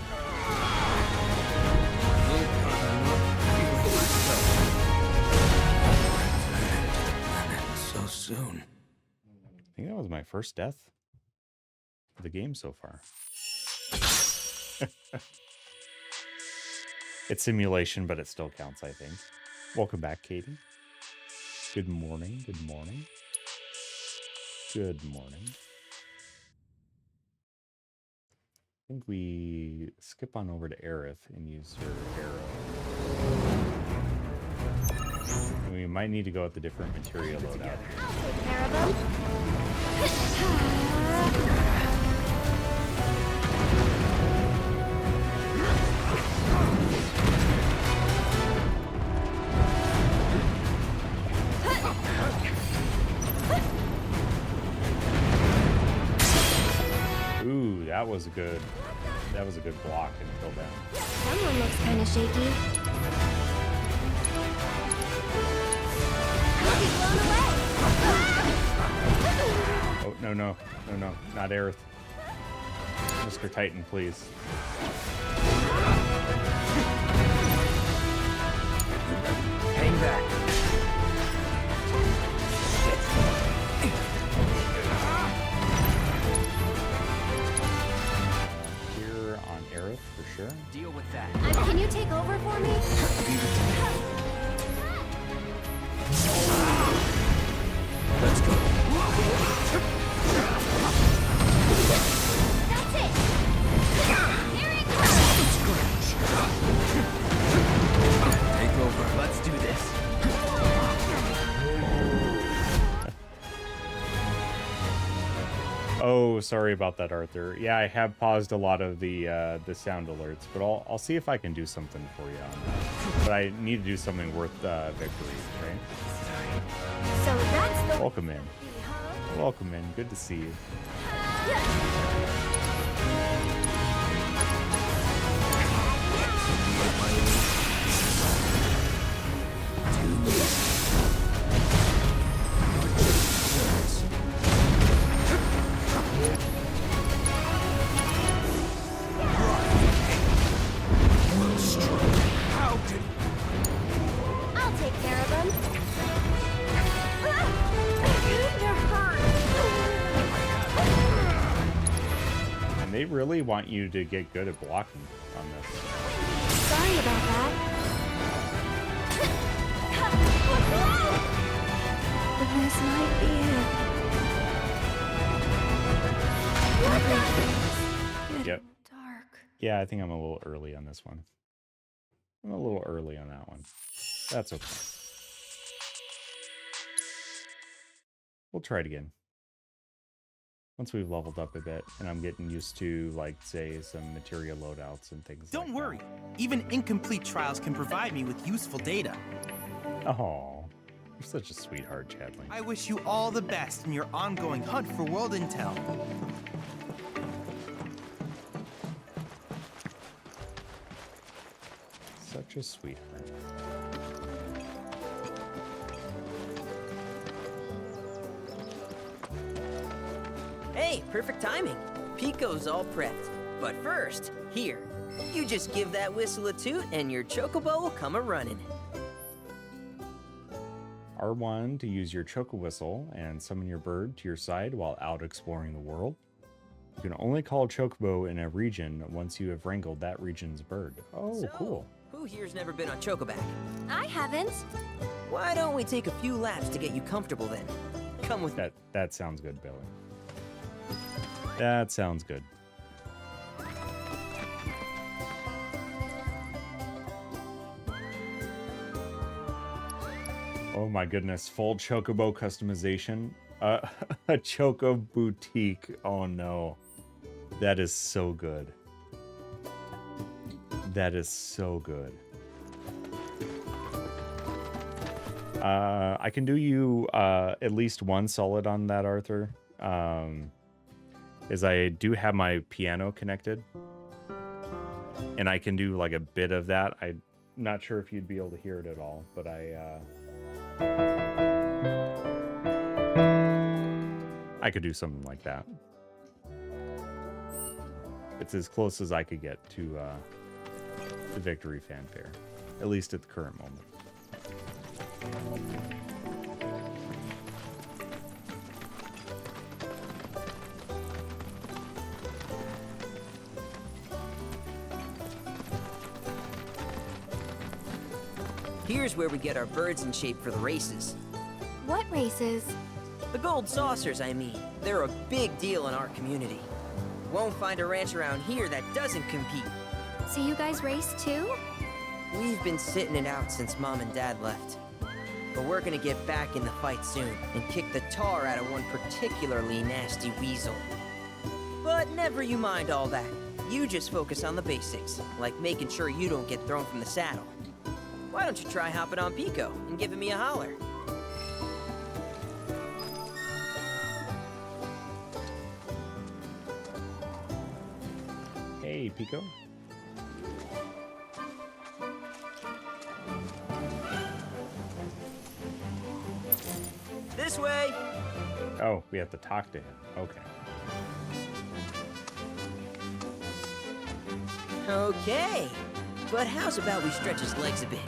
So soon. I think that was my first death of the game so far. It's simulation, but it still counts, I think. Welcome back, Katie. Good morning, good morning. Good morning. I think we skip on over to Aerith and use her arrow. And we might need to go with the different materia loadout. I'll take care of them. Ooh, that was a good block and kill down. Someone looks kind of shaky. You'll be blown away. Oh, no, not Aerith. Mr. Titan, please. Hang back. Here on Aerith for sure. Deal with that. Can you take over for me? Let's go. That's it. Here it comes. Take over. Let's do this. Oh, sorry about that, Arthur. Yeah, I have paused a lot of the sound alerts, but I'll see if I can do something for you on that. But I need to do something worth victory, right? So that's the Welcome in. Welcome in. Good to see you. I'll take care of them. They're hurt. And they really want you to get good at blocking on this. Sorry about that. This might be it. Yep. Yeah, I think I'm a little early on this one. I'm a little early on that one. That's okay. We'll try it again. Once we've leveled up a bit, and I'm getting used to, like, say, some materia loadouts and things Don't like worry. Even incomplete trials can provide me with useful data. that. Oh, you're such a sweetheart, Chadley. I wish you all the best in your ongoing hunt for world intel. Such a sweetheart. Hey, perfect timing. Pico's all prepped. But first, here, you just give that whistle a toot and your Chocobo will come a-running. R1 to use your Choco Whistle and summon your bird to your side while out exploring the world. You can only call Chocobo in a region once you have wrangled that region's bird. Oh, So, cool. Who here's never been on Chocoback? I haven't. Why don't we take a few laps to get you comfortable then? Come with That that sounds good, Billy. That sounds good. Oh my goodness, full Chocobo customization. A Choco boutique. Oh no. That is so good. That is so good. I can do you at least one solid on that, Arthur. Is I do have my piano connected. And I can do like a bit of that. I'm not sure if you'd be able to hear it at all, but I could do something like that. It's as close as I could get to the victory fanfare, at least at the current moment. Here's where we get our birds in shape for the races. What races? The gold saucers, I mean. They're a big deal in our community. Won't find a ranch around here that doesn't compete. So you guys race too? We've been sitting it out since Mom and Dad left. But we're gonna get back in the fight soon and kick the tar out of one particularly nasty weasel. But never you mind all that. You just focus on the basics, like making sure you don't get thrown from the saddle. Why don't you try hopping on Pico and giving me a holler? Hey, Pico. This way! Oh, we have to talk to him. Okay. Okay. But how's about we stretch his legs a bit?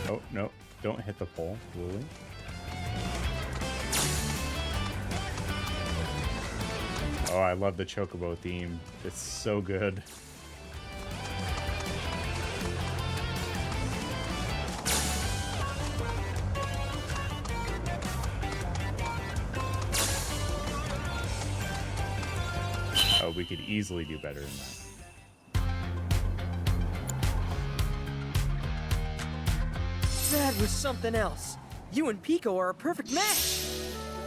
Oh, no. Don't hit the pole, Lily. Oh, I love the Chocobo theme. It's so good. Oh, we could easily do better than that. That was something else. You and Pico are a perfect match.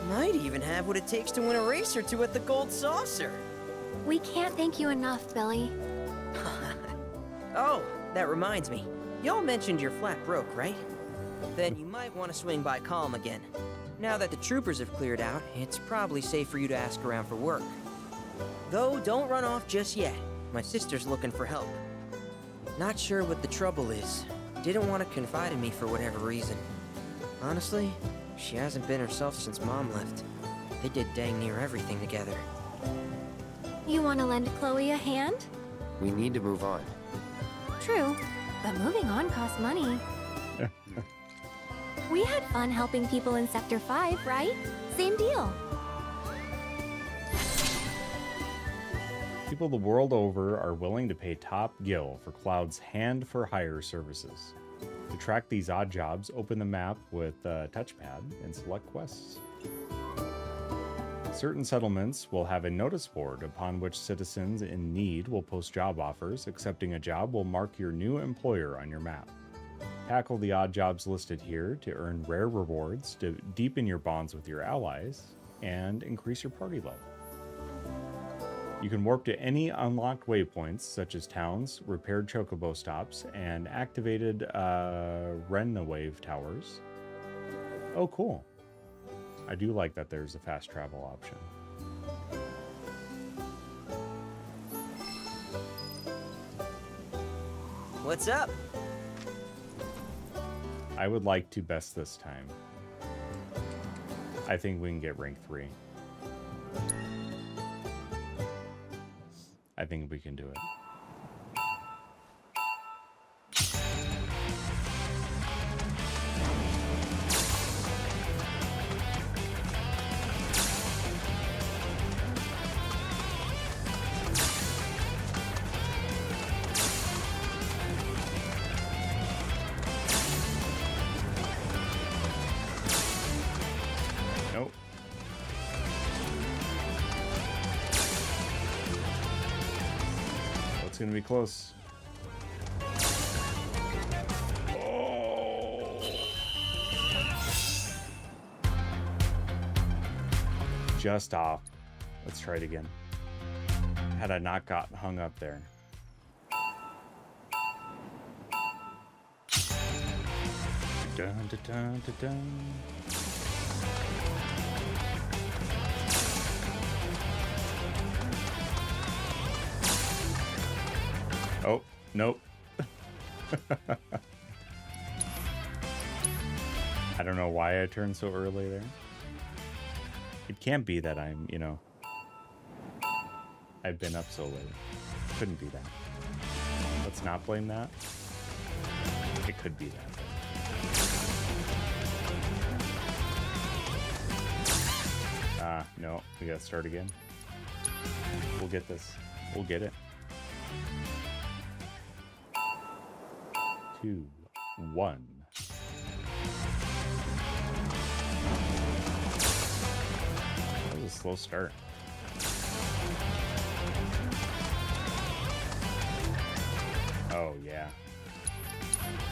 Might even have what it takes to win a race or two at the Gold Saucer. We can't thank you enough, Billy. Oh, that reminds me. Y'all mentioned you're flat broke, right? Then you might want to swing by Calm again. Now that the troopers have cleared out, it's probably safe for you to ask around for work. Though, don't run off just yet. My sister's looking for help. Not sure what the trouble is. Didn't want to confide in me for whatever reason. Honestly, she hasn't been herself since Mom left. They did dang near everything together. You want to lend Chloe a hand? We need to move on. True, but moving on costs money. We had fun helping people in Sector 5, right? Same deal. People the world over are willing to pay top gil for Cloud's hand-for-hire services. To track these odd jobs, open the map with a touchpad and select quests. Certain settlements will have a notice board upon which citizens in need will post job offers. Accepting a job will mark your new employer on your map. Tackle the odd jobs listed here to earn rare rewards, to deepen your bonds with your allies, and increase your party level. You can warp to any unlocked waypoints, such as towns, repaired Chocobo stops, and activated Wave towers. Oh, cool. I do like that there's a fast travel option. What's up? I would like to best this time. I think we can get rank 3. I think we can do it. Gonna be close. Oh. Just off. Let's try it again. Had I not gotten hung up there. Dun, dun, dun, dun, dun. Oh, nope. I don't know why I turned so early there. It can't be that I'm, you know, I've been up so late. Couldn't be that. Let's not blame that. It could be that. No, we gotta start again. We'll get this. We'll get it. 2, 1. That was a slow start. Oh, yeah.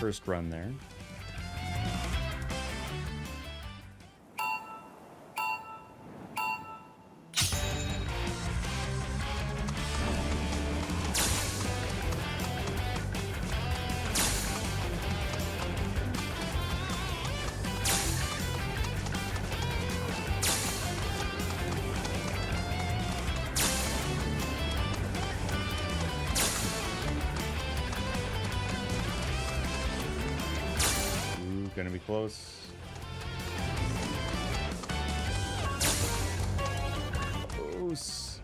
First run there. Gonna be close. Close.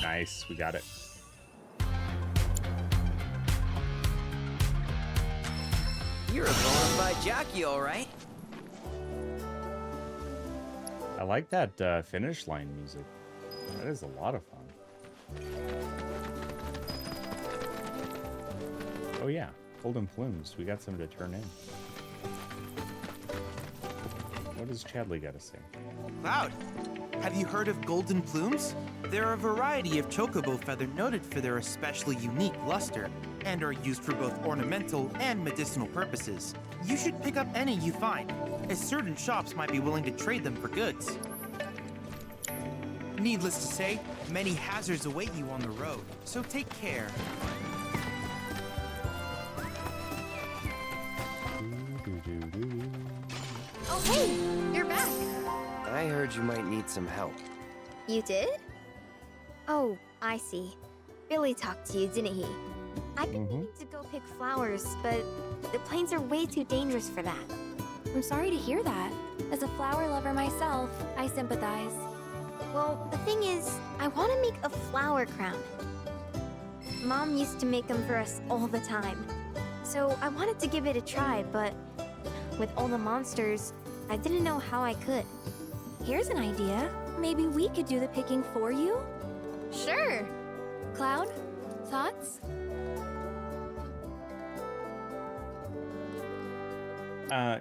Nice, we got it. You're a bona fide jockey, all right. I like that finish line music. That is a lot of fun. Oh yeah, golden plumes. We got some to turn in. What does Chadley got to say? Cloud, have you heard of golden plumes? They're a variety of chocobo feather noted for their especially unique luster, and are used for both ornamental and medicinal purposes. You should pick up any you find, as certain shops might be willing to trade them for goods. Needless to say, many hazards await you on the road, so take care. Oh, hey! You're back! I heard you might need some help. You did? Oh, I see. Billy talked to you, didn't he? I've been meaning to go pick flowers, but the plains are way too dangerous for that. I'm sorry to hear that. As a flower lover myself, I sympathize. Well, the thing is, I want to make a flower crown. Mom used to make them for us all the time. So I wanted to give it a try, but with all the monsters, I didn't know how I could. Here's an idea. Maybe we could do the picking for you? Sure! Cloud, thoughts?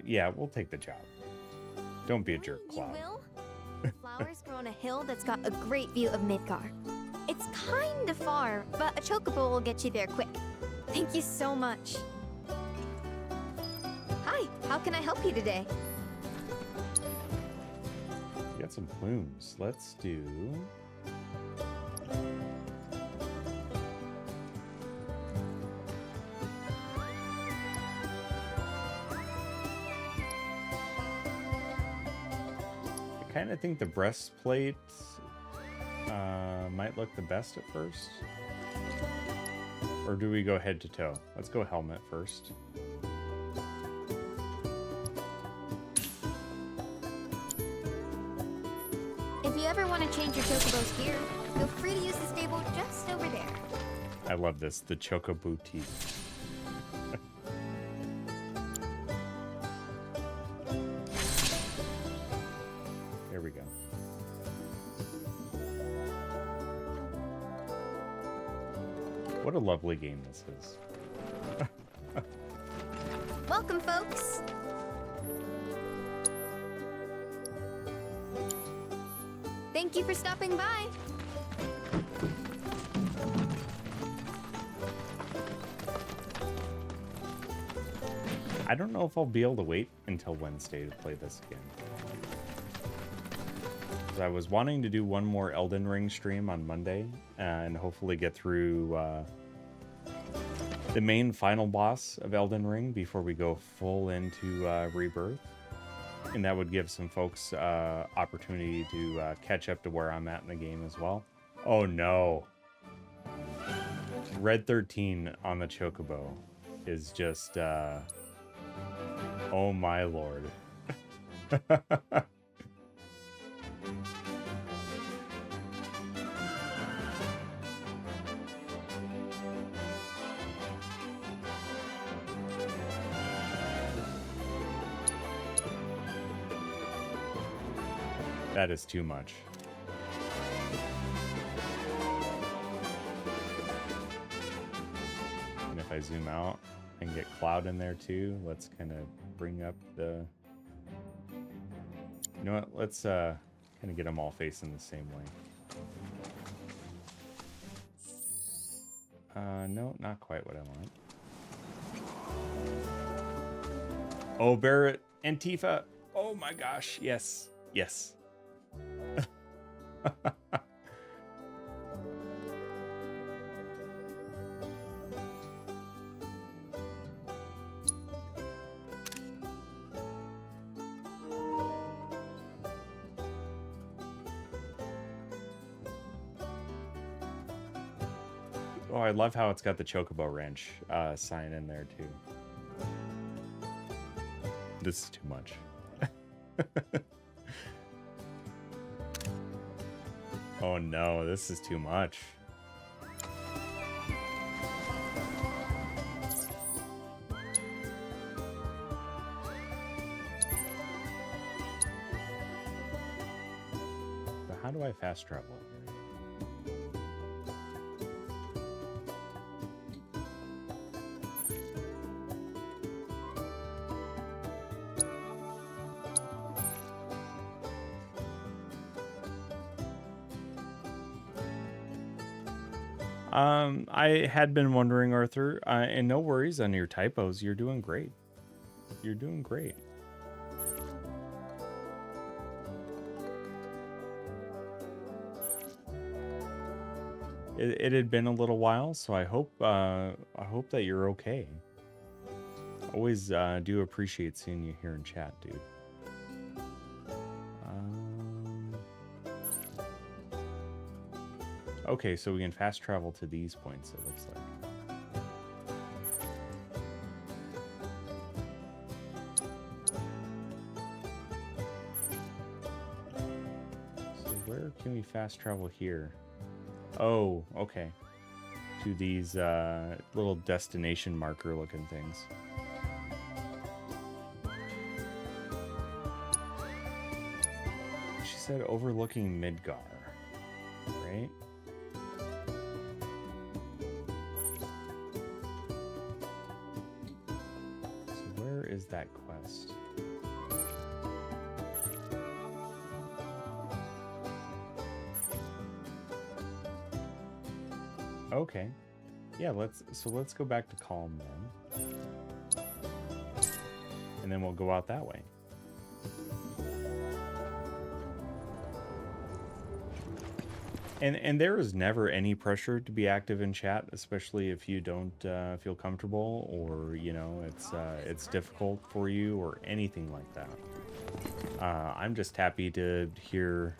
Yeah, we'll take the job. Don't be a jerk, Cloud. You will? The flowers grow on a hill that's got a great view of Midgar. It's kinda far, but a chocobo will get you there quick. Thank you so much. Hi, how can I help you today? We got some plumes. Let's do... I kind of think the breastplate might look the best at first. Or do we go head to toe? Let's go helmet first. If you ever want to change your Chocobo's gear, feel free to use the stable just over there. I love this, the Chocobo tea. There we go. What a lovely game this is. Welcome, folks. Thank you for stopping by. I don't know if I'll be able to wait until Wednesday to play this again. 'Cause I was wanting to do one more Elden Ring stream on Monday and hopefully get through the main final boss of Elden Ring before we go full into Rebirth. And that would give some folks opportunity to catch up to where I'm at in the game as well. Oh no. Red 13 on the Chocobo is just, oh my lord. That is too much. And if I zoom out and get Cloud in there too, let's kind of bring up the... You know what? Let's kind of get them all facing the same way. No, not quite what I want. Oh, Barrett, Antifa. Oh my gosh, yes, yes. Oh, I love how it's got the Chocobo Ranch sign in there too. This is too much. Oh no, this is too much. So how do I fast travel? I had been wondering, Arthur, and no worries on your typos. You're doing great. You're doing great. It had been a little while, so I hope that you're okay. Always do appreciate seeing you here in chat, dude. Okay, so we can fast travel to these points, it looks like. So where can we fast travel here? Oh, okay. To these little destination marker looking things. She said overlooking Midgar, right? Is that quest? Okay. Yeah, let's go back to Calm then. And then we'll go out that way. And there is never any pressure to be active in chat, especially if you don't feel comfortable, or you know it's difficult for you or anything like that. I'm just happy to hear,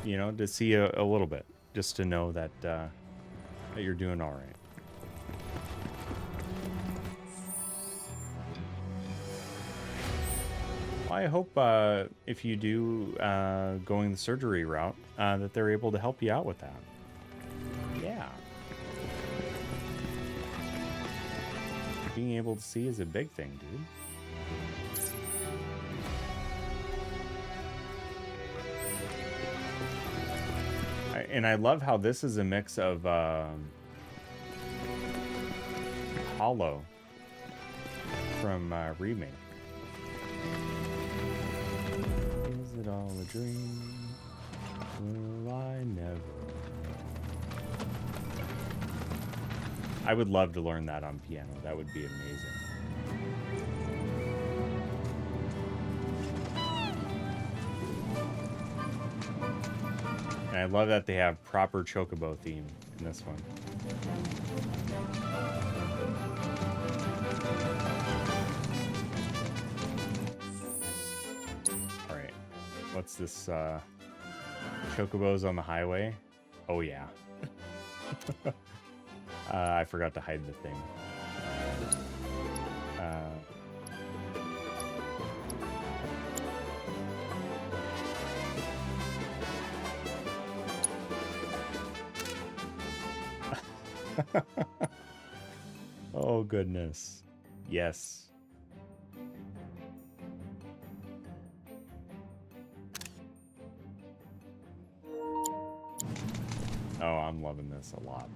you know, to see a little bit, just to know that that you're doing all right. Well, I hope if you do going the surgery route, that they're able to help you out with that. Yeah. Being able to see is a big thing, dude. And I love how this is a mix of Hollow from Remake. Is it all a dream? Will I never? I would love to learn that on piano. That would be amazing. And I love that they have proper Chocobo theme in this one. All right, what's this? Chocobos on the highway? Oh yeah. I forgot to hide the thing. Oh goodness. Yes. Oh, I'm loving this a lot.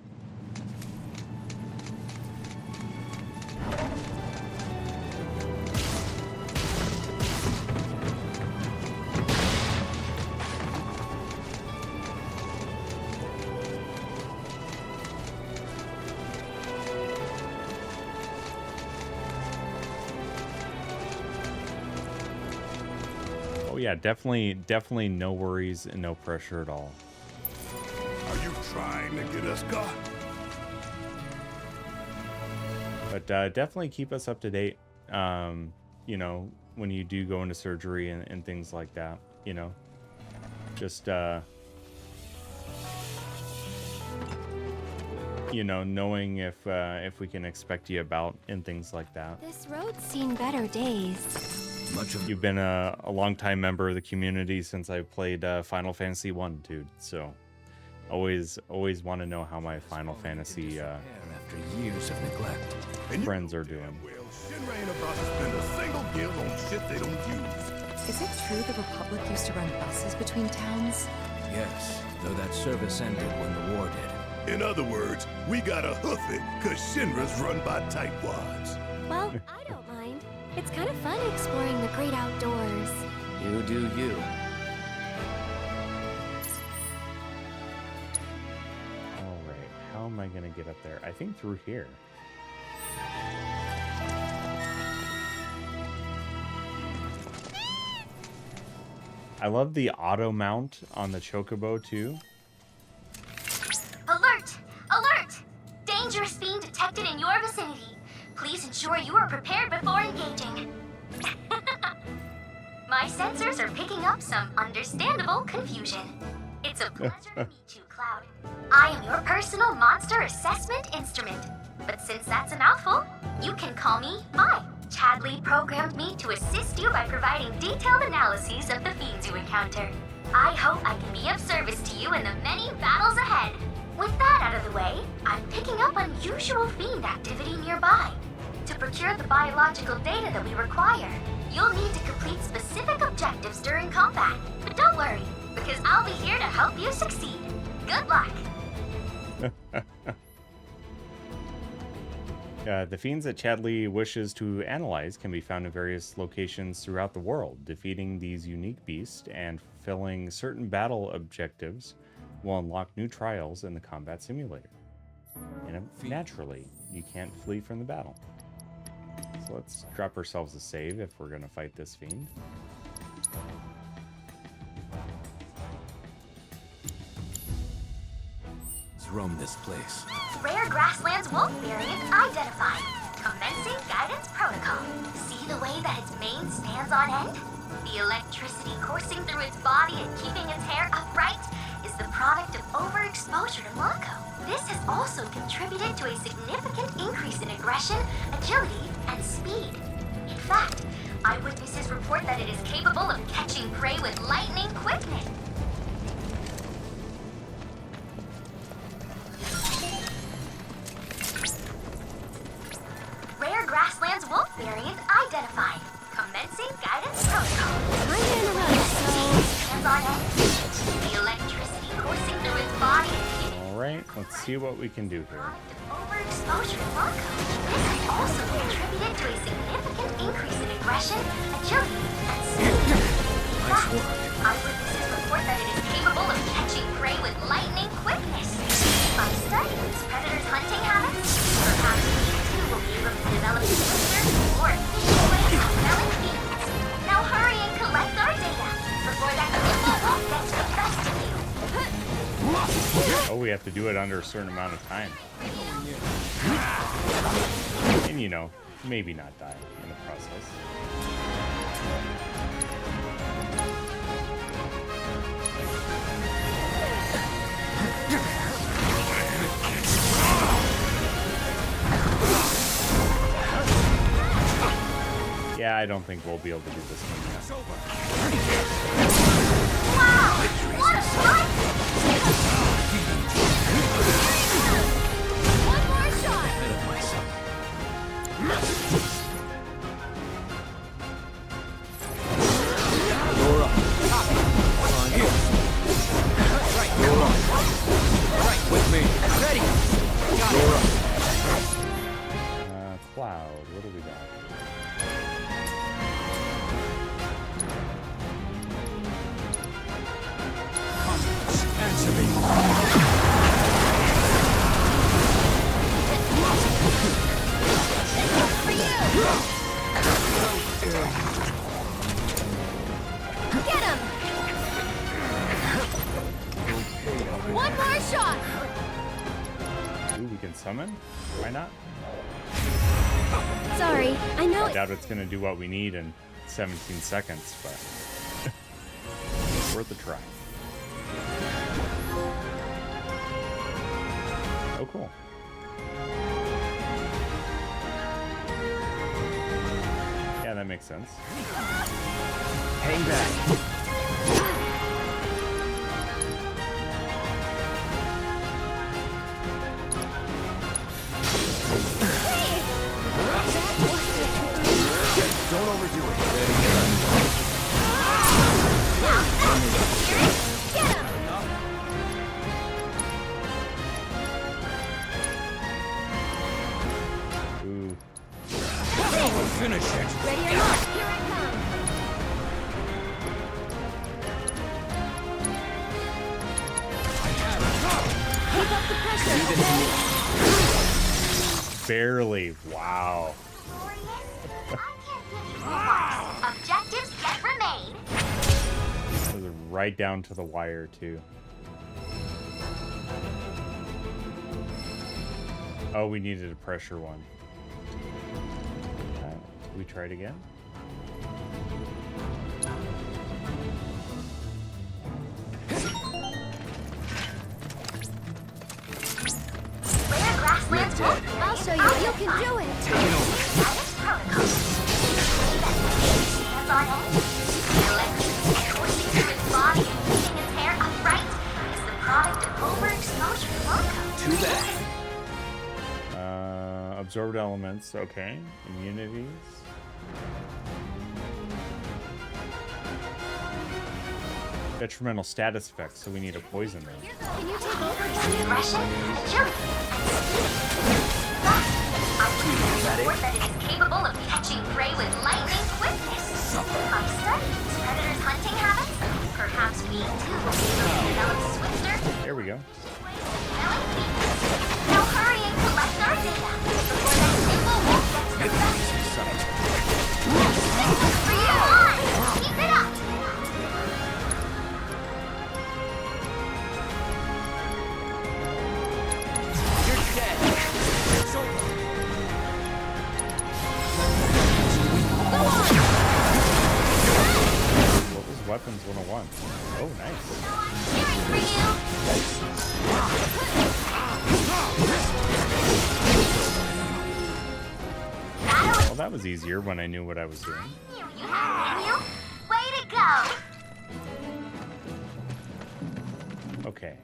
Yeah, definitely no worries and no pressure at all. Are you trying to get us caught? But definitely keep us up to date, you know, when you do go into surgery and things like that, you know. Just, you know, knowing if we can expect you about and things like that. This road's seen better days. You've been a long-time member of the community since I played Final Fantasy I, dude. So always want to know how my Final Fantasy after years of neglect. friends are doing. Shinra ain't about to spend a single guild on shit they don't use. Is it true the Republic used to run buses between towns? Yes, though that service ended when the war did. In other words, we gotta hoof it, cause Shinra's run by tightwads. Well, I don't mind. It's kind of fun exploring the great outdoors. You do you. Alright, how am I gonna get up there? I think through here. I love the auto mount on the Chocobo too. Alert! Alert! Dangerous fiend detected in your vicinity. Please ensure you are prepared before engaging. My sensors are picking up some understandable confusion. It's a pleasure to meet you, Cloud. I am your personal monster assessment instrument. But since that's a mouthful, you can call me Vi. Chadley programmed me to assist you by providing detailed analyses of the fiends you encounter. I hope I can be of service to you in the many battles ahead. With that out of the way, I'm picking up unusual fiend activity nearby. To procure the biological data that we require, you'll need to complete specific objectives during combat. But don't worry, because I'll be here to help you succeed. Good luck. The fiends that Chadley wishes to analyze can be found in various locations throughout the world. Defeating these unique beasts and fulfilling certain battle objectives will unlock new trials in the combat simulator. And naturally, you can't flee from the battle. So let's drop ourselves a save if we're going to fight this fiend. Let's roam this place. Rare grasslands wolf variant identified. Commencing guidance protocol. See the way that its mane stands on end? The electricity coursing through its body and keeping its hair upright is the product of overexposure to Mako. This has also contributed to a significant increase in aggression, agility, and speed. In fact, eyewitnesses report that it is capable of catching prey with lightning quickness. Rare grasslands wolf variant identified. Commencing guidance protocol. I'm in a rush, so... Hands on edge. The electricity coursing through its body. Alright, let's see what we can do here. Overexposure to Mako. This has also contributed to a significant increase in aggression, agility, and speed. Nice work. Eyewitnesses report that it is capable of catching prey with lightning quickness. By studying its predator's hunting habits, perhaps we too will be able to develop swifters or efficient ways of smelling fiends. Now hurry and collect our data before that nimble wolf gets the best of you. Oh, we have to do it under a certain amount of time. And you know, maybe not die in the process. Yeah, I don't think we'll be able to do this one yet. Wow! What a fight! One more shot! Ahead of myself. You're up. On you. Right, you're up. Right, with me. Ready. Got you're up. Cloud, what do we got? Answer me. Get him! One more shot! Ooh, we can summon? Why not? Sorry, I know I doubt it's gonna do what we need in 17 seconds, but worth a try. Oh, cool. Yeah, that makes sense. Hang back. Don't overdo it. Ready, Get him! Ooh. finish it. Ready or not, here I come. Keep up the pressure, Barely. Wow. Objectives yet remain. That was right down to the wire, too. Oh, we needed a pressure one. We try it again? You're dead. I'll show you what you can do it. Take it over. Too bad. Absorbed elements, okay. Immunities. Detrimental status effects, so we need a poison there. Can you take over? Aggression, agility, and speed. That it is capable of catching prey with lightning quickness. By studying its predator's hunting habits, perhaps we too will be able to develop swifter. There we go. Now hurry and collect our data before that nimble wolf gets the best. For you! Keep it up! You're dead. It's over. What was Weapons 101? Oh, nice. Cheering for you! Well, that was easier when I knew what I was doing. You had it in you. Way to go! Okay.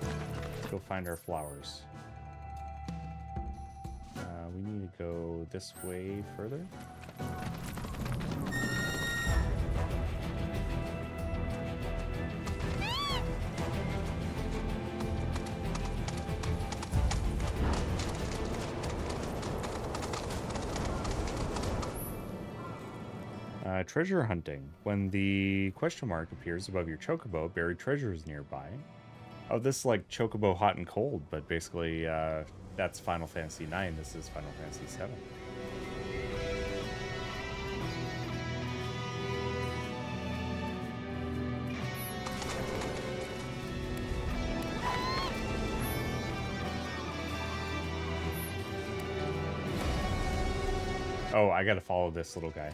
Let's go find our flowers. We need to go this way further. Treasure hunting. When the question mark appears above your Chocobo, buried treasure is nearby. Oh, this is like Chocobo Hot and Cold, but basically that's Final Fantasy IX. This is Final Fantasy VII. Oh, I gotta follow this little guy.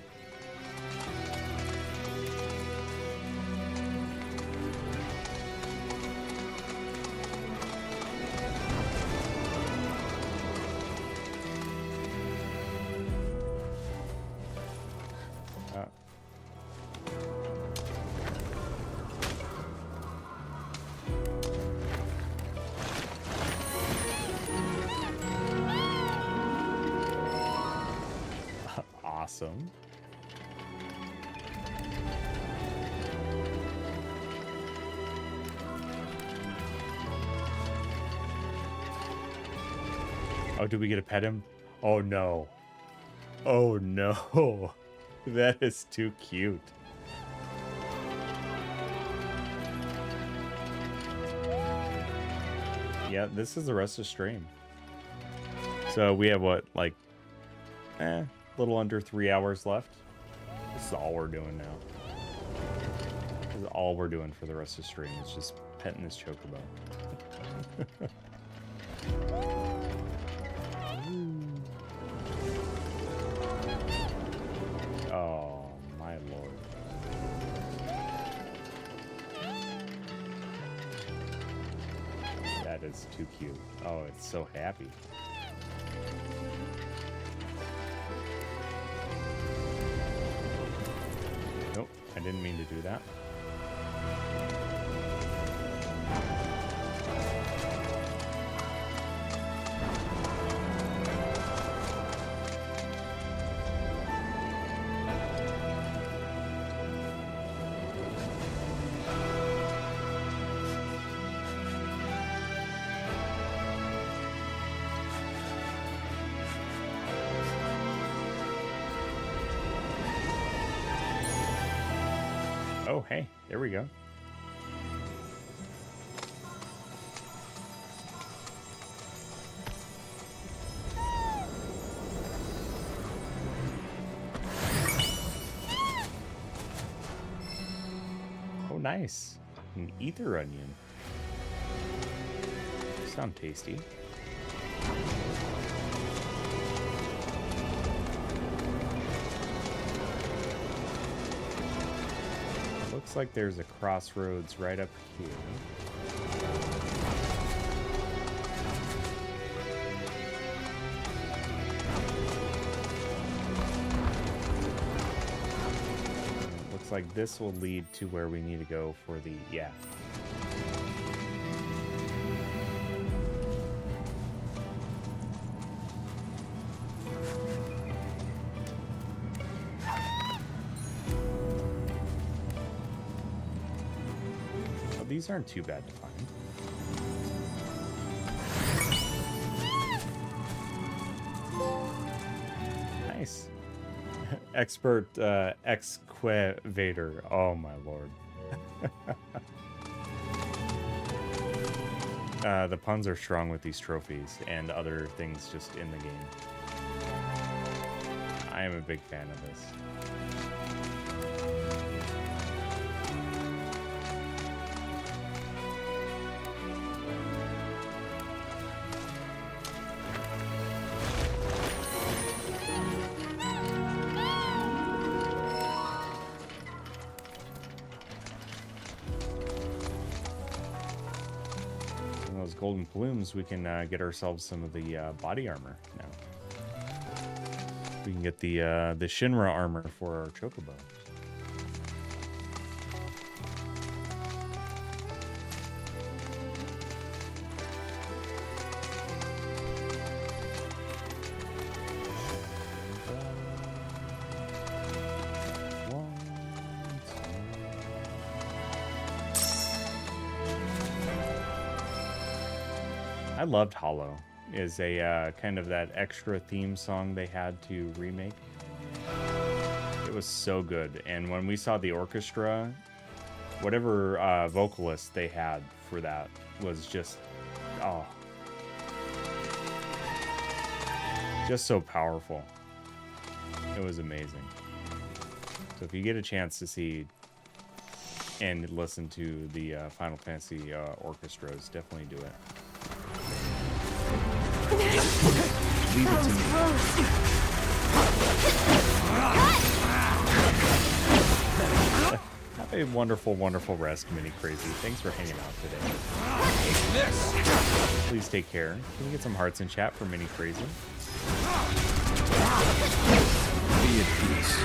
Awesome. Oh, did we get to pet him? Oh no. Oh no. That is too cute. Yeah, this is the rest of the stream. So we have what, like, a little under 3 hours left. This is all we're doing now. This is all we're doing for the rest of the stream. It's just petting this Chocobo. Oh, my lord. That is too cute. Oh, it's so happy. Nope, I didn't mean to do that. Oh, hey, there we go. Oh, nice. An ether onion. Sound tasty. Looks like there's a crossroads right up here. Looks like this will lead to where we need to go for the, yeah. These aren't too bad to find. Nice. Expert excavator. Oh my lord. The puns are strong with these trophies and other things just in the game. I am a big fan of this. those golden plumes, we can get ourselves some of the body armor now. We can get the Shinra armor for our Chocobo. I loved Hollow. Is a kind of that extra theme song they had to remake. It was so good, and when we saw the orchestra, whatever vocalist they had for that was just, oh, just so powerful. It was amazing. So if you get a chance to see and listen to the Final Fantasy orchestras, definitely do it. Leave it to me. Have a wonderful, wonderful rest, Mini Crazy. Thanks for hanging out today. Please take care. Can we get some hearts in chat for Mini Crazy? Be at peace.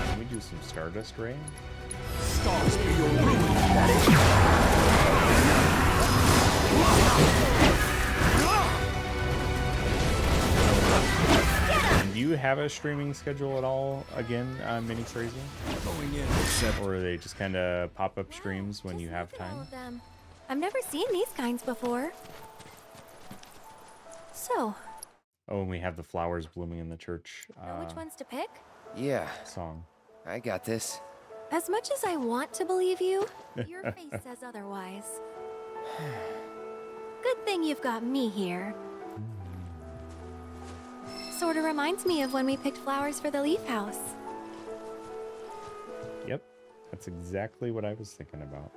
Can we do some Stardust Rain? Stars be your ruin. Do you have a streaming schedule at all again, Mini Crazy? Or are they just kind of pop-up streams when you have time? I've never seen these kinds before. So. Oh, and we have the flowers blooming in the church. Know which ones to pick? Yeah. Song. I got this. As much as I want to believe you, your face says otherwise. Good thing you've got me here. Sorta reminds me of when we picked flowers for the Leaf House. Yep, that's exactly what I was thinking about.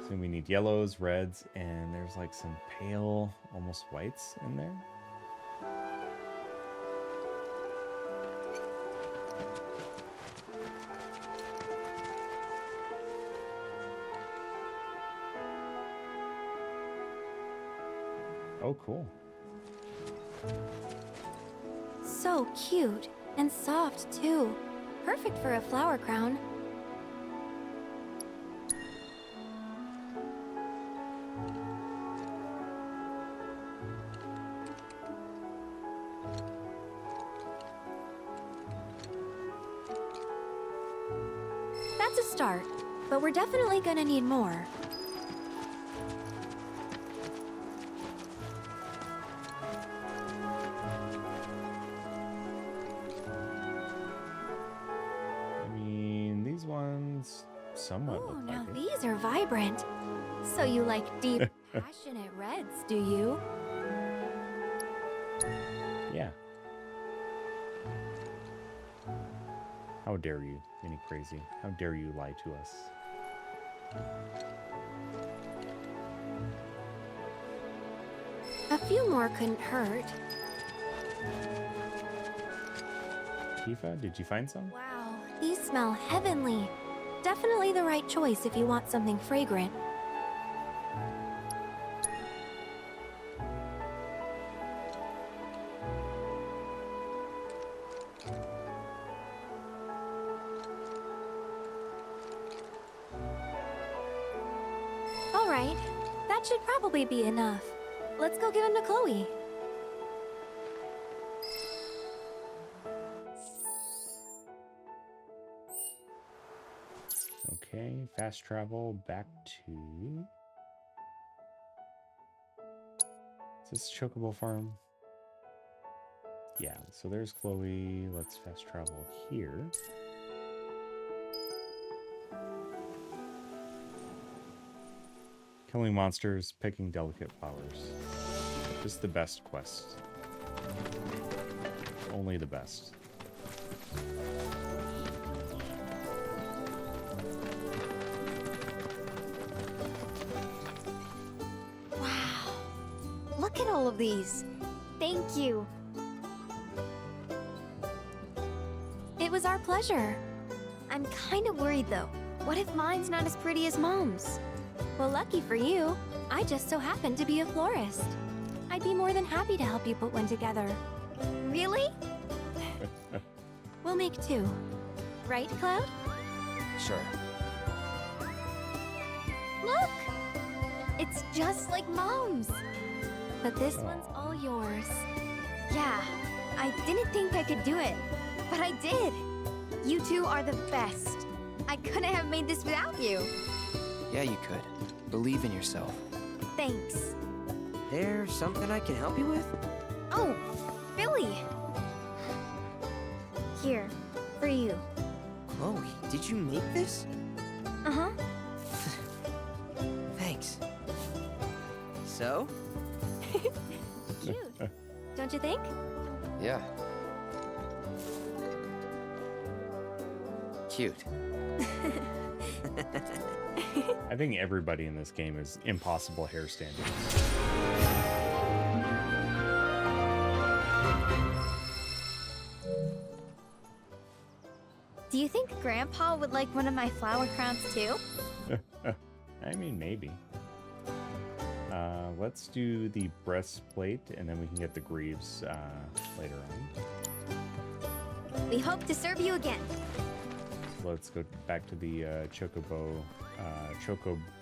So we need yellows, reds, and there's like some pale, almost whites in there. Oh, cool. So cute and soft too. Perfect for a flower crown. That's a start, but we're definitely gonna need more. Somewhat oh, look now like these are vibrant. So you like deep, passionate reds, do you? Yeah. How dare you, Mini Crazy? How dare you lie to us? A few more couldn't hurt. Tifa, did you find some? Wow, these smell heavenly. Definitely the right choice if you want something fragrant. All right, that should probably be enough. Let's go give him to Chloe. Okay, fast travel back to... Is this Chocobo Farm? Yeah, so there's Chloe. Let's fast travel here. Killing monsters, picking delicate flowers. Just the best quest. Only the best. Look at all of these. Thank you. It was our pleasure. I'm kind of worried though. What if mine's not as pretty as Mom's? Well, lucky for you, I just so happen to be a florist. I'd be more than happy to help you put one together. Really? We'll make two. Right, Cloud? Sure. Look! It's just like Mom's. But this one's all yours. Yeah, I didn't think I could do it, but I did. You two are the best. I couldn't have made this without you. Yeah, you could. Believe in yourself. Thanks. There's something I can help you with? Oh, Billy. Here, for you. Chloe, did you make this? Uh-huh. Thanks. So? Cute. Don't you think? Yeah. Cute. I think everybody in this game is impossible hair standards. Do you think Grandpa would like one of my flower crowns too? I mean, maybe. Let's do the breastplate, and then we can get the greaves later on. We hope to serve you again. So let's go back to the Chocobo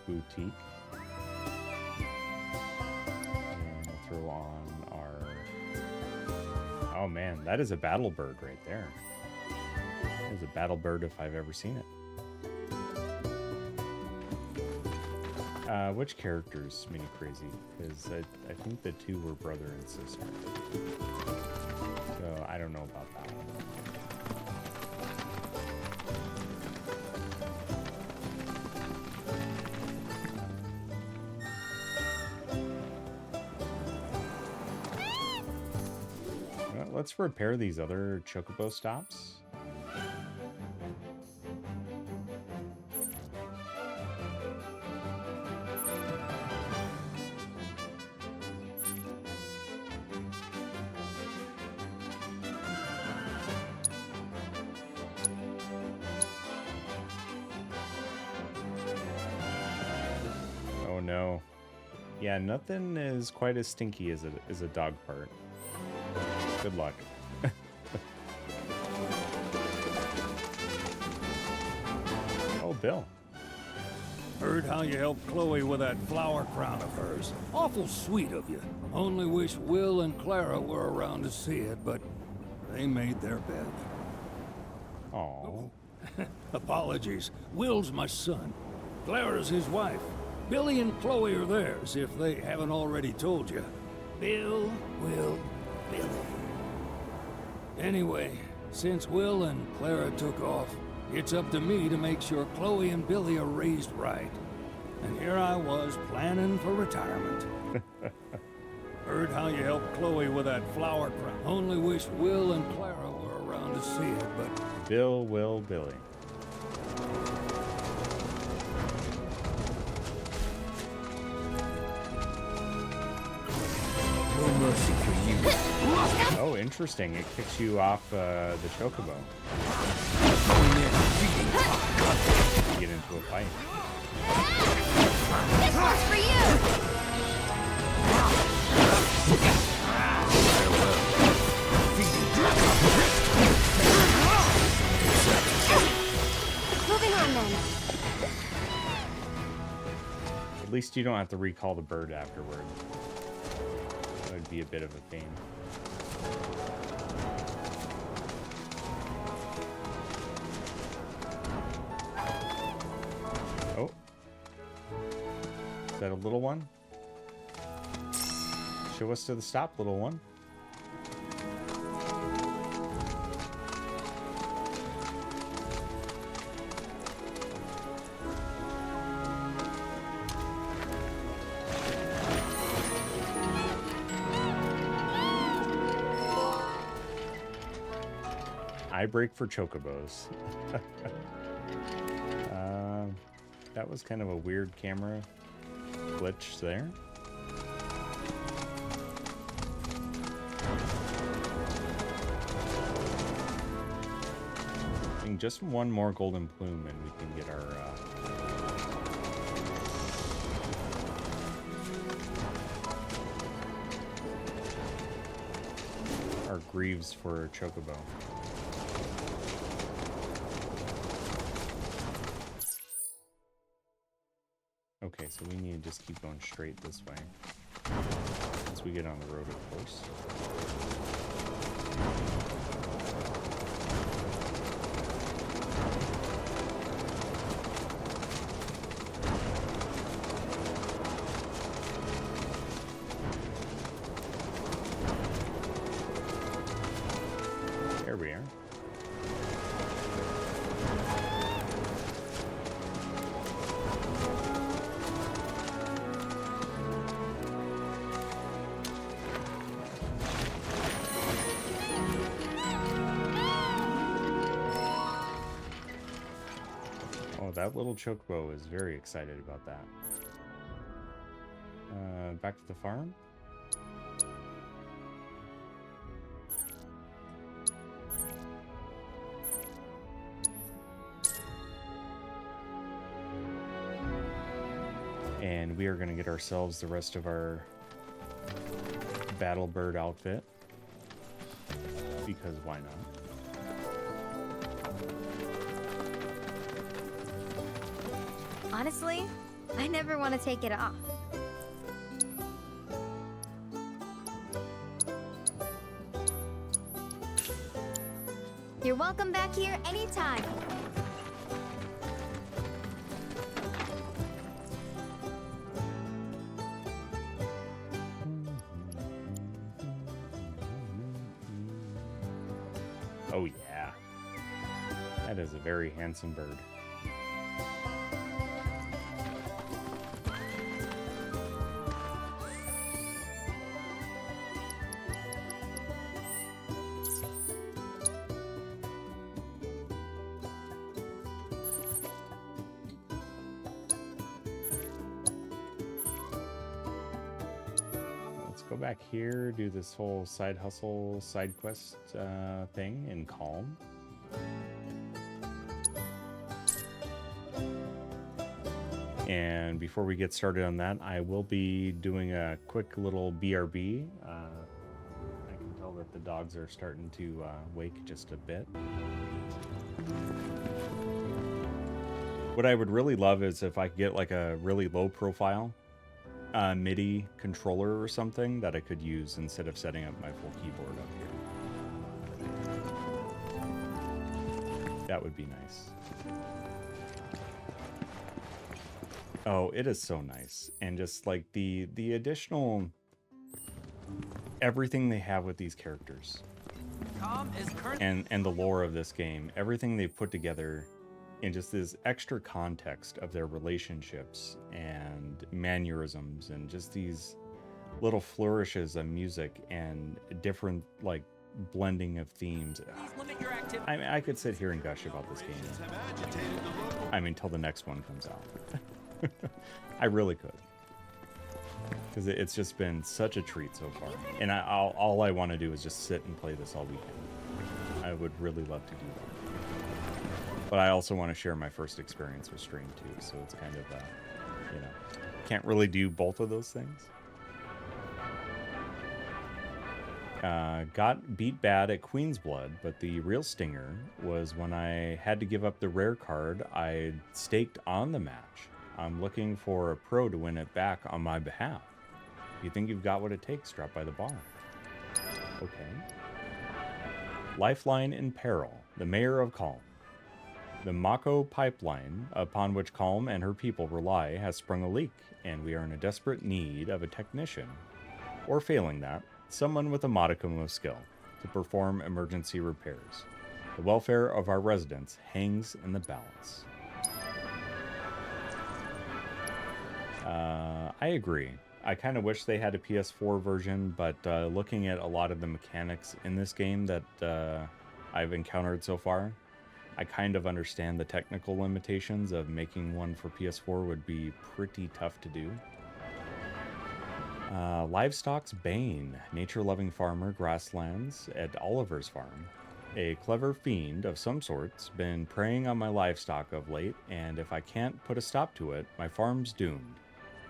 Boutique. And we'll throw on our... Oh man, that is a battle bird right there. That is a battle bird if I've ever seen it. Which characters made me crazy? Because I think the two were brother and sister. So I don't know about that one. Well, let's repair these other Chocobo stops. No. Yeah, nothing is quite as stinky as a dog part. Good luck. Oh, Bill. Heard how you helped Chloe with that flower crown of hers. Awful sweet of you. Only wish Will and Clara were around to see it, but they made their bed. Oh. Apologies. Will's my son. Clara's his wife. Billy and Chloe are theirs, if they haven't already told you. Bill, Will, Billy. Anyway, since Will and Clara took off, it's up to me to make sure Chloe and Billy are raised right. And here I was planning for retirement. Heard how you helped Chloe with that flower crown. Only wish Will and Clara were around to see it, but... Bill, Will, Billy. No mercy for you. Oh, interesting. It kicks you off the Chocobo. You get into a fight. This one's for you! Moving on then. At least you don't have to recall the bird afterward. That would be a bit of a pain. Oh. Is that a little one? Show us to the stop, little one. I break for Chocobos. That was kind of a weird camera glitch there. think just one more golden plume and we can get our greaves for Chocobo. Okay, so we need to just keep going straight this way. Once we get on the road, of course. There we are. That little Chocobo is very excited about that. Back to the farm. And we are going to get ourselves the rest of our Battle Bird outfit. Because why not? Honestly, I never want to take it off. You're welcome back here anytime. Oh yeah. That is a very handsome bird. Go back here, do this whole side hustle, side quest thing in Calm. And before we get started on that, I will be doing a quick little BRB. I can tell that the dogs are starting to wake just a bit. What I would really love is if I could get like a really low profile MIDI controller or something that I could use instead of setting up my full keyboard up here. That would be nice. Oh, it is so nice. And just like the additional everything they have with these characters and the lore of this game, everything they've put together and just this extra context of their relationships and mannerisms and just these little flourishes of music and different like blending of themes. I mean, I could sit here and gush about this game. I mean, till the next one comes out. I really could. Because it's just been such a treat so far. And all I want to do is just sit and play this all weekend. I would really love to do that. But I also want to share my first experience with stream too, so it's kind of, you know, can't really do both of those things. Got beat bad at Queen's Blood, but the real stinger was when I had to give up the rare card I staked on the match. I'm looking for a pro to win it back on my behalf. If you think you've got what it takes, drop by the bar. Okay. Lifeline in peril, the mayor of Calm. The Mako pipeline, upon which Calm and her people rely, has sprung a leak, and we are in a desperate need of a technician, or failing that, someone with a modicum of skill, to perform emergency repairs. The welfare of our residents hangs in the balance. I agree. I kind of wish they had a PS4 version, but looking at a lot of the mechanics in this game that I've encountered so far, I kind of understand the technical limitations of making one for PS4 would be pretty tough to do. Livestock's Bane, nature-loving farmer, grasslands at Oliver's farm. A clever fiend of some sort's been preying on my livestock of late, and if I can't put a stop to it, my farm's doomed.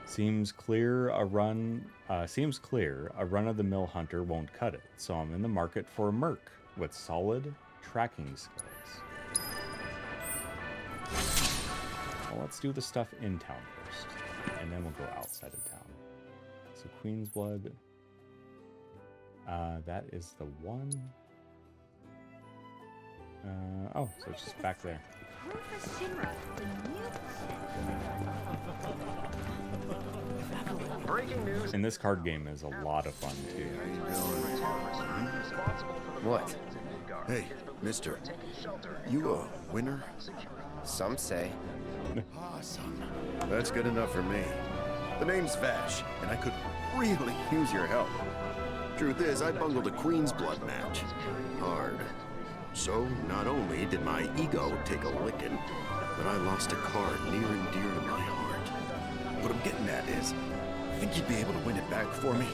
Seems clear a run-of-the-mill hunter won't cut it, so I'm in the market for a merc with solid tracking skills. Well, let's do the stuff in town first, and then we'll go outside of town. So Queen's Blood, that is the one. Oh, so it's just back there. And this card game is a lot of fun too. What? Hey, mister. You a winner? Some say. Awesome. That's good enough for me. The name's Vash, and I could really use your help. Truth is, I bungled a Queen's Blood match. Hard. So, not only did my ego take a licking, but I lost a card near and dear to my heart. What I'm getting at is, I think you'd be able to win it back for me.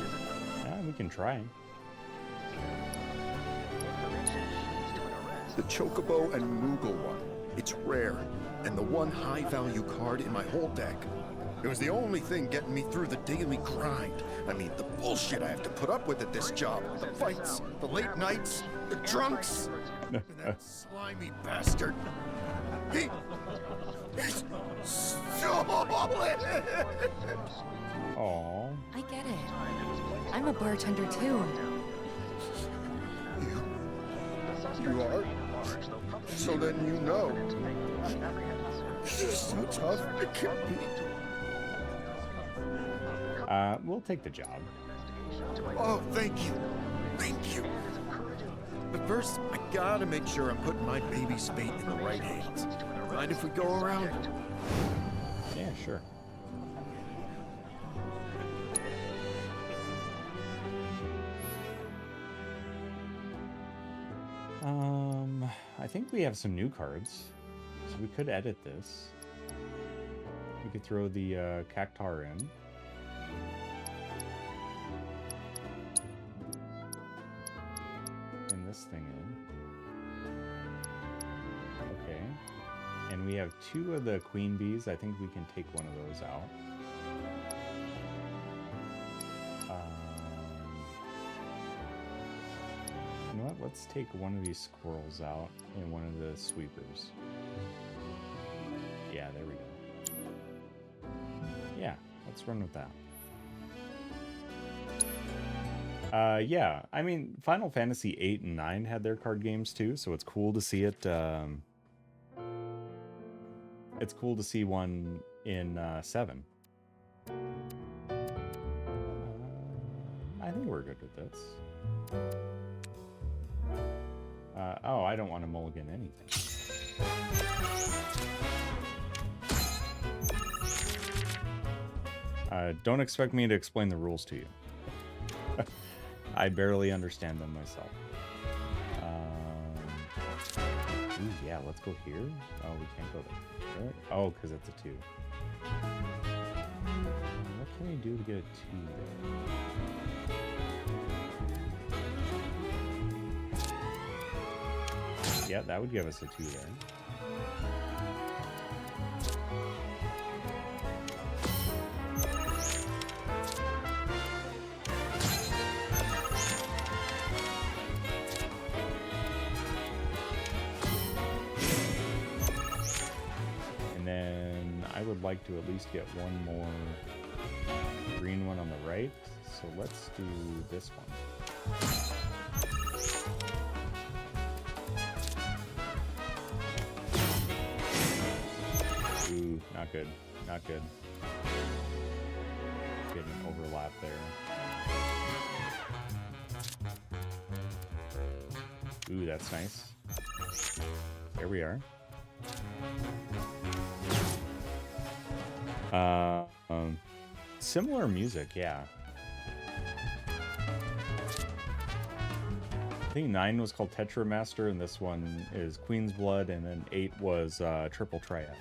Yeah, we can try. The Chocobo and Moogle one. It's rare, and the one high-value card in my whole deck. It was the only thing getting me through the daily grind. I mean, the bullshit I have to put up with at this job. The fights, the late nights, the drunks. And that slimy bastard. He's solid. Aww. I get it. I'm a bartender too. You are? So then you know. She's so tough, it can't be. We'll take the job. Oh, thank you. Thank you. But first, I gotta make sure I'm putting my baby's fate in the right hands. Mind if we go around? Yeah, sure. I think we have some new cards, so we could edit this. We could throw the Cactar in. And this thing in. Okay. And we have 2 of the Queen Bees. I think we can take one of those out. You know what? Let's take one of these squirrels out and one of the sweepers. Yeah, there we go. Yeah, let's run with that. Yeah, I mean, Final Fantasy VIII and IX had their card games too, so it's cool to see it. It's cool to see one in 7. I think we're good with this. Oh, I don't want to mulligan anything. Don't expect me to explain the rules to you. I barely understand them myself. Ooh, yeah, let's go here. Oh, we can't go there. Oh, because it's a 2. What can we do to get a 2 there? Yeah, that would give us a 2 there. And then I would like to at least get one more green one on the right. So let's do this one. Ooh, not good. Not good. Getting an overlap there. Ooh, that's nice. There we are. Similar music, yeah. I think 9 was called Tetramaster, and this one is Queen's Blood, and then 8 was Triple Triad.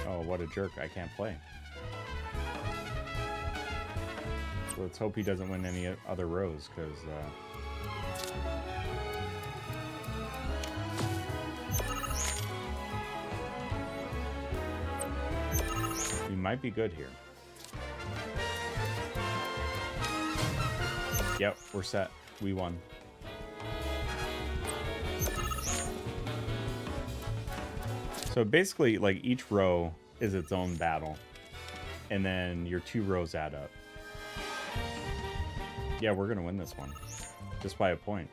Oh, what a jerk. I can't play. let's hope he doesn't win any other rows, because he might be good here. Yep, we're set. We won. So basically, like, each row is its own battle, and then your 2 rows add up. Yeah, we're gonna win this one, just by a point.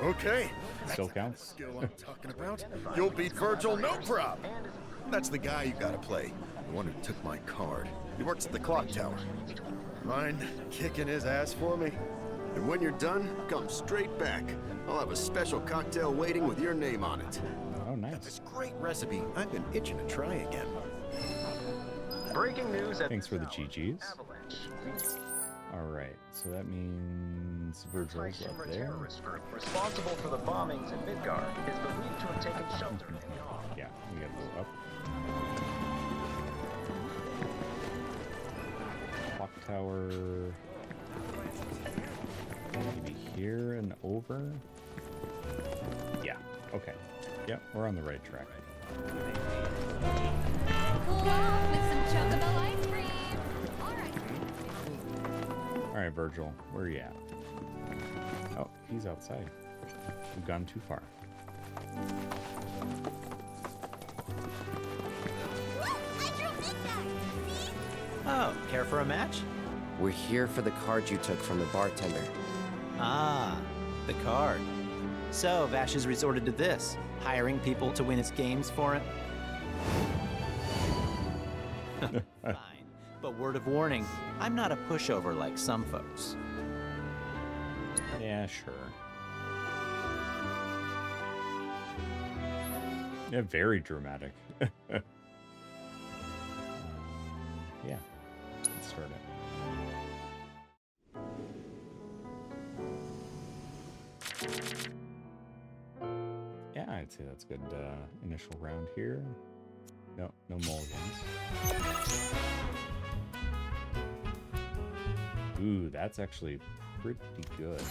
Okay. Still counts. Skill I'm talking about. You'll beat Virgil, no prob. That's the guy you gotta play. The one who took my card. He works at the clock tower. Mind kicking his ass for me? And when you're done, come straight back. I'll have a special cocktail waiting with your name on it. Oh, nice. Got this great recipe. I've been itching to try again. Breaking news at Thanks for the GGs. Alright, so that means Virgil's up there. Terrorist group responsible for the bombings in Midgar is believed to have taken shelter in Gaul. Yeah, we gotta go up. Clock tower. Maybe here and over. Yeah, okay. Yep, we're on the right track. Cool off with some Chocobo ice cream. Alright, Virgil, where are you at? Oh, he's outside. We've gone too far. Oh, care for a match? We're here for the card you took from the bartender. Ah, the card. So, Vash has resorted to this, hiring people to win his games for him? Fine, but word of warning, I'm not a pushover like some folks. Yeah, sure. Yeah, very dramatic. Yeah, let's start it. Yeah, I'd say that's a good initial round here. No, no mulligans. Ooh, that's actually pretty good.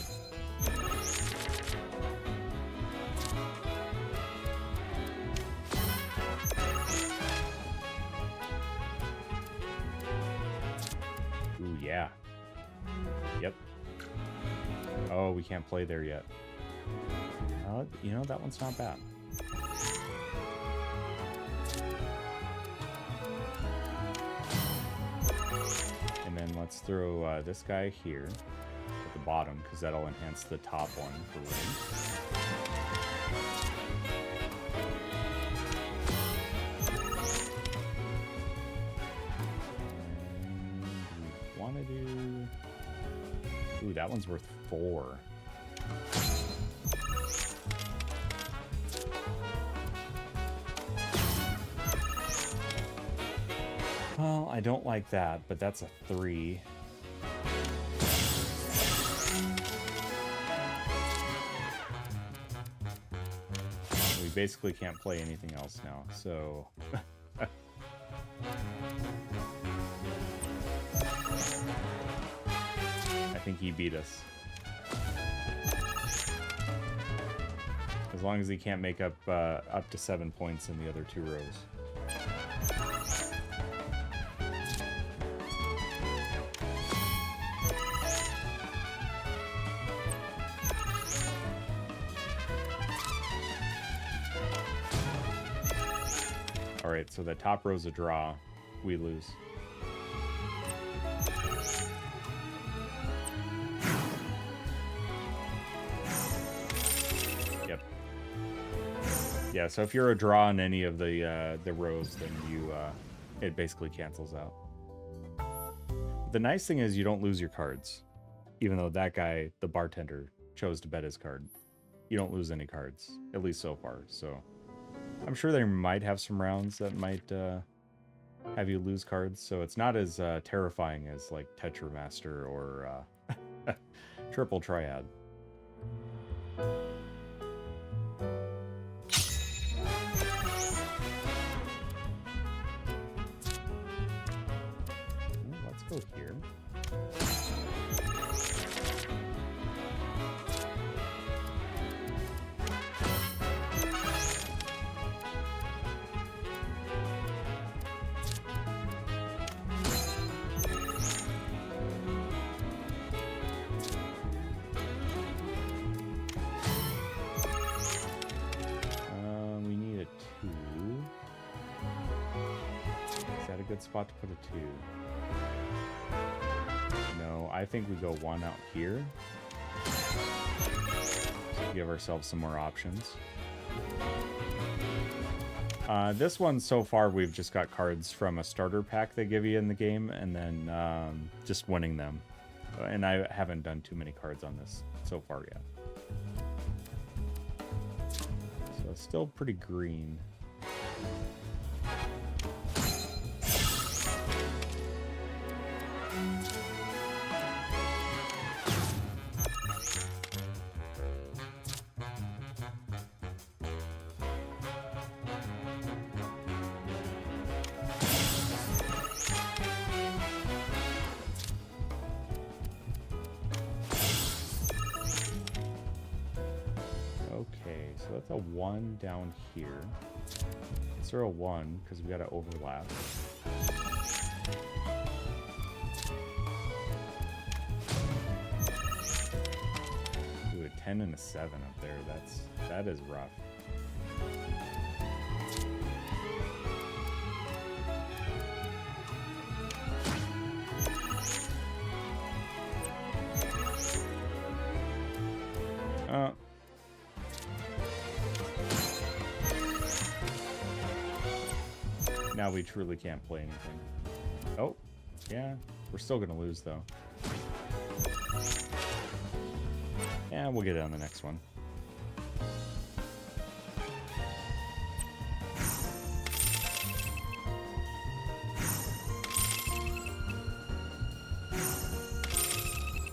Ooh, yeah. Yep. Oh, we can't play there yet. You know, that one's not bad. And then let's throw this guy here at the bottom, because that'll enhance the top one for range. And we want to do... Ooh, that one's worth 4. Well, I don't like that, but that's a 3. We basically can't play anything else now, so... I think he beat us. As long as he can't make up to 7 points in the other 2 rows. Alright, so the top row's a draw. We lose. Yep. Yeah, so if you're a draw on any of the rows, then you it basically cancels out. The nice thing is you don't lose your cards. Even though that guy, the bartender, chose to bet his card. You don't lose any cards, at least so far, so... I'm sure they might have some rounds that might have you lose cards, so it's not as terrifying as like Tetramaster or Triple Triad. Let's go here. We need a 2. Is that a good spot to put a 2? No, I think we go 1 out here. To give ourselves some more options. This one, so far, we've just got cards from a starter pack they give you in the game, and then just winning them. And I haven't done too many cards on this so far yet. So it's still pretty green. Okay, so that's a 1 down here. Let's throw a 1 because we got to overlap. Ooh, a 10 and a 7 up there. That is rough. Now we truly can't play anything. Oh, yeah, we're still gonna lose though. Yeah, we'll get it on the next one.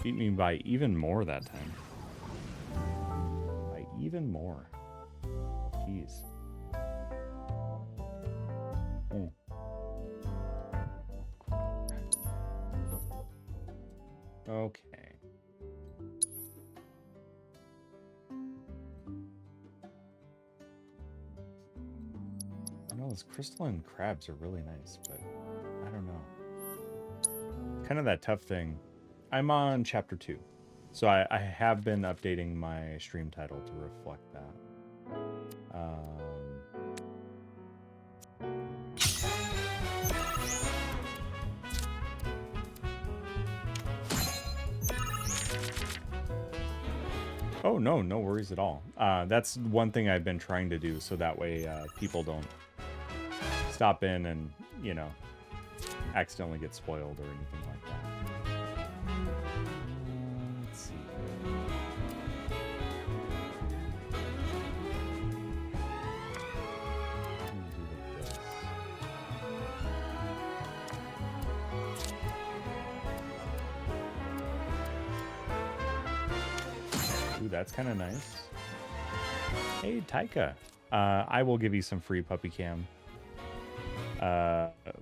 Beat me by even more that time. By even more. Jeez. Okay. I know those crystalline crabs are really nice, but I don't know. Kind of that tough thing. I'm on chapter 2, so I have been updating my stream title to reflect that. Oh, no worries at all. That's one thing I've been trying to do, so that way people don't stop in and, you know, accidentally get spoiled or anything like that. Let's see. Ooh, that's kind of nice. Hey, Taika. I will give you some free puppy cam.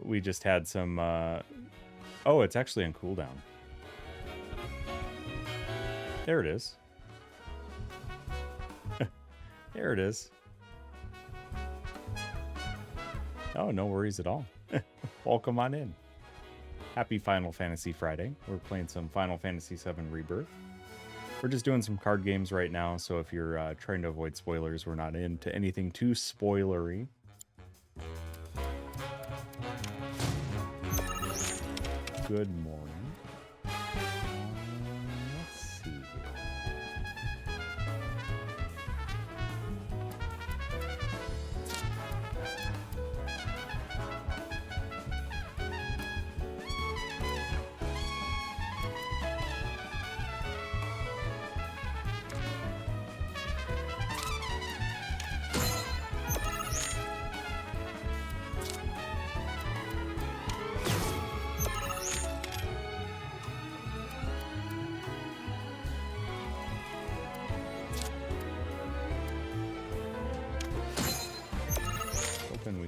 We just had some... Oh, it's actually on cooldown. There it is. There it is. Oh, no worries at all. Welcome on in. Happy Final Fantasy Friday. We're playing some Final Fantasy VII Rebirth. We're just doing some card games right now, so if you're trying to avoid spoilers, we're not into anything too spoilery. Good morning. Let's see here.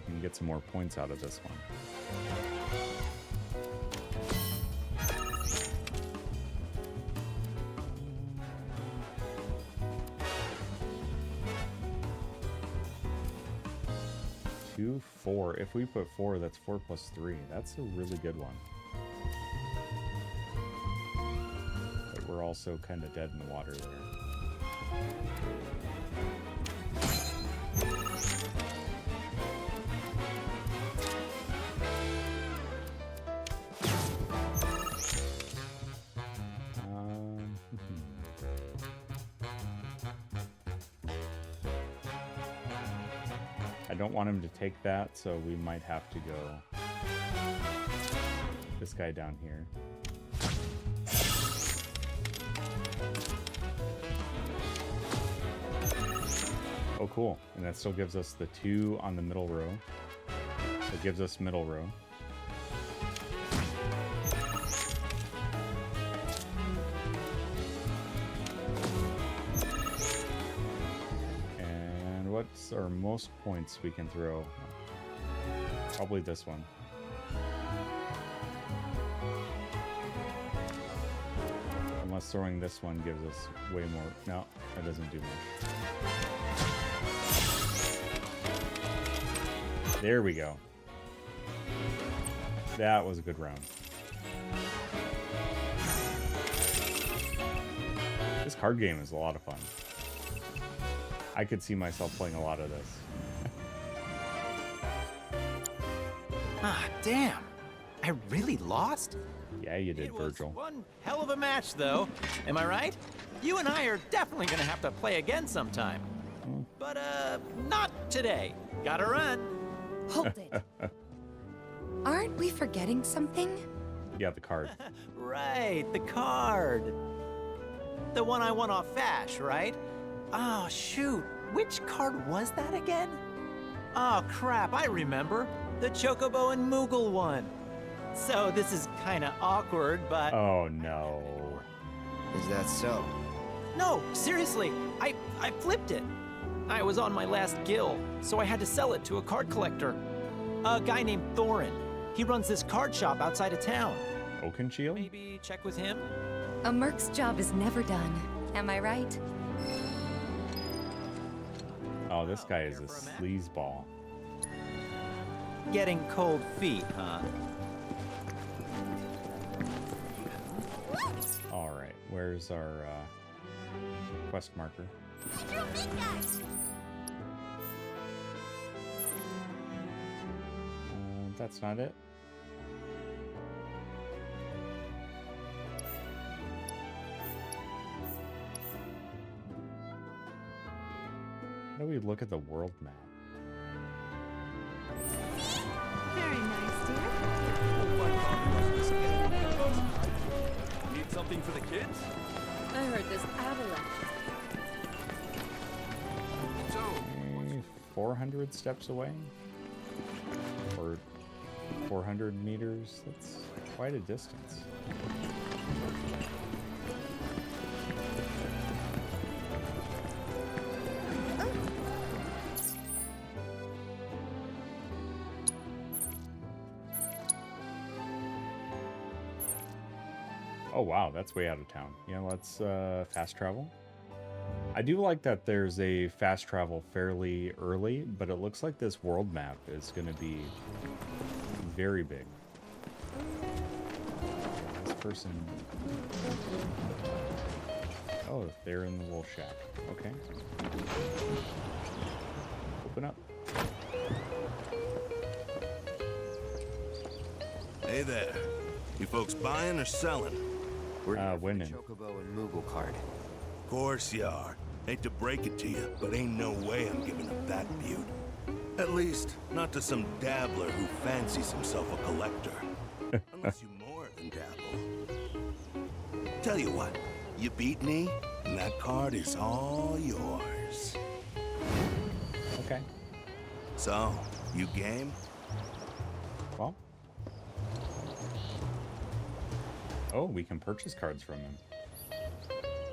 can get some more points out of this one. 2, 4. If we put 4, that's 4 plus 3. That's a really good one. But we're also kind of dead in the water there. I don't want him to take that, so we might have to go this guy down here. Oh, cool. And that still gives us the 2 on the middle row. It gives us middle row. What's our most points we can throw? Probably this one. Unless throwing this one gives us way more. No, that doesn't do much. There we go. That was a good round. This card game is a lot of fun. I could see myself playing a lot of this. Ah, damn. I really lost? Yeah, you did, Virgil. One hell of a match, though. Am I right? You and I are definitely gonna have to play again sometime. But, not today. Gotta run. Hold it. Aren't we forgetting something? Yeah, the card. Right, the card. The one I won off Vash, right? Oh, shoot. Which card was that again? Oh, crap. I remember. The Chocobo and Moogle one. So this is kind of awkward, but... Oh, no. Is that so? No, seriously. I flipped it. I was on my last gill, so I had to sell it to a card collector. A guy named Thorin. He runs this card shop outside of town. Oakenshield? Maybe check with him? A merc's job is never done. Am I right? Oh, this guy is a sleazeball. Getting cold feet, huh? Alright, where's our quest marker? That's not it. How do we look at the world map? Very nice, dear. Need something for the kids? I heard this avalanche. So, 400 steps away? Or 400 meters? That's quite a distance. Oh wow, that's way out of town. Yeah, let's fast travel. I do like that there's a fast travel fairly early, but it looks like this world map is going to be very big. This person... Oh, they're in the wool shack. Okay. Open up. Hey there. You folks buying or selling? We're winning. Chocobo and Moogle card. Course you are. Hate to break it to you, but ain't no way I'm giving up that beaut. At least, not to some dabbler who fancies himself a collector. Unless you more than dabble. Tell you what, you beat me, and that card is all yours. Okay. So, you game? Well. Oh, we can purchase cards from him.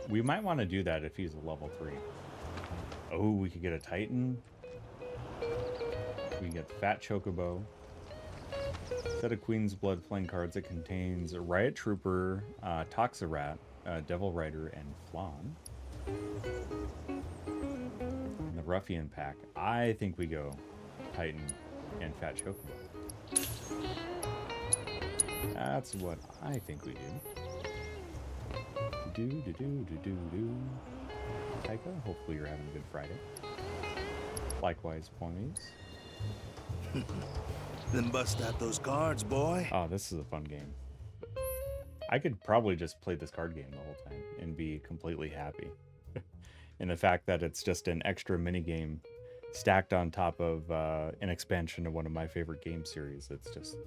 We might want to do that if he's a level 3. Oh, we could get a Titan. We get the Fat Chocobo. Set of Queen's Blood playing cards. It contains a Riot Trooper, Toxarat, Devil Rider, and Flan. In the Ruffian pack, I think we go Titan and Fat Chocobo. That's what I think we do. Taika, hopefully you're having a good Friday. Likewise, Ponies. Then bust out those cards, boy. Oh, this is a fun game. I could probably just play this card game the whole time and be completely happy. And the fact that it's just an extra minigame stacked on top of an expansion of one of my favorite game series. It's just,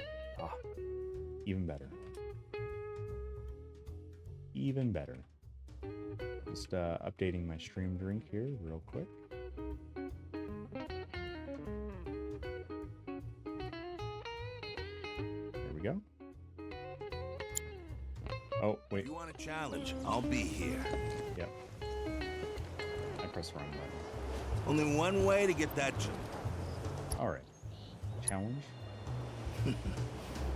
even better. Even better. Just updating my stream drink here real quick. There we go. Oh, wait. If you want a challenge, I'll be here. Yep. I pressed the wrong button. Only one way to get that. Alright. Challenge.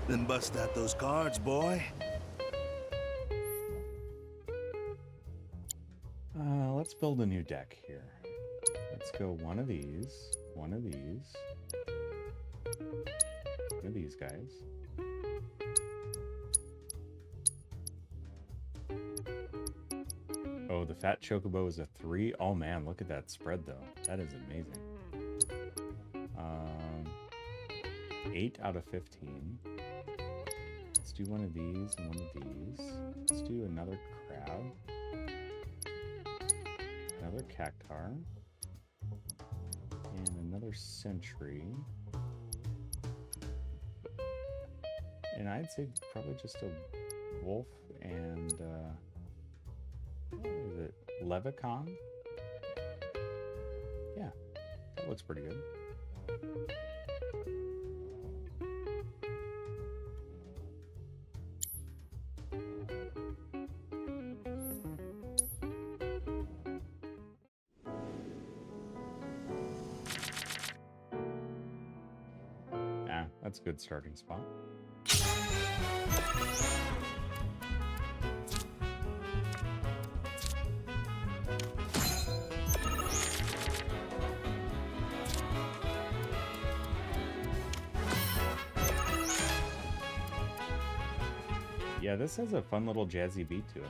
Then bust out those cards, boy. Let's build a new deck here. Let's go one of these, one of these, one of these guys. Oh, the Fat Chocobo is a 3. Oh man, look at that spread though. That is amazing. 8 out of 15. Let's do one of these and one of these. Let's do another crab. Another cactar. And another sentry. And I'd say probably just a wolf and what is it? Levicon? Yeah, that looks pretty good. That's a good starting spot. Yeah, this has a fun little jazzy beat to it.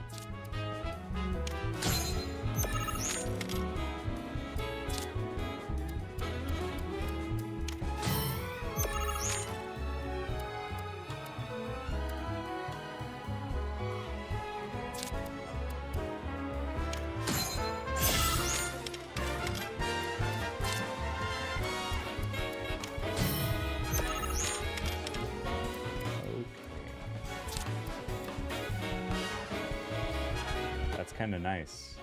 Kind of nice.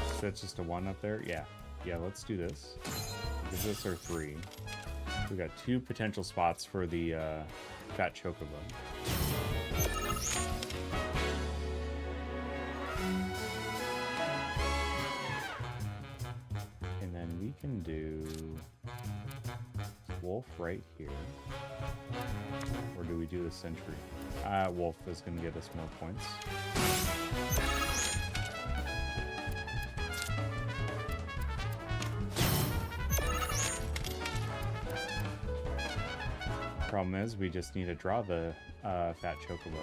So that's just a 1 up there. Yeah, let's do this. Because this are 3. We got 2 potential spots for the Fat Chocobo. And then we can do wolf right here. Or do we do the sentry? Wolf is going to get us more points. Problem is, we just need to draw the Fat Chocobo.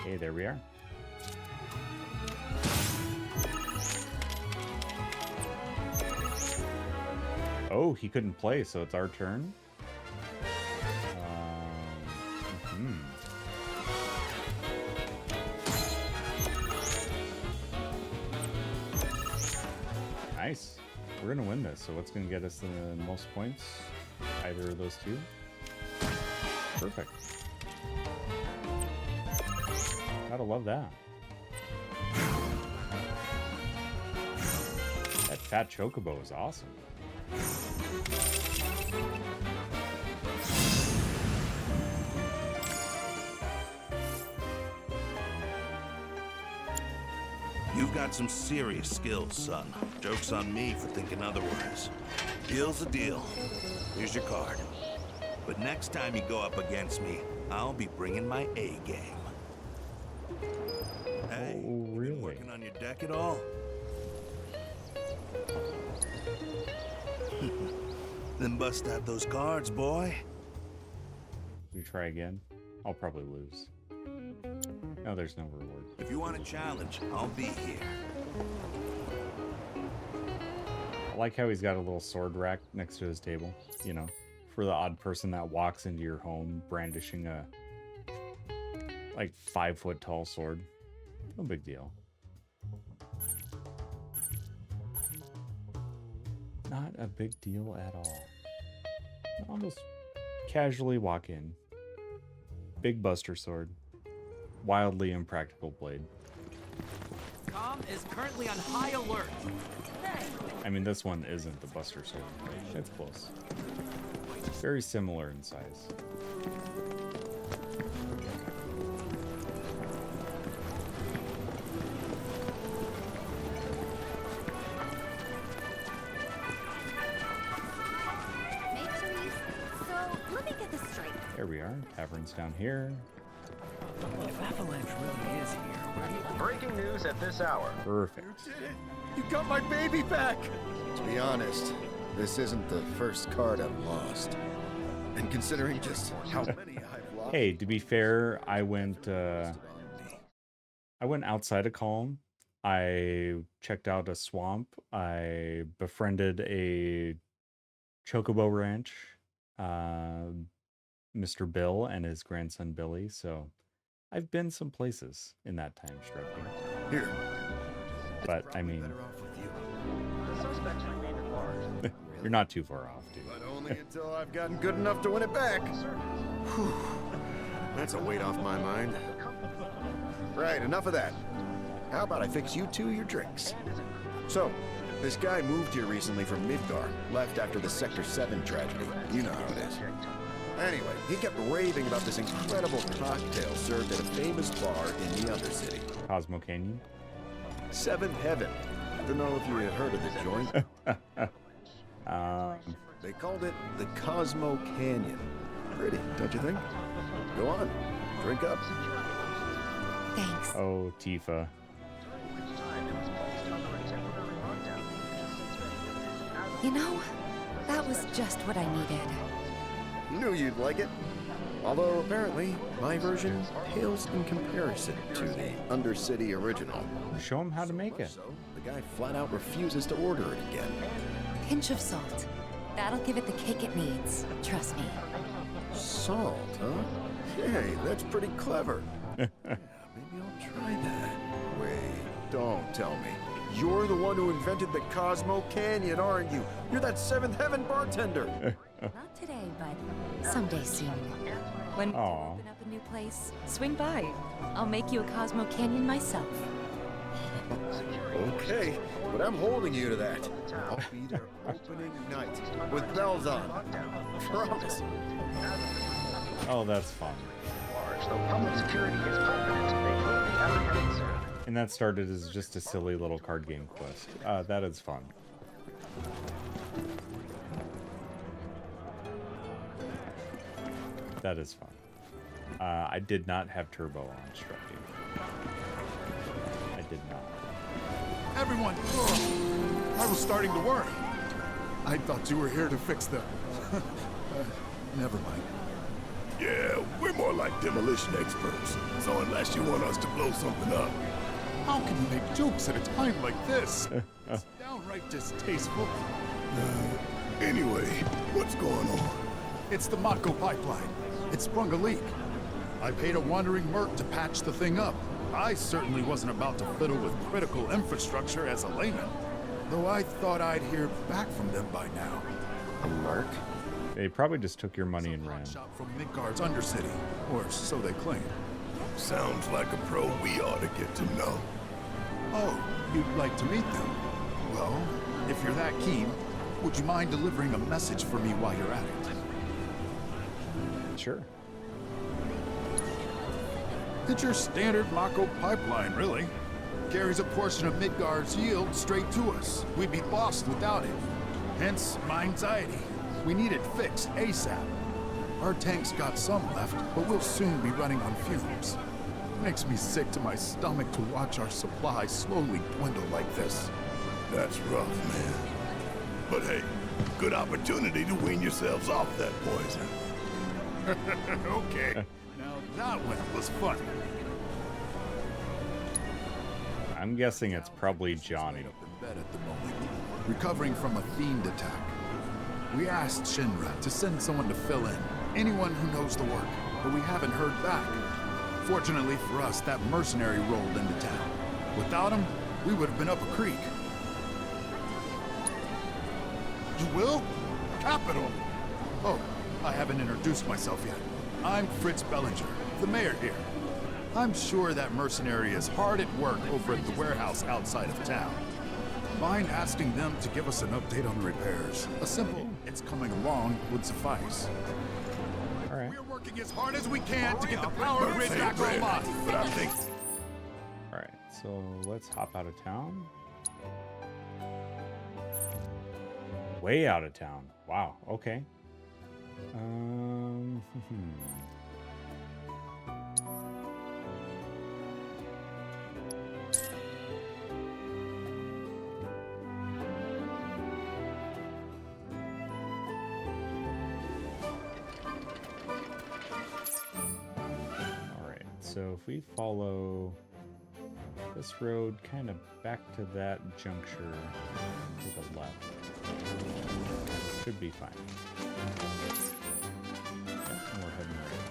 Okay, there we are. Oh, he couldn't play, so it's our turn. Nice. We're gonna win this, so what's gonna get us the most points? Either of those two. Perfect. Gotta love that. That Fat Chocobo is awesome. You've got some serious skills, son. Joke's on me for thinking otherwise. Deal's a deal. Here's your card. But next time you go up against me, I'll be bringing my A game. Hey, Oh, really? been working on your deck at all? Then bust out those cards, boy. We try again? I'll probably lose. No, there's no reward. If you want a challenge, I'll be here. I like how he's got a little sword rack next to his table, you know, for the odd person that walks into your home brandishing a, like, 5-foot tall sword. No big deal. Not a big deal at all. I'll just casually walk in. Big buster sword. Wildly impractical blade. Com is currently on high alert. I mean, this one isn't the buster sword. It's close. Very similar in size. Make sure you... So, let me get this straight. There we are. Tavern's down here. If Avalanche really is here, Breaking news at this hour. Perfect. You got my baby back! To be honest, this isn't the first card I've lost. And considering just how many I've lost... Hey, to be fair, I went outside of Calm. I checked out a swamp. I befriended a Chocobo ranch, Mr. Bill and his grandson Billy. So I've been some places in that time, Strucky. Here. But I mean, you're not too far off, dude. But only until I've gotten good enough to win it back. Whew. That's a weight off my mind. Right, enough of that. How about I fix you two your drinks? So, this guy moved here recently from Midgar, left after the Sector 7 tragedy. You know how it is. Anyway, he kept raving about this incredible cocktail served at a famous bar in the Undercity. Cosmo Canyon? Seventh Heaven. Don't know if you had heard of the joint. They called it the Cosmo Canyon. Pretty, don't you think? Go on, drink up. Thanks. Oh, Tifa. You know, that was just what I needed. Knew you'd like it. Although apparently, my version pales in comparison to the Undercity original. Show him how to make it. The guy flat out refuses to order it again. Pinch of salt. That'll give it the kick it needs. Trust me. Salt, huh? Hey, that's pretty clever. Yeah, maybe I'll try that. Wait, don't tell me. You're the one who invented the Cosmo Canyon, aren't you? You're that Seventh Heaven bartender. Not today, but someday soon. When we open up a new place, swing by. I'll make you a Cosmo Canyon myself. Okay, but I'm holding you to that. I'll be there opening night with bells on. Promise. Oh, that's fun. And that started as just a silly little card game quest. That is fun. That is fun. I did not have turbo on Strucky. I did not. Everyone! Oh, I was starting to worry. I thought you were here to fix them. Never mind. Yeah, we're more like demolition experts. So unless you want us to blow something up. How can you make jokes at a time like this? It's downright distasteful. Anyway, what's going on? It's the Mako pipeline. It sprung a leak. I paid a wandering merc to patch the thing up. I certainly wasn't about to fiddle with critical infrastructure as a layman, though I thought I'd hear back from them by now. A merc? They probably just took your money and ran. Shop from Midgard's Undercity, or so they claim. Sounds like a pro we ought to get to know. Oh, you'd like to meet them? Well, if you're that keen, Would you mind delivering a message for me while you're at it? Sure. It's your standard Mako pipeline, really. Carries a portion of Midgar's yield straight to us. We'd be lost without it. Hence, my anxiety. We need it fixed ASAP. Our tank's got some left, but we'll soon be running on fumes. Makes me sick to my stomach to watch our supply slowly dwindle like this. That's rough, man. But hey, good opportunity to wean yourselves off that poison. Okay, now that one was fun. I'm guessing it's probably Johnny. Up in bed at the moment, recovering from a fiend attack. We asked Shinra to send someone to fill in, anyone who knows the work, but we haven't heard back. Fortunately for us, that mercenary rolled into town. Without him, we would have been up a creek. You will? Capital! Oh, I haven't introduced myself yet. I'm Fritz Bellinger, the mayor here. I'm sure that mercenary is hard at work over at the warehouse outside of town. Mind asking them to give us an update on the repairs? A simple, it's coming along, would suffice. All right. We're working as hard as we can to get the power grid back online. But I think... All right, so let's hop out of town. Way out of town. Wow, okay. So if we follow this road kind of back to that juncture to the left, should be fine. Yeah, and we're heading right.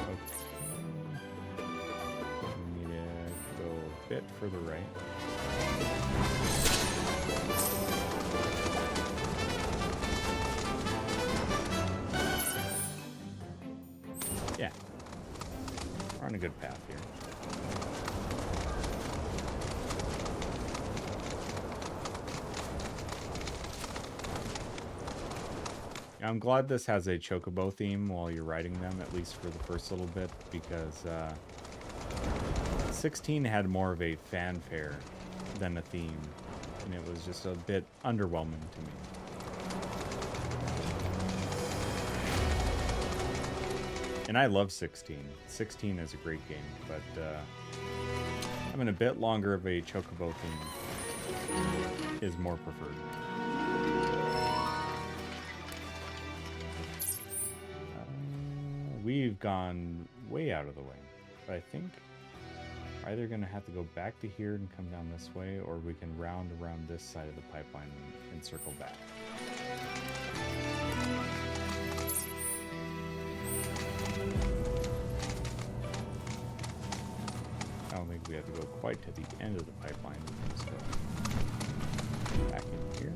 Okay. We need to go a bit further right. Yeah, we're on a good path here. I'm glad this has a Chocobo theme while you're riding them, at least for the first little bit, because 16 had more of a fanfare than a theme, and it was just a bit underwhelming to me. And I love 16. 16 is a great game, but having a bit longer of a Chocobo theme is more preferred. We've gone way out of the way, but I think we're either going to have to go back to here and come down this way, or we can round around this side of the pipeline and circle back. I don't think we have to go quite to the end of the pipeline. We can just go back in here.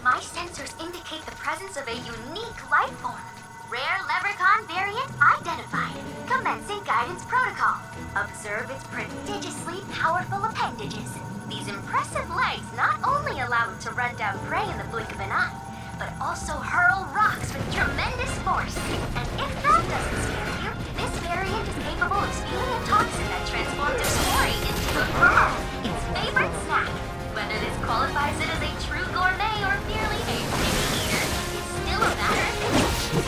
My sensors indicate the presence of a unique life form. Rare leprechaun variant identified. Commencing guidance protocol. Observe its prodigiously powerful appendages. These impressive legs not only allow it to run down prey in the blink of an eye, but also hurl rocks with tremendous force. And if that doesn't scare you, this variant is capable of spewing a toxin that transforms its quarry into its favorite snack. Whether this qualifies it as a true gourmet or merely a picky eater is still a matter of contention.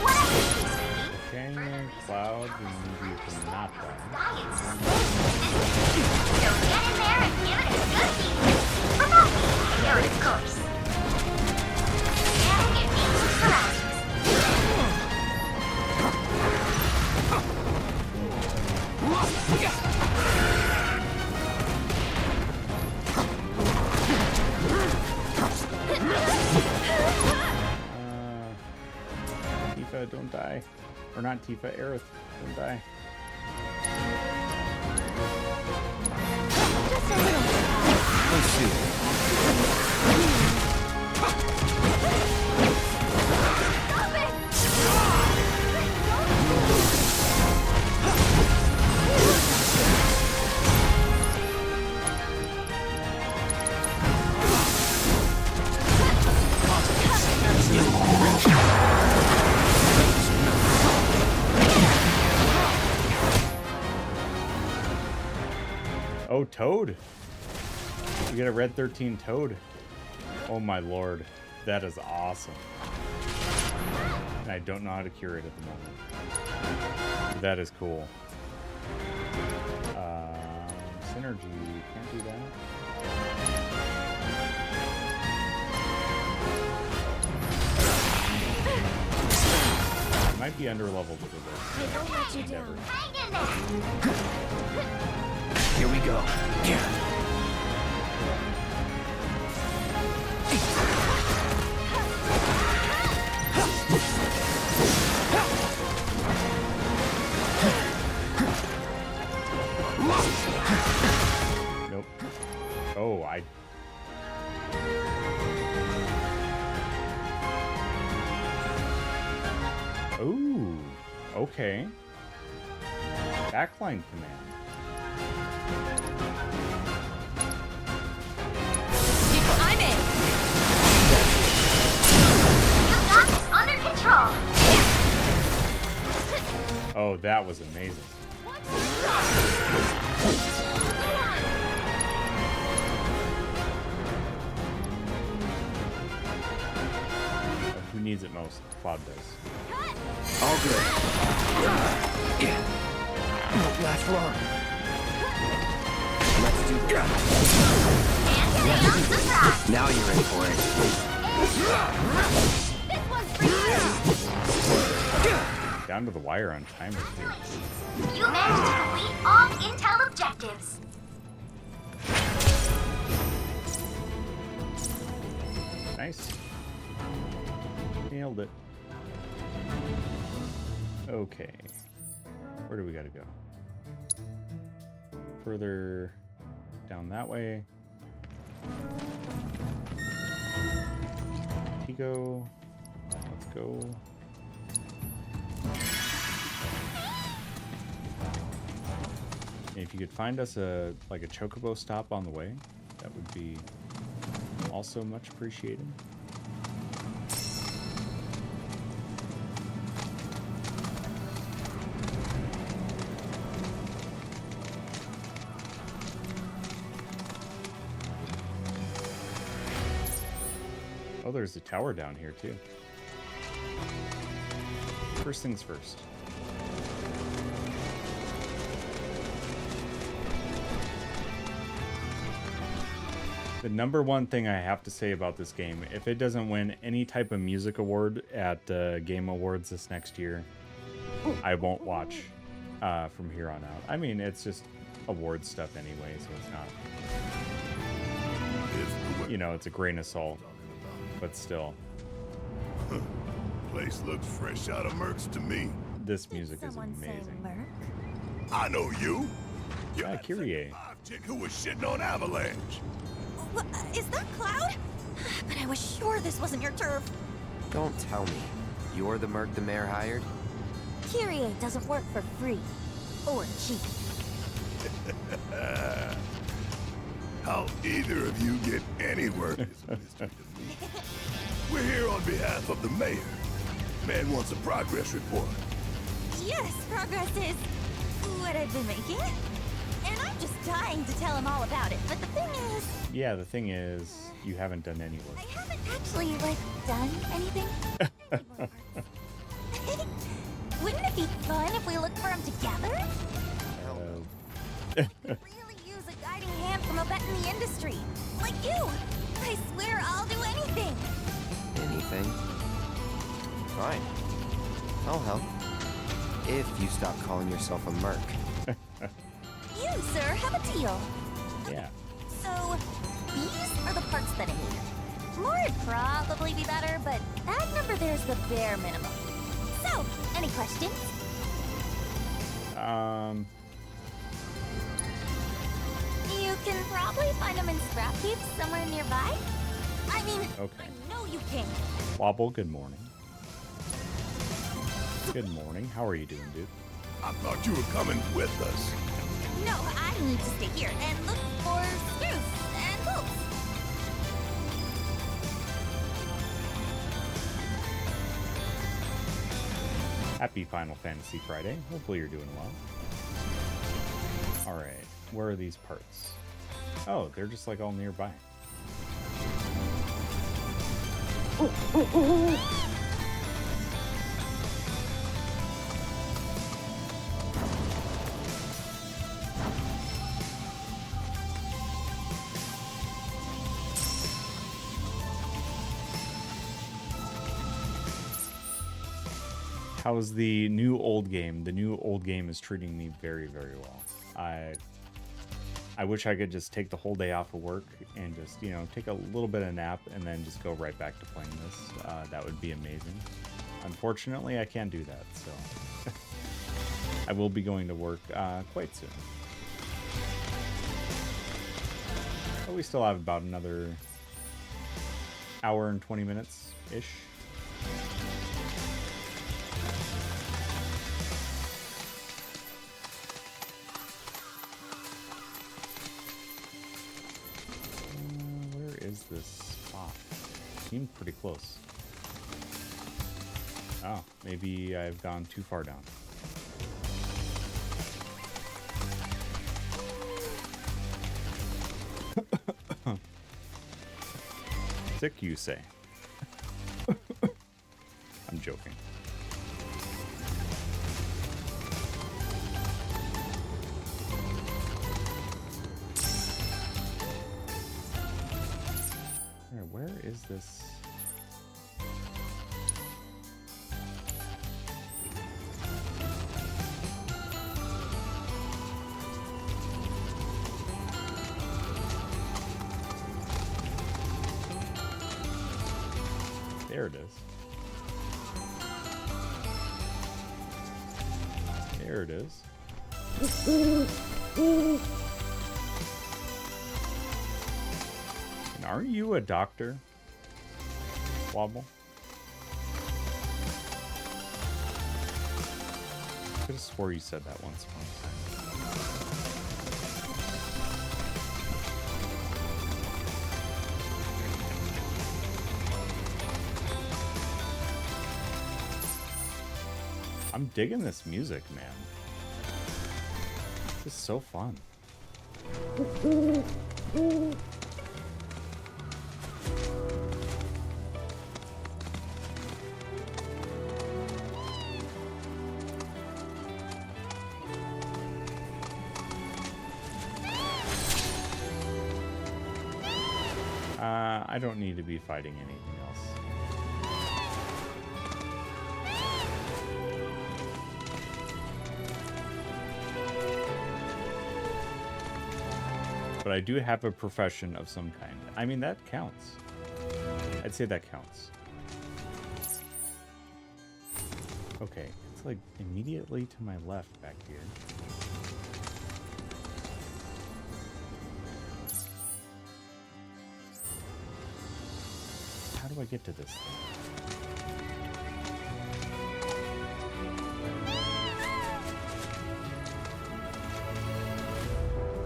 Whatever you say, sweetie. Okay, Cloud, we need you to not die. Science is so get in there and give it a good beat. Without being ignored, of course. Scanning immediate surroundings. Tifa, don't die. Or not Tifa, Aerith, don't die. Let's see. Oh, Toad. You get a Red 13 Toad. Oh my lord. That is awesome. And I don't know how to cure it at the moment. That is cool. Synergy. Can't do that. Might be underleveled for this. I won't let you down. Hang in there! Here we go. Nope. Oh, I... Ooh, okay. Backline command. I'm in! You got this under control! Oh, that was amazing. Who needs it most? Cloud does. All good. Yeah. Won't last long. Let's do this. Now you're in for it. This one's for you! Down to the wire on timers here. You managed to complete all intel objectives. Nice. Nailed it. Okay. Where do we gotta go? Further down that way. Pico. Let's go. And if you could find us a Chocobo stop on the way, that would be also much appreciated. Oh, there's a tower down here too. First things first. The number one thing I have to say about this game, if it doesn't win any type of music award at Game Awards this next year, I won't watch from here on out. I mean, it's just award stuff anyway, so it's not... You know, it's a grain of salt, but still. Place looks fresh out of Mercs to me. This music is amazing. I know you. Yeah, Kyrie. Chick who was shitting on Avalanche. What, is that Cloud? But I was sure this wasn't your turf. Don't tell me. You're the Merc the Mayor hired? Kyrie doesn't work for free. Or cheap. How either of you get any work is a mystery to me. We're here on behalf of the mayor. Man wants a progress report. Yes, progress is what I've been making. And I'm just dying to tell him all about it. But the thing is... Yeah, the thing is, you haven't done any work. I haven't actually, done anything. Wouldn't it be fun if we looked for him together? Really use a guiding hand from a vet in the industry. Like you. I swear I'll do anything. Anything? Fine. I'll help. If you stop calling yourself a merc. You, sir, have a deal. Yeah. So, these are the parts that I need. More would probably be better, but that number there's the bare minimum. So, any questions? You can probably find them in scrap heaps somewhere nearby. I mean, okay. I know you can. Wobble, good morning. Good morning. How are you doing, dude? I thought you were coming with us. No, I need to stay here and look for screws and bolts. Happy Final Fantasy Friday. Hopefully you're doing well. Alright. where are these parts? Oh, they're just like all nearby. How's the new old game? The new old game is treating me very, very well. I wish I could just take the whole day off of work and just, you know, take a little bit of nap and then just go right back to playing this. That would be amazing. Unfortunately, I can't do that, so I will be going to work quite soon. But we still have about another hour and 20 minutes-ish. Is this spot? Seemed pretty close. Oh, maybe I've gone too far down. Sick, you say? I'm joking. Where is this? There it is. There it is. And aren't you a doctor, Wobble? I could have swore you said that once upon a time. I'm digging this music, man. This is so fun. I don't need to be fighting anything else. But I do have a profession of some kind. I mean, that counts. I'd say that counts. Okay, it's like immediately to my left back here. How do I get to this thing?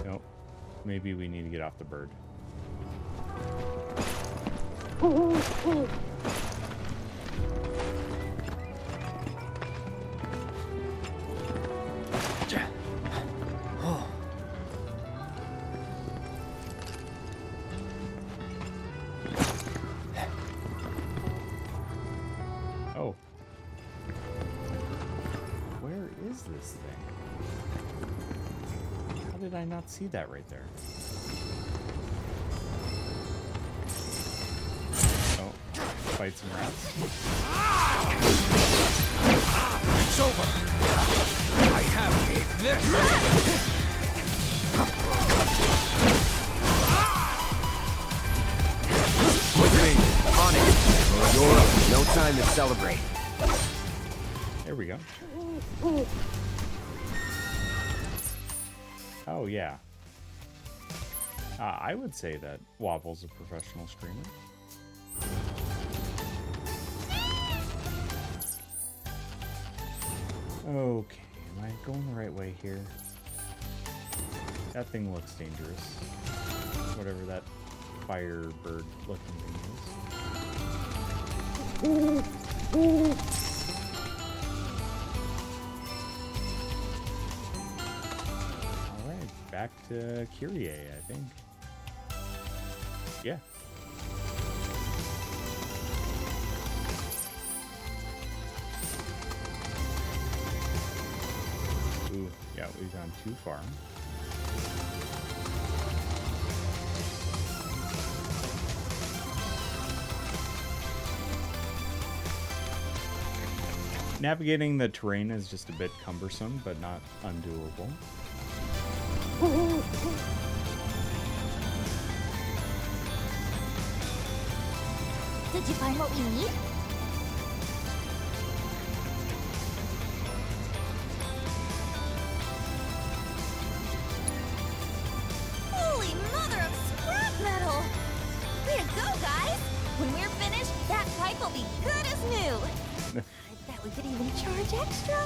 Nope. Maybe we need to get off the bird. Oh. Where is this thing? How did I not see that right there? Oh, fight some rats. It's over. I have this. With me, on it. You're up. No time to celebrate. There we go. Oh, yeah. I would say that Wobble's a professional streamer. Okay, am I going the right way here? That thing looks dangerous. Whatever that firebird looking thing is. Alright, back back to Kyrie, I think. Yeah. Ooh, yeah, we've gone too far. Navigating the terrain is just a bit cumbersome, but not undoable. Did you find what we need? Holy mother of scrap metal! Way to go, guys! When we're finished, that pipe will be good as new. I bet we could even charge extra.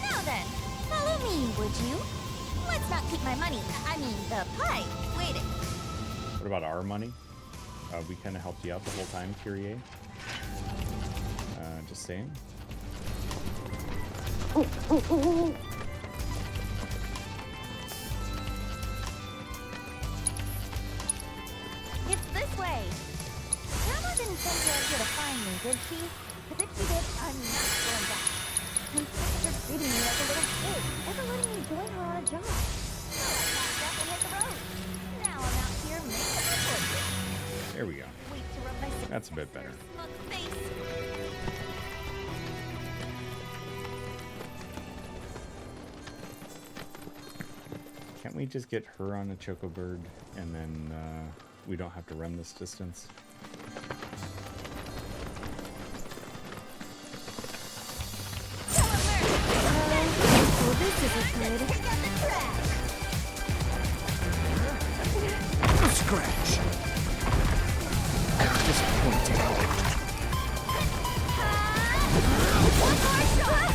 Now then, follow me, would you? Let's not keep my money. I mean, the pipe. Waiting. What about our money? We kind of helped you out the whole time, Kyrie. Just saying. It's this way. Grandma didn't send you out here to find me, did she? Because if she did, I'm not going back. And thanks for treating me like a little kid, ever letting me join her on a job. So I packed up and hit the road. Now I'm out here making a report. There we go. Wait to rub my That's a bit better. smug face. Can't we just get her on a Chocobird and then we don't have to run this distance? Oh, this isn't good. Pick up the trash. Scratch. Disappointing. One more shot.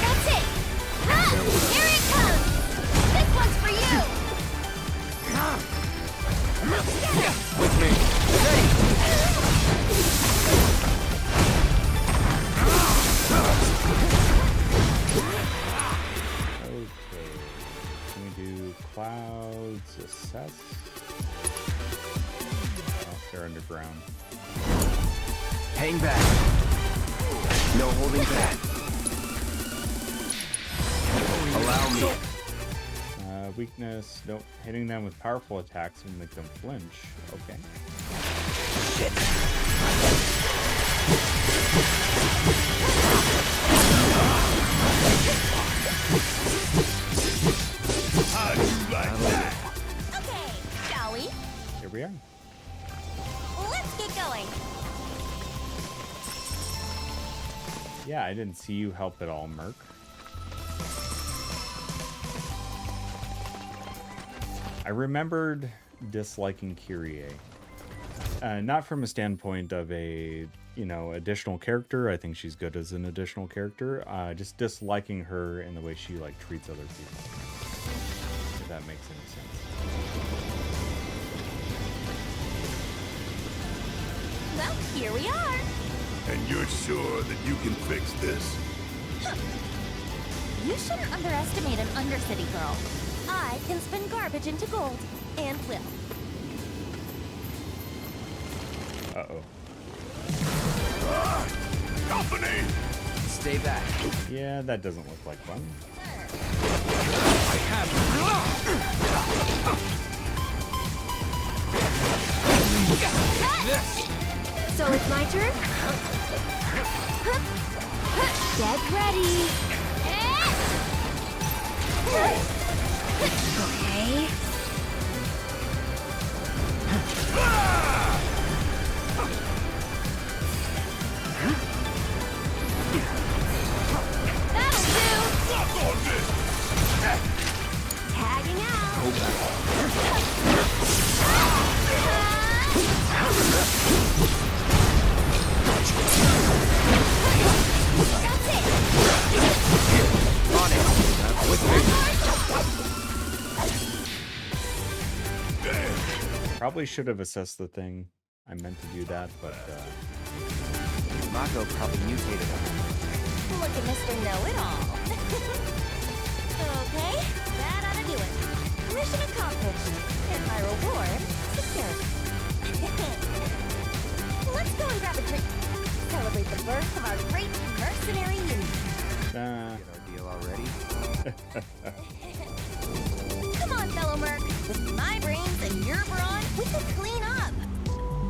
That's it. Here it comes. This one's for you. With me. Okay. Can we do clouds assess? Oh, they're underground. Hang back. No holding back. Allow me. Weakness. Nope. Hitting them with powerful attacks will make them flinch. Okay. Shit. How'd you like that? Okay, shall we? Here we are. Let's get going. Yeah, I didn't see you help at all, Merc. I remembered disliking Kyrie. Not from a standpoint of a, additional character. I think she's good as an additional character. Just disliking her in the way she, treats other people. If that makes any sense. Well, here we are. And you're sure that you can fix this? You shouldn't underestimate an Undercity girl. I can spin garbage into gold. And will. Uh-oh. Company! Stay back. Yeah, that doesn't look like fun. I have this. So it's my turn? Get ready. Okay. That'll do. Suck on this. Tagging out. Go back. That's it. On it. With me. Probably should have assessed the thing I meant to do that, but Mako probably mutated him. Look at Mr. Know-It-All. Okay, that ought to do it. Mission accomplished. And my reward, security. Let's go and grab a drink. Celebrate the birth of our great mercenary union. Get our deal already? Come on, fellow merc. With my brains and your brawn, we can clean up.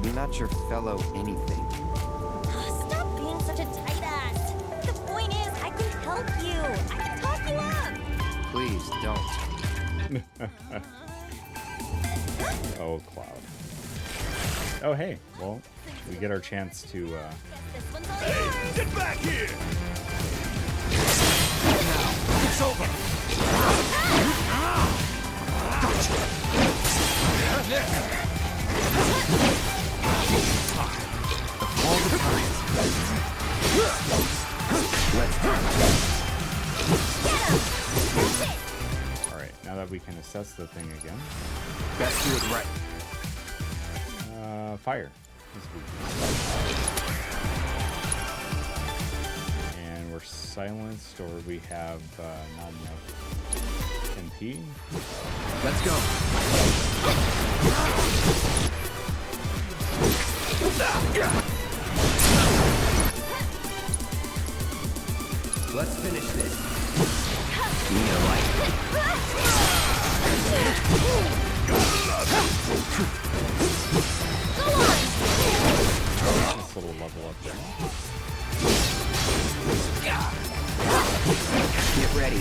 I'm not your fellow anything. Stop being such a tight ass. The point is, I can help you. I can talk you up. Please don't. oh, Cloud. Oh, hey. Well, we get our chance to. Hey, get back here! Now, it's over. Gotcha. All the time. Let's go. Alright, now that we can assess the thing again. Best do it right. Fire. And we're silenced, or we have not enough MP. Let's go. Let's finish this. Me alike. This little level up there. Get ready.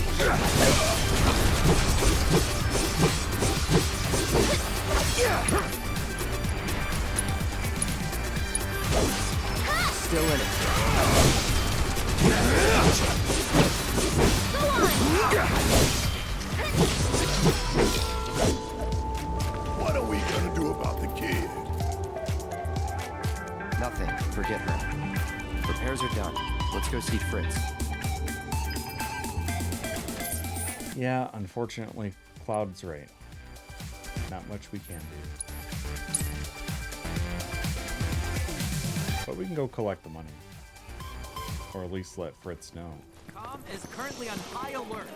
Still in it. What are we gonna do about the kid? Nothing. Forget her. Repairs are done. Let's go see Fritz. Yeah, unfortunately, Cloud's right. Not much we can do. But we can go collect the money. Or at least let Fritz know. Com is currently on high alert.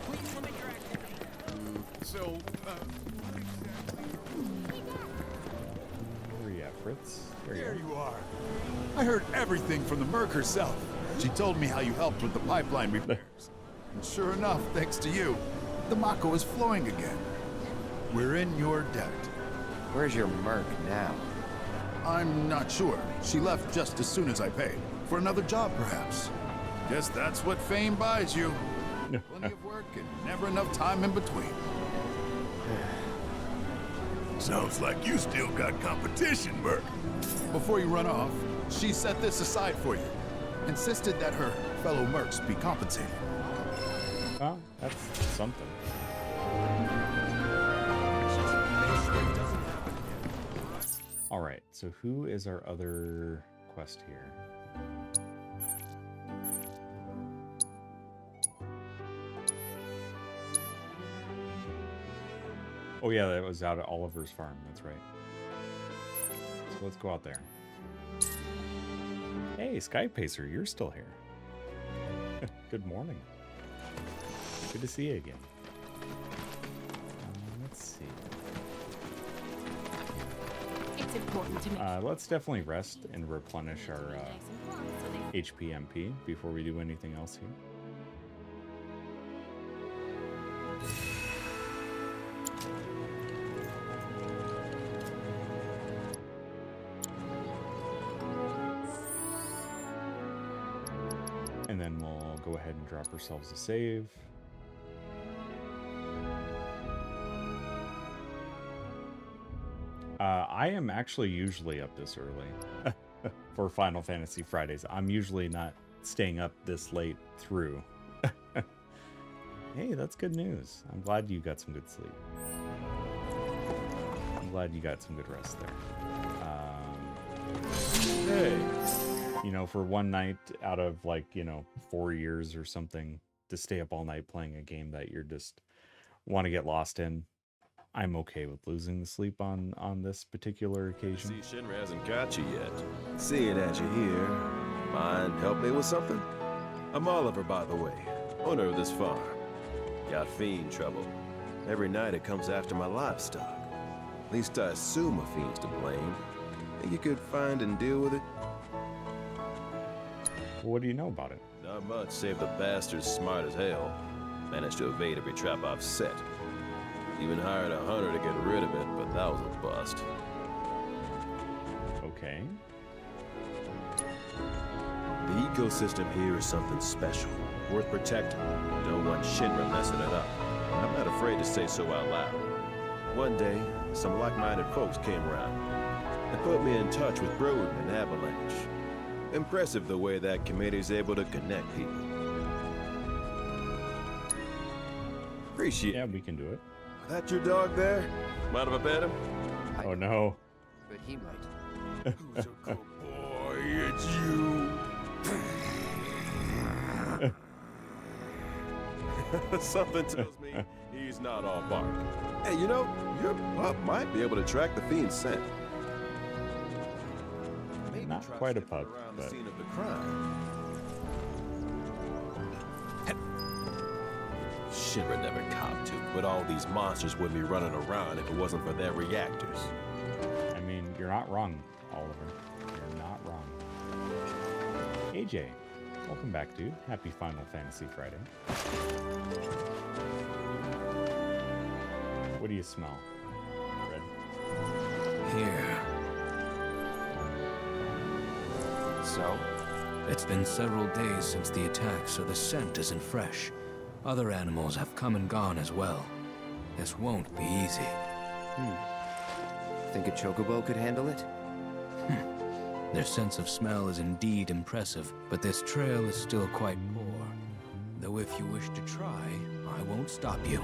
Please limit your activity. Where are you at, Fritz? There you are. I heard everything from the Merc herself. She told me how you helped with the pipeline repairs. And sure enough, thanks to you, the Mako is flowing again. We're in your debt. Where's your Merc now? I'm not sure. She left just as soon as I paid. For another job, perhaps. Guess that's what fame buys you. Plenty of work and never enough time in between. Sounds like you still got competition, Merc. Before you run off, she set this aside for you. Insisted that her fellow mercs be compensated. Well, that's something. Alright, so who is our other quest here? Oh yeah, that was out at Oliver's farm, that's right. So let's go out there. Hey, Sky Pacer, you're still here. Good morning. Good to see you again. Let's see. It's important to me. Let's definitely rest and replenish our HP MP before we do anything else here. And then we'll go ahead and drop ourselves a save. I am actually usually up this early for Final Fantasy Fridays. I'm usually not staying up this late through. Hey, that's good news. I'm glad you got some good sleep. I'm glad you got some good rest there. Hey. You know, for one night out of 4 years or something, to stay up all night playing a game that you're just want to get lost in. I'm okay with losing the sleep on this particular occasion. See, Shinra hasn't got you yet. Seeing as you're here, mind help me with something? I'm Oliver, by the way, owner of this farm. Got fiend trouble. Every night it comes after my livestock. At least I assume a fiend's to blame. Think you could find and deal with it? What do you know about it? Not much, save the bastard's smart as hell. Managed to evade every trap I've set. Even hired a hunter to get rid of it, but that was a bust. Okay. The ecosystem here is something special, worth protecting. Don't want Shinra messing it up. I'm not afraid to say so out loud. One day, some like-minded folks came around and put me in touch with Broden and Avalanche. Impressive the way that committee's able to connect people. Appreciate it. Yeah, we can do it. That your dog there? Mind if I pet him? Oh no. But he might. Who's a good boy? It's you. Something tells me he's not all bark. Hey, you know, your pup might be able to track the fiend's scent. Maybe Not try quite a sniffing pup, around but the scene of the crime. Shinra never copped to, but all these monsters wouldn't be running around if it wasn't for their reactors. I mean, you're not wrong, Oliver. You're not wrong. AJ, welcome back, dude. Happy Final Fantasy Friday. What do you smell? Red? Here. So? It's been several days since the attack, so the scent isn't fresh. Other animals have come and gone as well. This won't be easy. Think a Chocobo could handle it? Their sense of smell is indeed impressive, but this trail is still quite poor. Though if you wish to try, I won't stop you.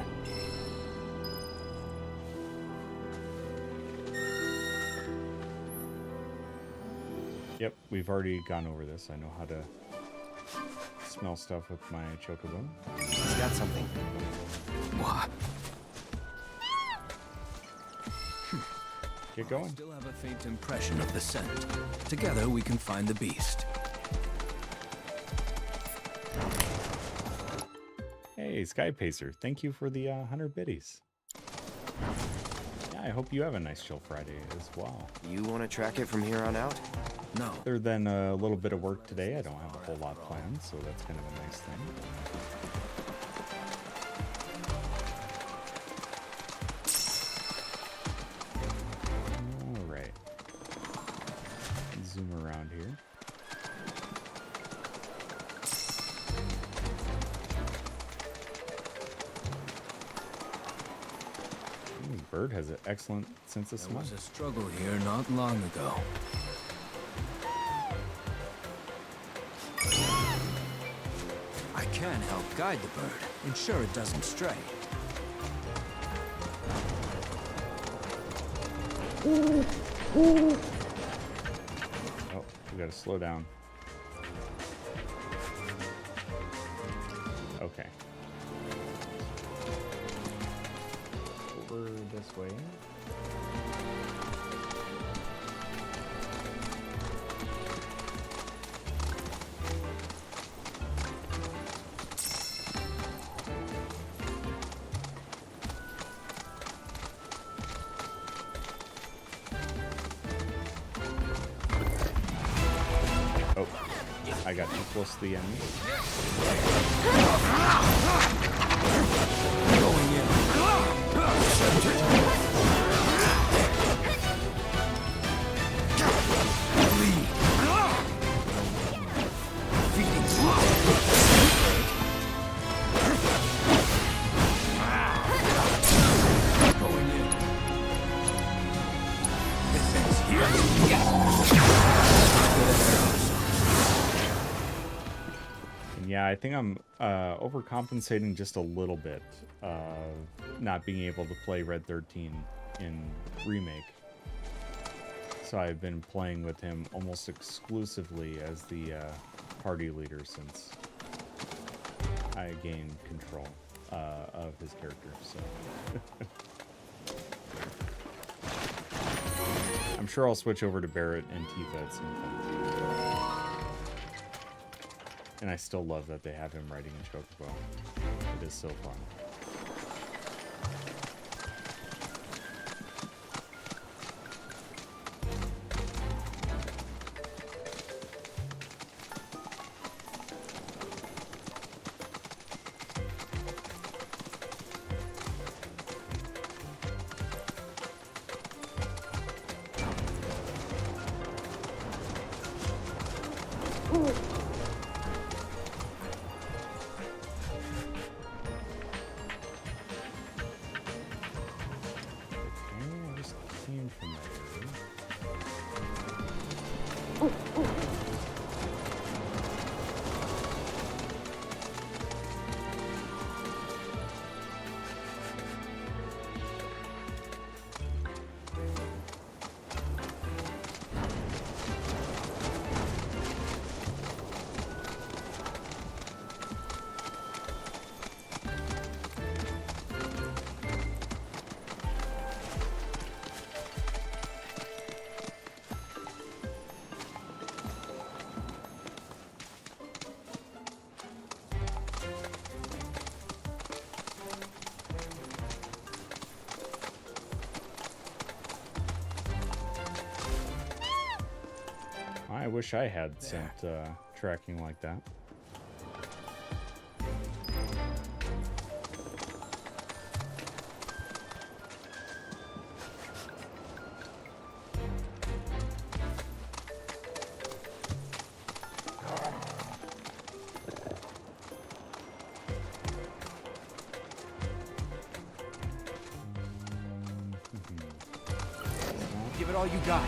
Yep, we've already gone over this. I know how to smell stuff with my Chocobo. He's got something. What? Get going. I still have a faint impression of the scent. Together we can find the beast. Hey, Sky Pacer, thank you for the 100 biddies. Yeah, I hope you have a nice chill Friday as well. You want to track it from here on out? No. Other than a little bit of work today, I don't have a whole lot planned, so that's kind of a nice thing. All right. Zoom around here. Bird has an excellent sense of smell. There was a struggle here not long ago. I can help guide the bird, ensure it doesn't stray. Oh, we gotta slow down. Okay. Over this way. Oh, I got too close to the enemy. Going in. Yeah, I think I'm overcompensating just a little bit, not being able to play Red 13 in Remake. So I've been playing with him almost exclusively as the party leader since I gained control of his character. So I'm sure I'll switch over to Barrett and Tifa at some point. And I still love that they have him riding in Chocobo. It is so fun. I wish I had sent tracking like that. Give it all you got.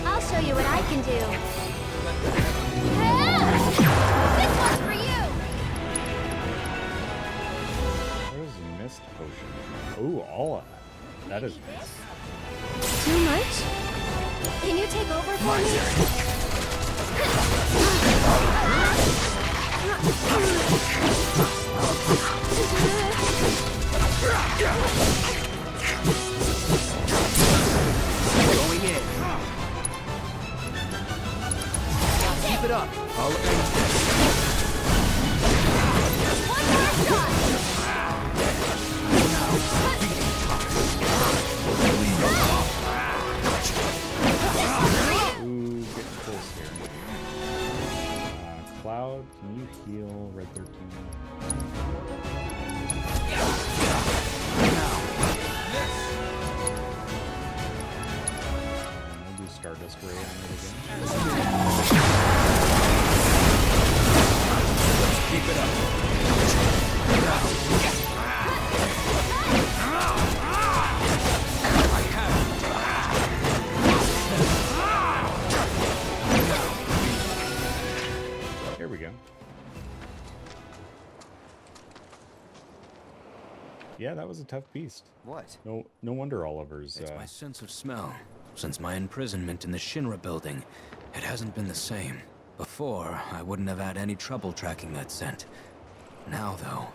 I'll show you what I can do. This one's for you! What is mist potion? Ooh, all of that. That is mist. Too much? Can you take over for me? Going in. Keep it up. I'll end this. One more shot! Ooh, getting close here. Cloud, can you heal Red 13? I'll do Stardust Ray on it again. Keep it up. Here we go. Yeah, that was a tough beast. What? No wonder Oliver's. It's my sense of smell. Since my imprisonment in the Shinra building, it hasn't been the same. Before, I wouldn't have had any trouble tracking that scent. Now, though...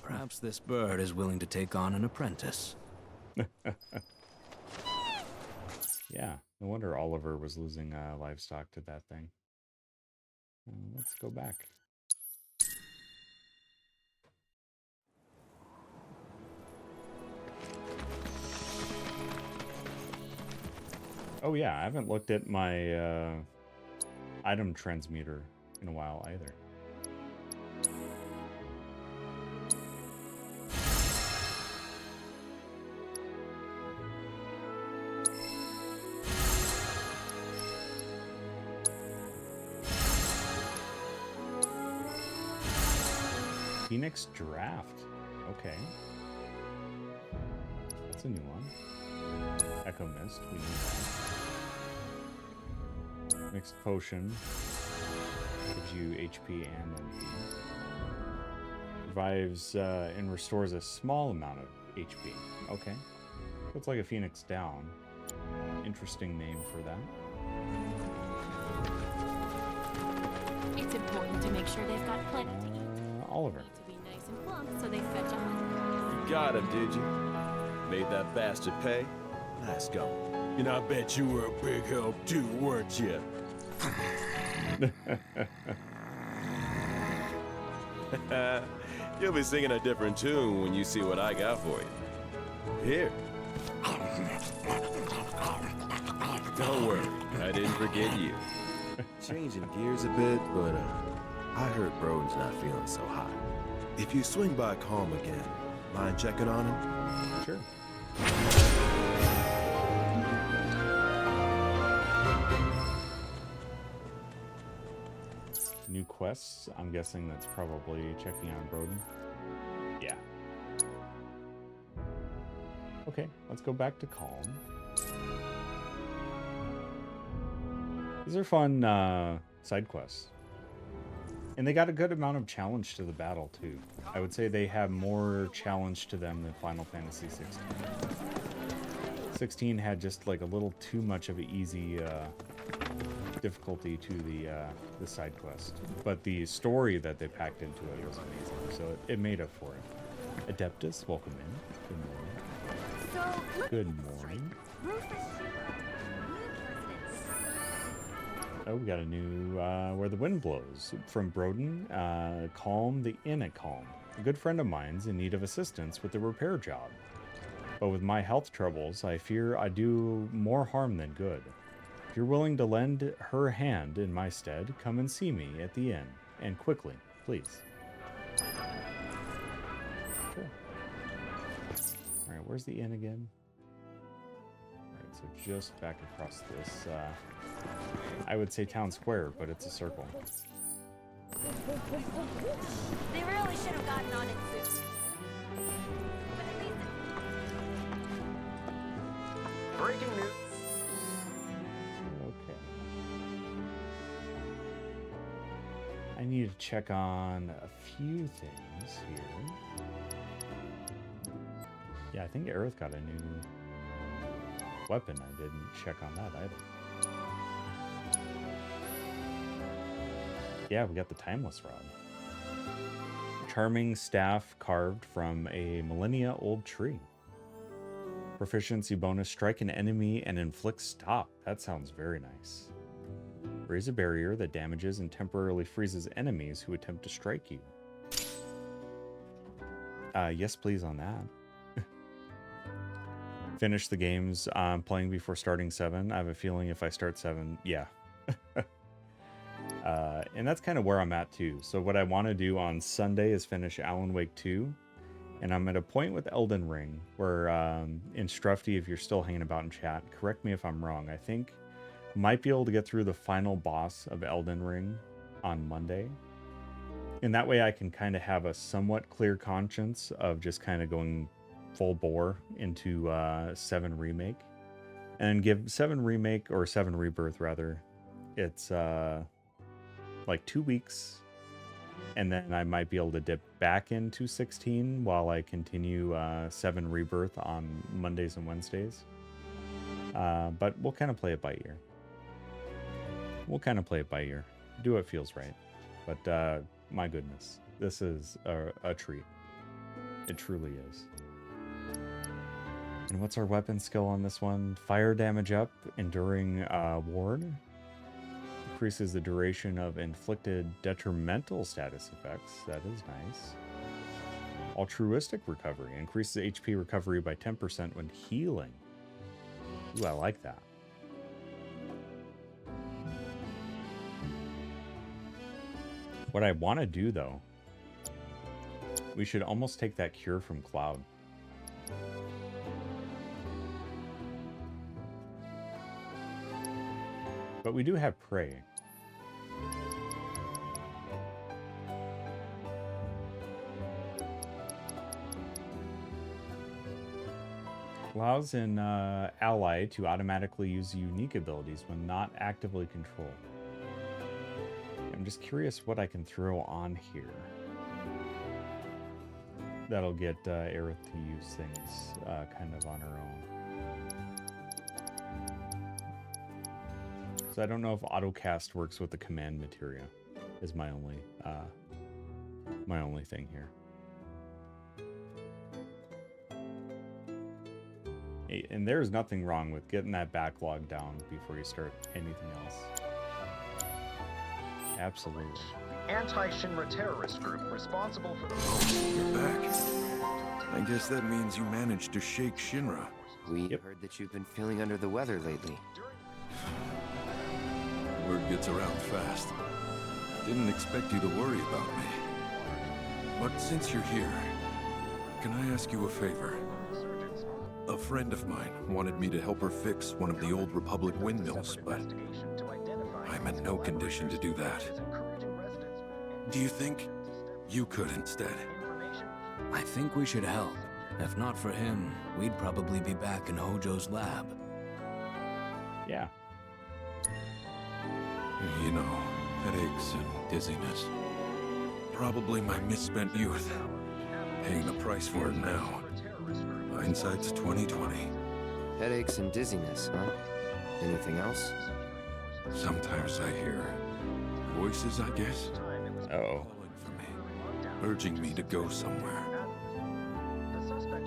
Perhaps this bird is willing to take on an apprentice. Yeah, no wonder Oliver was losing livestock to that thing. Let's go back. Oh yeah, I haven't looked at my item transmuter in a while either. Phoenix Draft. Okay. That's a new one. Echo Mist, we need that. Mixed Potion. Gives you HP and MP. Revives and restores a small amount of HP. Okay. Looks like a Phoenix Down. Interesting name for that. It's important to make sure they've got plenty to eat. Oliver. Need to be nice and plump so they fetch on. Got him, did you? Made that bastard pay? Nice going. And I bet you were a big help too, weren't you? You'll be singing a different tune when you see what I got for you. Here. Don't worry, I didn't forget you. Changing gears a bit, but I heard Broden's not feeling so hot. If you swing by Calm again, mind checking on him? Sure. New quests, I'm guessing that's probably checking on Broden. Yeah. Okay, let's go back to Calm. These are fun side quests. And they got a good amount of challenge to the battle, too. I would say they have more challenge to them than Final Fantasy 16. 16 had just like a little too much of an easy difficulty to the side quest. But the story that they packed into it was amazing, so it made up for it. Adeptus, welcome in. Good morning. Good morning. Oh, we got a new Where the Wind Blows from Broden. Calm, the Inn at Calm. A good friend of mine's in need of assistance with the repair job. But with my health troubles, I fear I do more harm than good. If you're willing to lend her hand in my stead, come and see me at the inn. And quickly, please. Sure. Alright, where's the inn again? Alright, so just back across this, I would say town square, but it's a circle. They really should have gotten on it soon. Breaking news. Okay. I need to check on a few things here. Yeah, I think Aerith got a new weapon. I didn't check on that either. Yeah, we got the Timeless Rod. Charming staff carved from a millennia-old tree. Proficiency bonus, strike an enemy and inflict stop. That sounds very nice. Raise a barrier that damages and temporarily freezes enemies who attempt to strike you. Yes, please on that. Finish the games I'm playing before starting 7. I have a feeling if I start 7, yeah. And that's kind of where I'm at too. So what I want to do on Sunday is finish Alan Wake 2. And I'm at a point with Elden Ring where, in Strufty, if you're still hanging about in chat, correct me if I'm wrong. I think I might be able to get through the final boss of Elden Ring on Monday. And that way I can kind of have a somewhat clear conscience of just kind of going full bore into 7 Remake. And give 7 Remake, or 7 Rebirth rather, it's like 2 weeks. And then I might be able to dip back into 16 while I continue 7 Rebirth on Mondays and Wednesdays. But we'll kind of play it by ear. Do what feels right. But my goodness, this is a treat. It truly is. And what's our weapon skill on this one? Fire damage up, enduring ward. Increases the duration of inflicted detrimental status effects. That is nice. Altruistic recovery. Increases HP recovery by 10% when healing. Ooh, I like that. What I want to do, though, we should almost take that cure from Cloud. But we do have Prey. Allows an ally to automatically use unique abilities when not actively controlled. I'm just curious what I can throw on here. That'll get Aerith to use things kind of on her own. So I don't know if autocast works with the command materia. Is my only thing here. And there's nothing wrong with getting that backlog down before you start anything else. Absolutely. Anti-Shinra terrorist group responsible for the... You're back. I guess that means you managed to shake Shinra. We heard that you've been feeling under the weather lately. Word gets around fast. Didn't expect you to worry about me. But since you're here, can I ask you a favor? A friend of mine wanted me to help her fix one of the old Republic windmills, but I'm in no condition to do that. Do you think you could instead? I think we should help. If not for him, we'd probably be back in Hojo's lab. Yeah. You know, headaches and dizziness. Probably my misspent youth. Paying the price for it now. Hindsight's 20/20. Headaches and dizziness, huh? Anything else? Sometimes I hear voices, I guess. Uh-oh. Calling for me, urging me to go somewhere.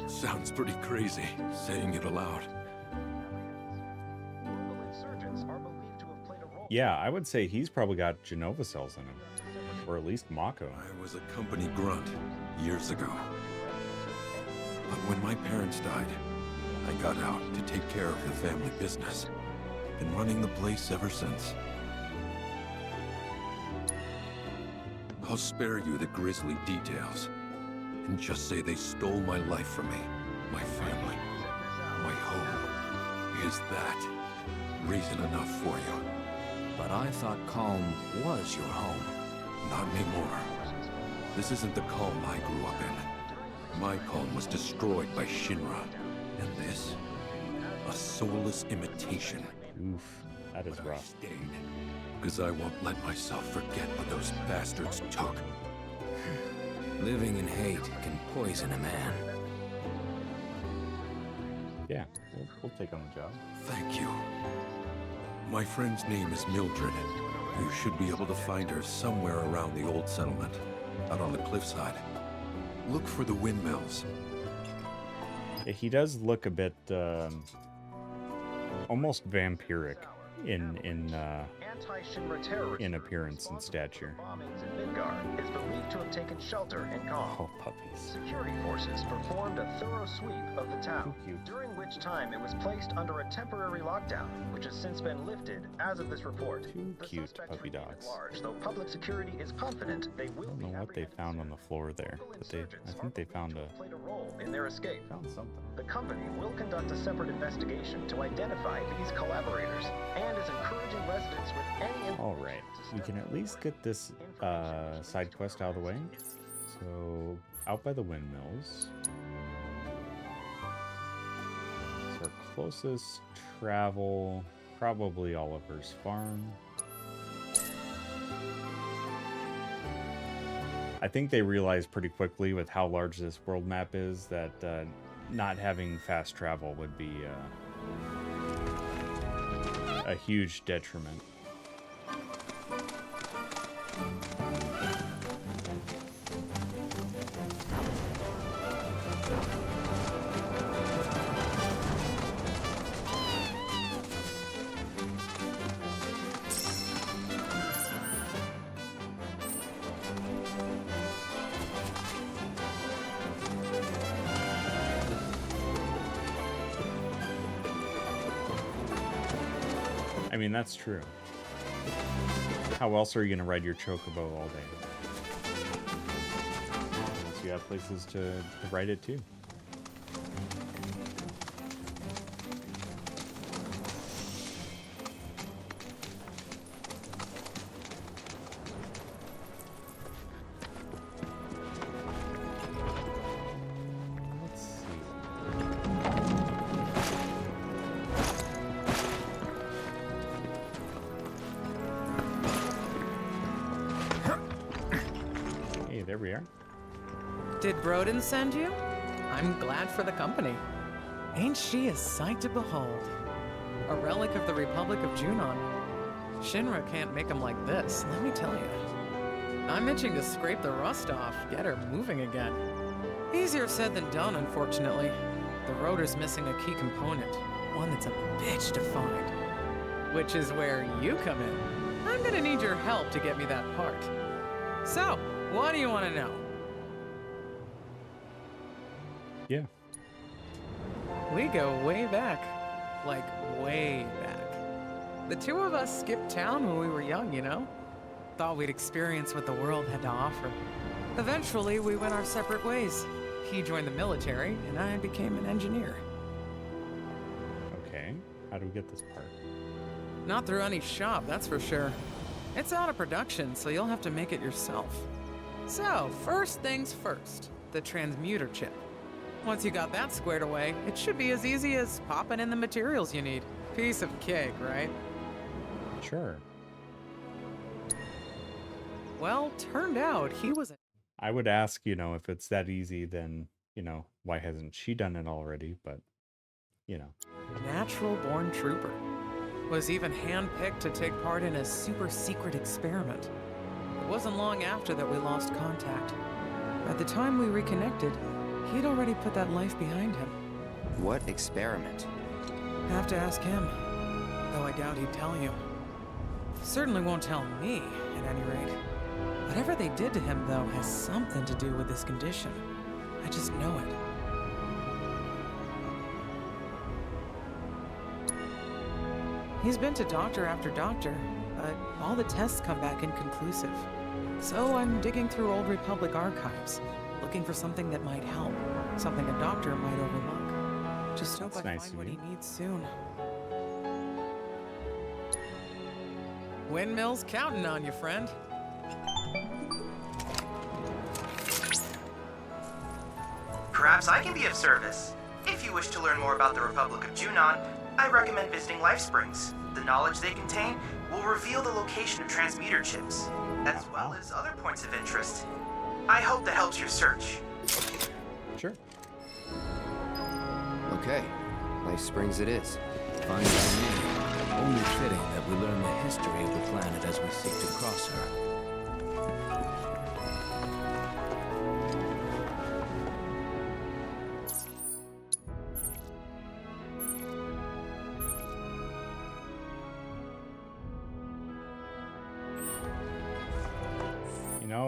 Sounds pretty crazy, saying it aloud. Yeah, I would say he's probably got Genova cells in him. Or at least Mako. I was a company grunt years ago. But when my parents died, I got out to take care of the family business. Been running the place ever since. I'll spare you the grisly details, and just say they stole my life from me, my family, my home. Is that reason enough for you? But I thought Calm was your home. Not anymore. This isn't the Calm I grew up in. My Calm was destroyed by Shinra, and this, a soulless imitation. Oof, that is rough. Stayed, because I won't let myself forget what those bastards took. Living in hate can poison a man. Yeah, we'll take on the job. Thank you. My friend's name is Mildred. You should be able to find her somewhere around the old settlement, out on the cliffside. Look for the windmills. He does look a bit almost vampiric in appearance and stature. Bombings in Midgar is believed to have taken shelter in Calm. Oh, puppies. Security forces performed a thorough sweep of the town, during which time it was placed under a temporary lockdown, which has since been lifted as of this report. Too cute puppy dogs. Large, though public security is confident they will I don't know what they found on the floor there, but I think they found played a role in their escape. Found something. The company will conduct a separate investigation to identify these collaborators and is encouraging residents with any All right, we can at least get this side quest out of the way. So, out by the windmills. So our closest travel, probably Oliver's farm. I think they realized pretty quickly with how large this world map is that not having fast travel would be a huge detriment. I mean, that's true. How else are you going to ride your Chocobo all day? Unless you have places to ride it too. Let's see. there we are. Did Broden send you? I'm glad for the company. Ain't she a sight to behold? A relic of the Republic of Junon. Shinra can't make them like this, let me tell you. I'm itching to scrape the rust off, get her moving again. Easier said than done, unfortunately. The rotor's missing a key component, one that's a bitch to find. Which is where you come in. I'm gonna need your help to get me that part. So, what do you want to know? Yeah. We go way back. Like, way back. The two of us skipped town when we were young, you know? Thought we'd experience what the world had to offer. Eventually, we went our separate ways. He joined the military, and I became an engineer. Okay. How do we get this part? Not through any shop, that's for sure. It's out of production, so you'll have to make it yourself. So, first things first, the transmuter chip. Once you got that squared away, it should be as easy as popping in the materials you need. Piece of cake, right? Sure. Well, turned out he was a... I would ask, you know, if it's that easy, then, you know, why hasn't she done it already? But, you know. Natural-born trooper. Was even handpicked to take part in a super-secret experiment. It wasn't long after that we lost contact. At the time we reconnected, he'd already put that life behind him. What experiment? Have to ask him, though I doubt he'd tell you. Certainly won't tell me, at any rate. Whatever they did to him, though, has something to do with this condition. I just know it. He's been to doctor after doctor, but all the tests come back inconclusive. So I'm digging through old Republic archives, looking for something that might help, something a doctor might overlook. Just hope I find what he needs soon. Windmill's counting on you, friend. Perhaps I can be of service. If you wish to learn more about the Republic of Junon, I recommend visiting Life Springs. The knowledge they contain will reveal the location of transmuter chips, as well as other points of interest. I hope that helps your search. Sure. Okay, Life Springs it is. Fine by me. Only fitting that we learn the history of the planet as we seek to cross her.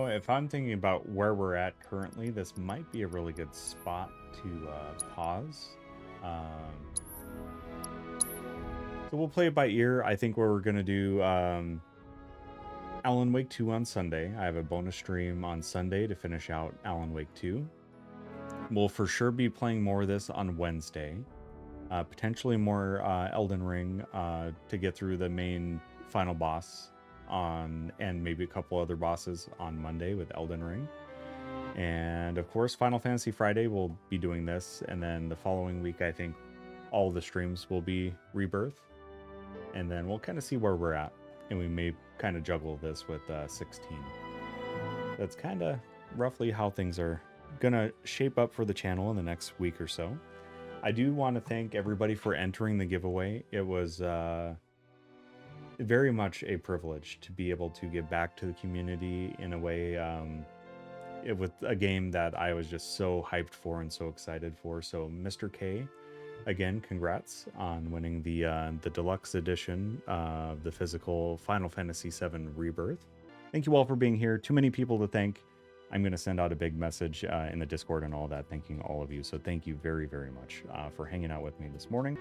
If I'm thinking about where we're at currently, this might be a really good spot to pause. So we'll play it by ear. I think we're going to do Alan Wake 2 on Sunday. I have a bonus stream on Sunday to finish out Alan Wake 2. We'll for sure be playing more of this on Wednesday. Potentially more Elden Ring to get through the main final boss and maybe a couple other bosses on Monday with Elden Ring. And of course, Final Fantasy Friday we'll be doing this, and then the following week I think all the streams will be Rebirth, and then we'll kind of see where we're at, and we may kind of juggle this with 16. That's kind of roughly how things are gonna shape up for the channel in the next week or so. I do want to thank everybody for entering the giveaway. It was very much a privilege to be able to give back to the community in a way, with a game that I was just so hyped for and so excited for. So Mr. K, again, congrats on winning the deluxe edition of the physical Final Fantasy VII Rebirth. Thank you all for being here. Too many people to thank. I'm going to send out a big message in the Discord and all that, thanking all of you. So thank you very, very much for hanging out with me this morning.